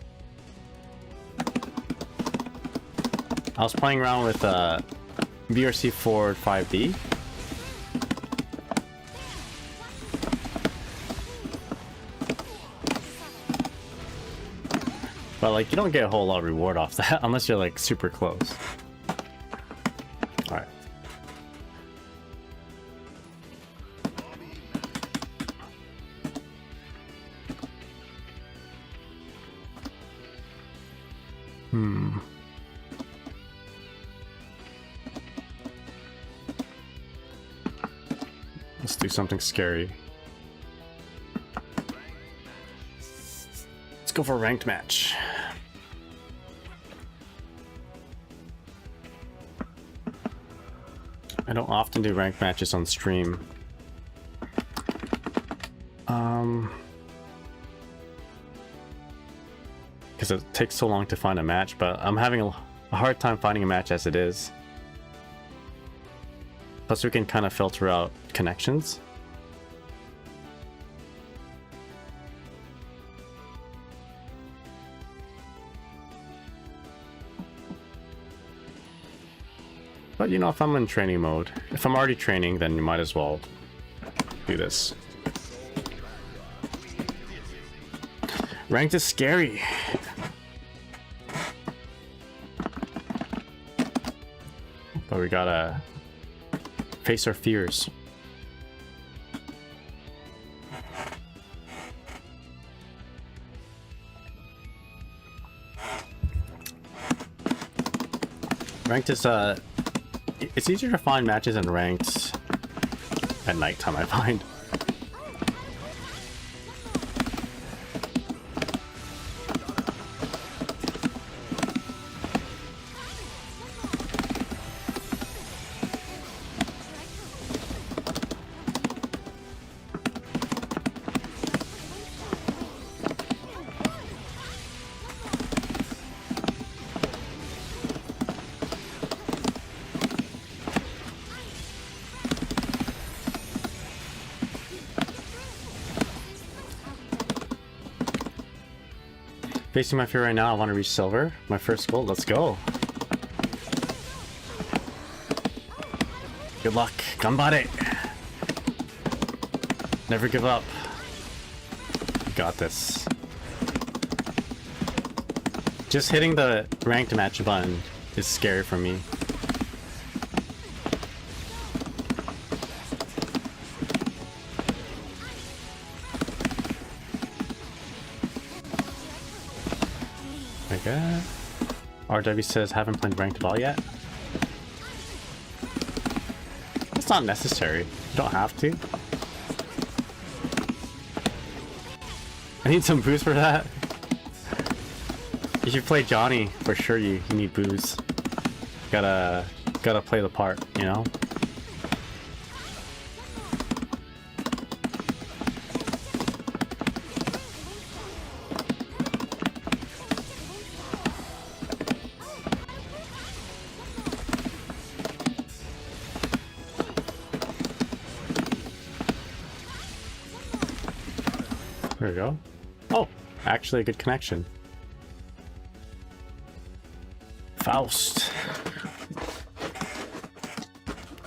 I was playing around with BRC forward 5D. But like, you don't get a whole lot of reward off that unless you're like super close. Alright. Let's do something scary. Let's go for a ranked match. I don't often do ranked matches on stream. Because it takes so long to find a match, but I'm having a hard time finding a match as it is. Plus we can kind of filter out connections. But you know, if I'm in training mode, if I'm already training, then you might as well do this. Ranked is scary. But we gotta face our fears. Ranked is it's easier to find matches in ranked at nighttime, I find. Facing my fear right now, I want to reach silver. My first goal, let's go. Good luck, ganbare. Never give up. Got this. Just hitting the ranked match button is scary for me. Okay. RW says, haven't played ranked at all yet. It's not necessary. You don't have to. I need some booze for that. If you play Johnny, for sure you need booze. Gotta play the part, you know? There we go. Oh, actually a good connection. Faust.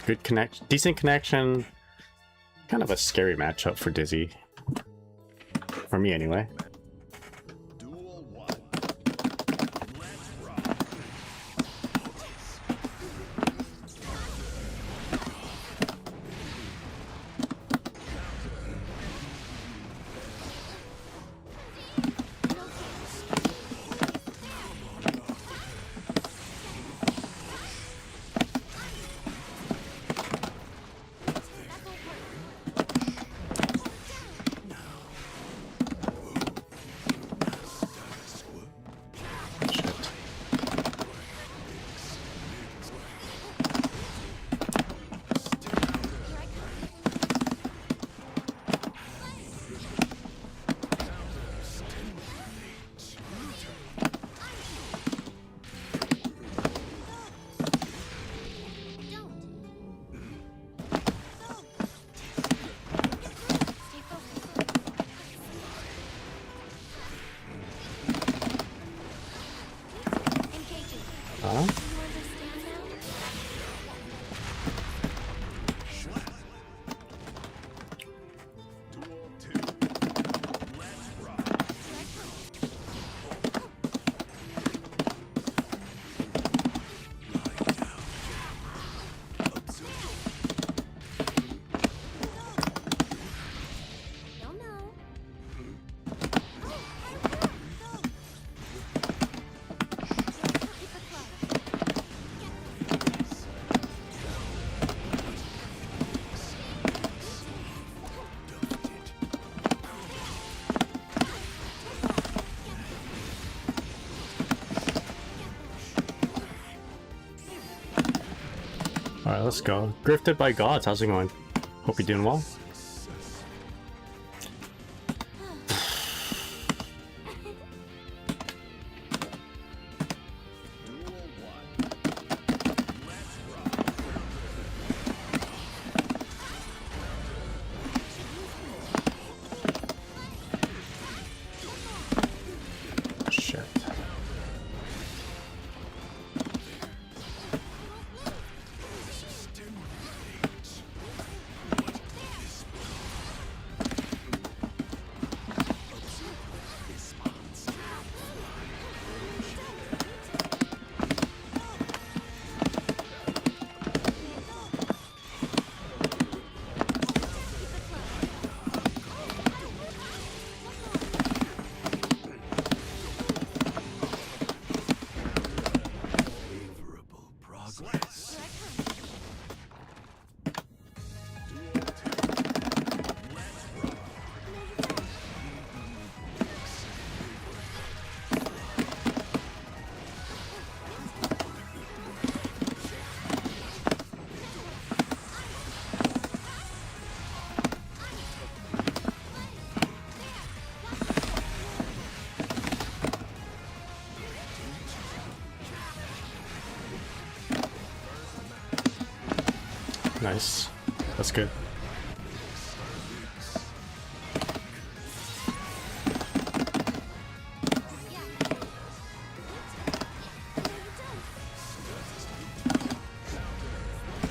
Good connection. Decent connection. Kind of a scary matchup for Dizzy. For me, anyway. Duel 1. You understand now? Duel 2. Let's rock. You'll know. Keep it close. Alright, let's go. Grifted by gods, how's it going? Hope you're doing well. Duel 1. Let's rock. Shit. Favorable progress. Duel 2. Let's rock. Nice. That's good.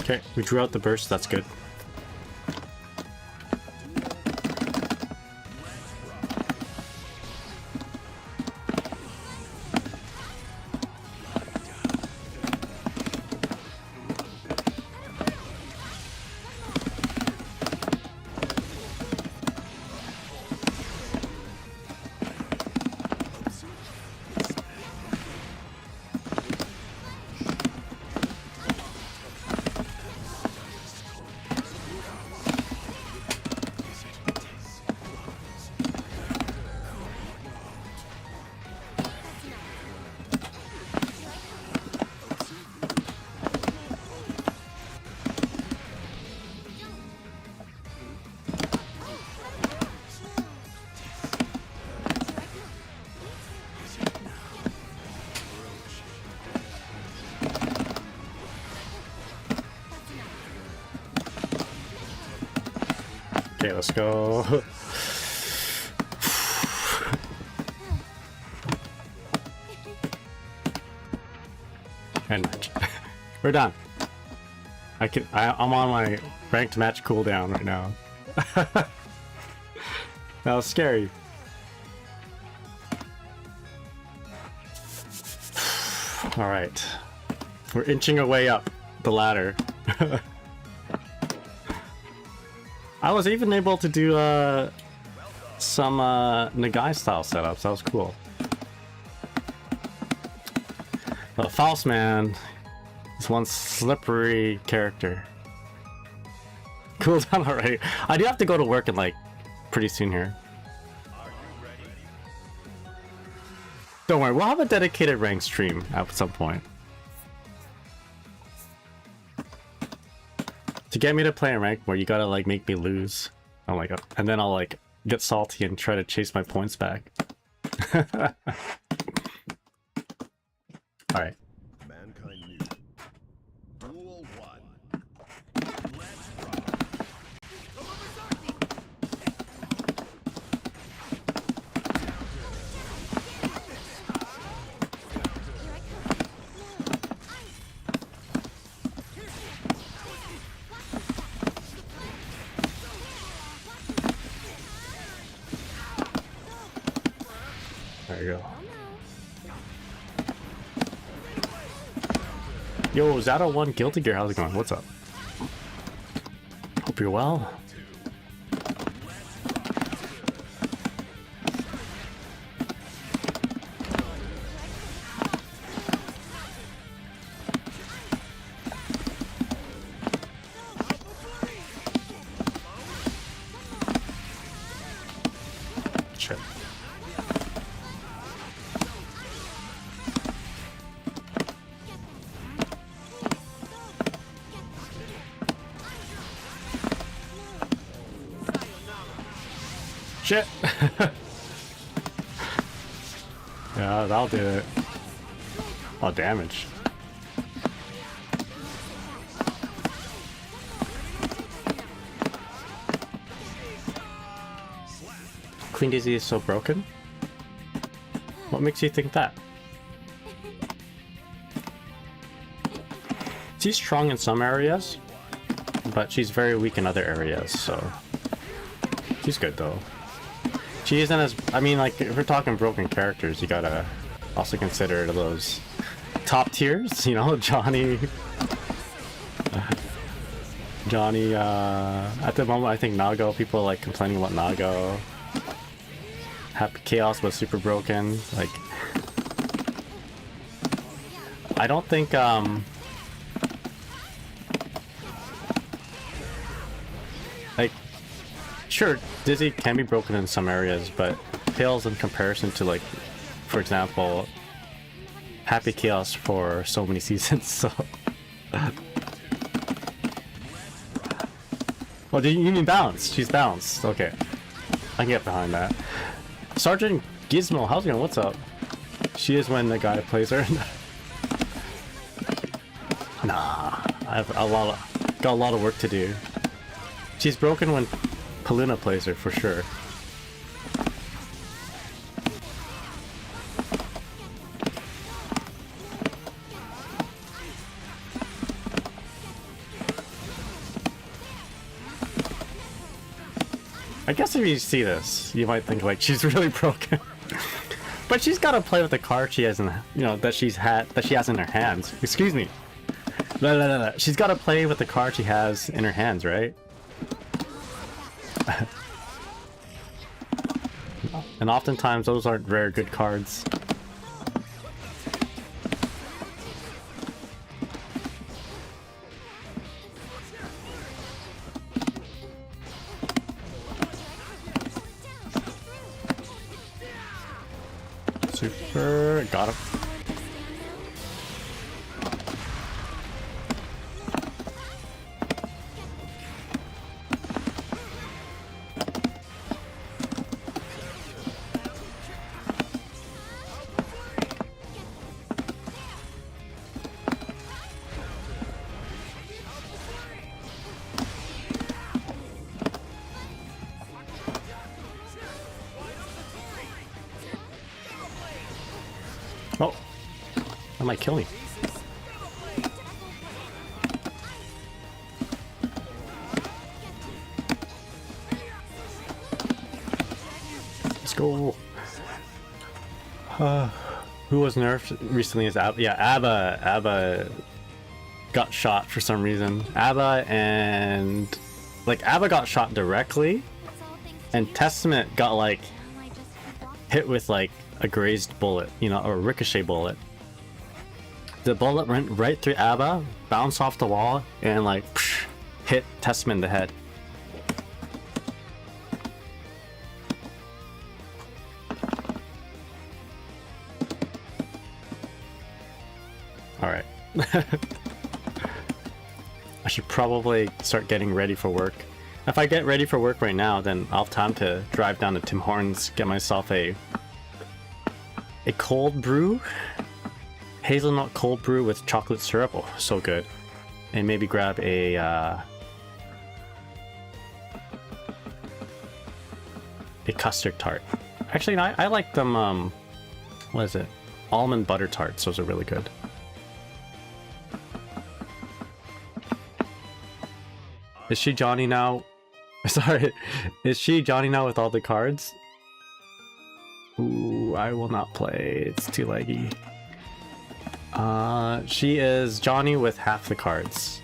Okay, we drew out the burst, that's good. Okay, let's go. And match. We're done. I'm on my ranked match cooldown right now. That was scary. All right, we're inching our way up the ladder. I was even able to do some Nagai style setups. That was cool. But Faust Man is one slippery character. Cool down already. I do have to go to work in like pretty soon here. Don't worry, we'll have a dedicated rank stream at some point. To get me to play a rank where you gotta like make me lose. Oh my god. And then I'll like get salty and try to chase my points back. Alright. Mankind new. Duel 1. Let's rock. Yo, Zado1 Guilty Gear, how's it going? What's up? Hope you're well. Shit. Shit. Yeah, that'll do it. Oh, damage. Queen Daisy is so broken? What makes you think that? She's strong in some areas, but she's very weak in other areas, so she's good though. She isn't as, I mean, like, if we're talking broken characters, you gotta also consider those top tiers, you know, Johnny, at the moment I think Nago, people are like complaining about Nago. Happy Chaos was super broken, like, I don't think, like, sure, Dizzy can be broken in some areas, but pales in comparison to, like, for example, Happy Chaos for so many seasons, so... Oh, did you mean bounce? She's bounced. Okay. I can get behind that. Sergeant Gizmo, how's it going? What's up? She is when the guy plays her. Nah, I have got a lot of work to do. She's broken when Paluna plays her, for sure. I guess if you see this, you might think like she's really broken. But she's got to play with the card she has in, you know, that she has in her hands. Excuse me. No. She's got to play with the card she has in her hands, right? And oftentimes those aren't very good cards. Super, got him. Oh, that might kill me. Let's go. Who was nerfed recently is Abba. Yeah, Abba got shot for some reason. Abba got shot directly, and Testament got like hit with like a grazed bullet, you know, or a ricochet bullet. The bullet went right through Abba, bounced off the wall, and like psh, hit Testament in the head. Alright. I should probably start getting ready for work. If I get ready for work right now, then I'll have time to drive down to Tim Hortons, get myself a cold brew, hazelnut cold brew with chocolate syrup. Oh, so good. And maybe grab a custard tart. Actually, I like them, what is it? Almond butter tarts. Those are really good. Is she Johnny now? Sorry, is she Johnny now with all the cards? Ooh, I will not play. It's too laggy. She is Johnny with half the cards.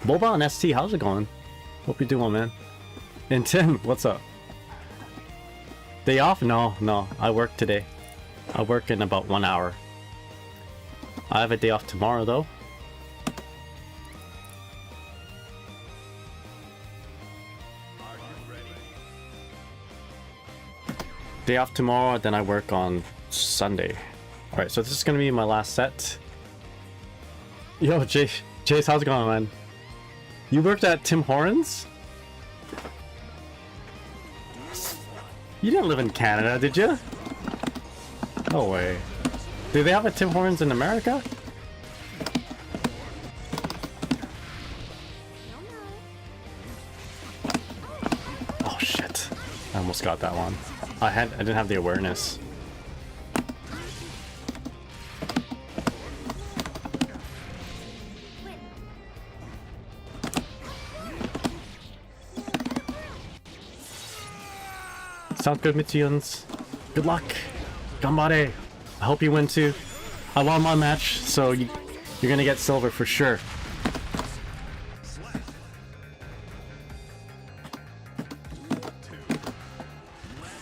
Boba and ST, how's it going? Hope you're doing, man. And Tim, what's up? Day off? No, I work today. I work in about 1 hour. I have a day off tomorrow, though. Day off tomorrow, then I work on Sunday. Alright, so this is gonna be my last set. Yo, Chase, how's it going, man? You worked at Tim Hortons? You didn't live in Canada, did you? No way. Do they have a Tim Hortons in America? Oh shit. I almost got that one. I didn't have the awareness. Sounds good, Mitsuns. Good luck. Gambare. I hope you win too. I won my match, so you're gonna get silver for sure.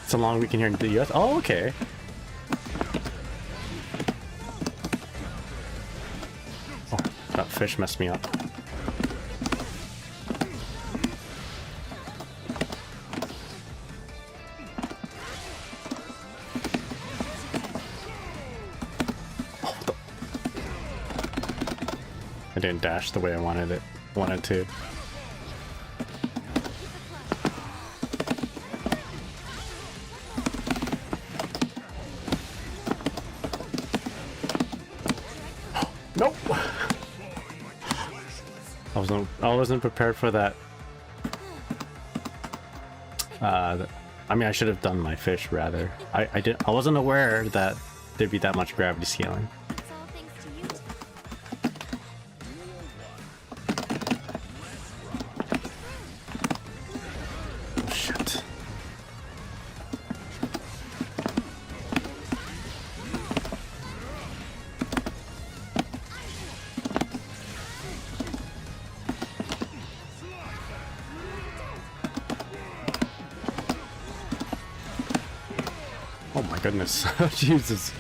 It's a long weekend here in the US. Oh, okay. Oh, that fish messed me up. I didn't dash the way I wanted to. Nope. I wasn't prepared for that. I mean, I should have done my fish rather. I wasn't aware that there'd be that much gravity scaling. It's all thanks to you. Oh, shit. Oh my goodness. Jesus.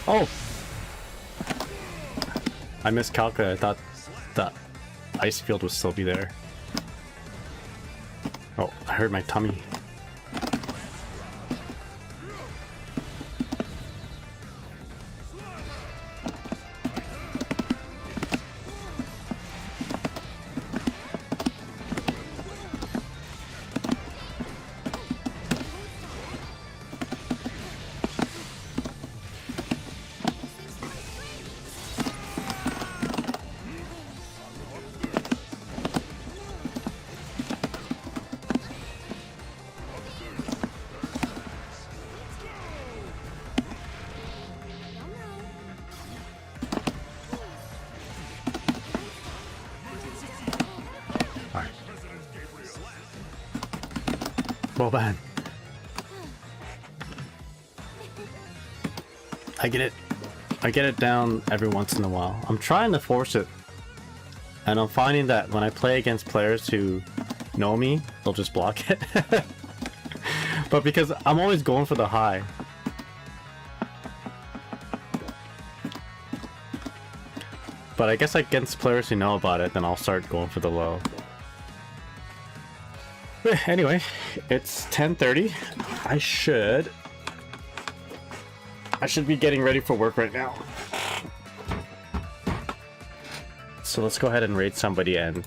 Oh! I miscalculated. I thought the ice field would still be there. Oh, I heard my tummy. Boban. I get it down every once in a while. I'm trying to force it. And I'm finding that when I play against players who know me, they'll just block it. But because I'm always going for the high. But I guess against players who know about it, then I'll start going for the low. Anyway, it's 10:30. I should be getting ready for work right now. So let's go ahead and raid somebody and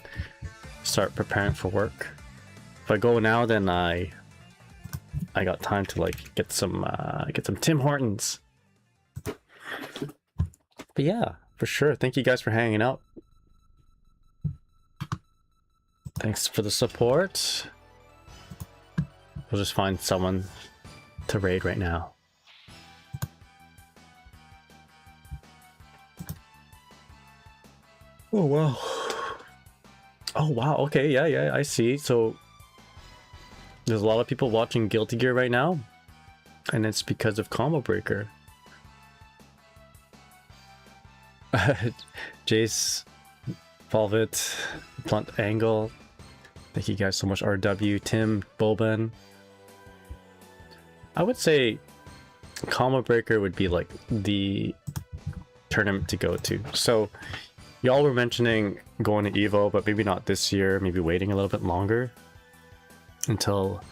start preparing for work. If I go now, then I got time to like get some Tim Hortons. But yeah, for sure. Thank you guys for hanging out. Thanks for the support. We'll just find someone to raid right now. Oh wow. Oh wow. Okay. Yeah. Yeah. I see. So there's a lot of people watching Guilty Gear right now, and it's because of Combo Breaker. Jace, Volvit, Blunt Angle. Thank you guys so much. RW, Tim, Boban. I would say Combo Breaker would be like the tournament to go to. So y'all were mentioning going to Evo, but maybe not this year, maybe waiting a little bit longer until,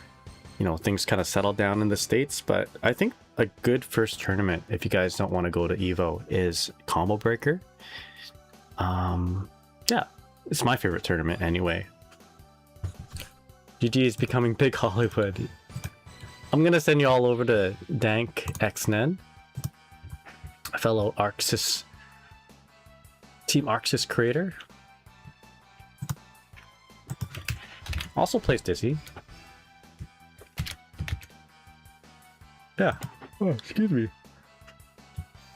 you know, things kind of settle down in the States. But I think a good first tournament, if you guys don't want to go to Evo, is Combo Breaker. Yeah, it's my favorite tournament anyway. GG is becoming big Hollywood. I'm gonna send you all over to Dank XNen, a fellow Arxis, Team Arxis creator. Also plays Dizzy. Yeah. Oh, excuse me.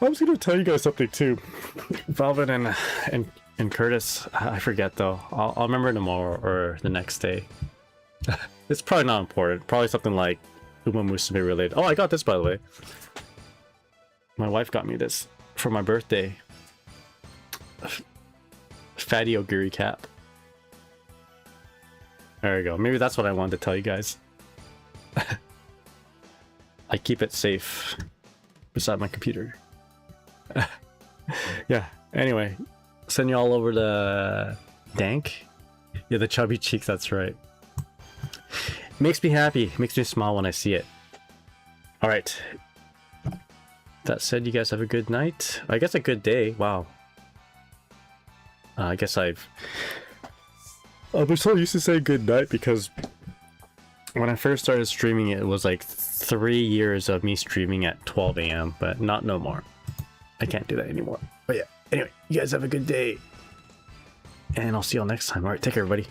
I was gonna tell you guys something too. Velvet and Curtis, I forget though. I'll remember tomorrow or the next day. It's probably not important. Probably something like Uma Musume related. Oh, I got this by the way. My wife got me this for my birthday. Fatty Ogiri cap. There you go. Maybe that's what I wanted to tell you guys. I keep it safe beside my computer. Yeah. Anyway, send you all over to Dank. Yeah, the chubby cheeks. That's right. Makes me happy. Makes me smile when I see it. All right. That said, you guys have a good night. I guess a good day. Wow. I guess I'm so used to saying good night because when I first started streaming, it was like 3 years of me streaming at 12 a.m. But not no more. I can't do that anymore. But yeah. Anyway, you guys have a good day. And I'll see y'all next time. All right. Take care, everybody.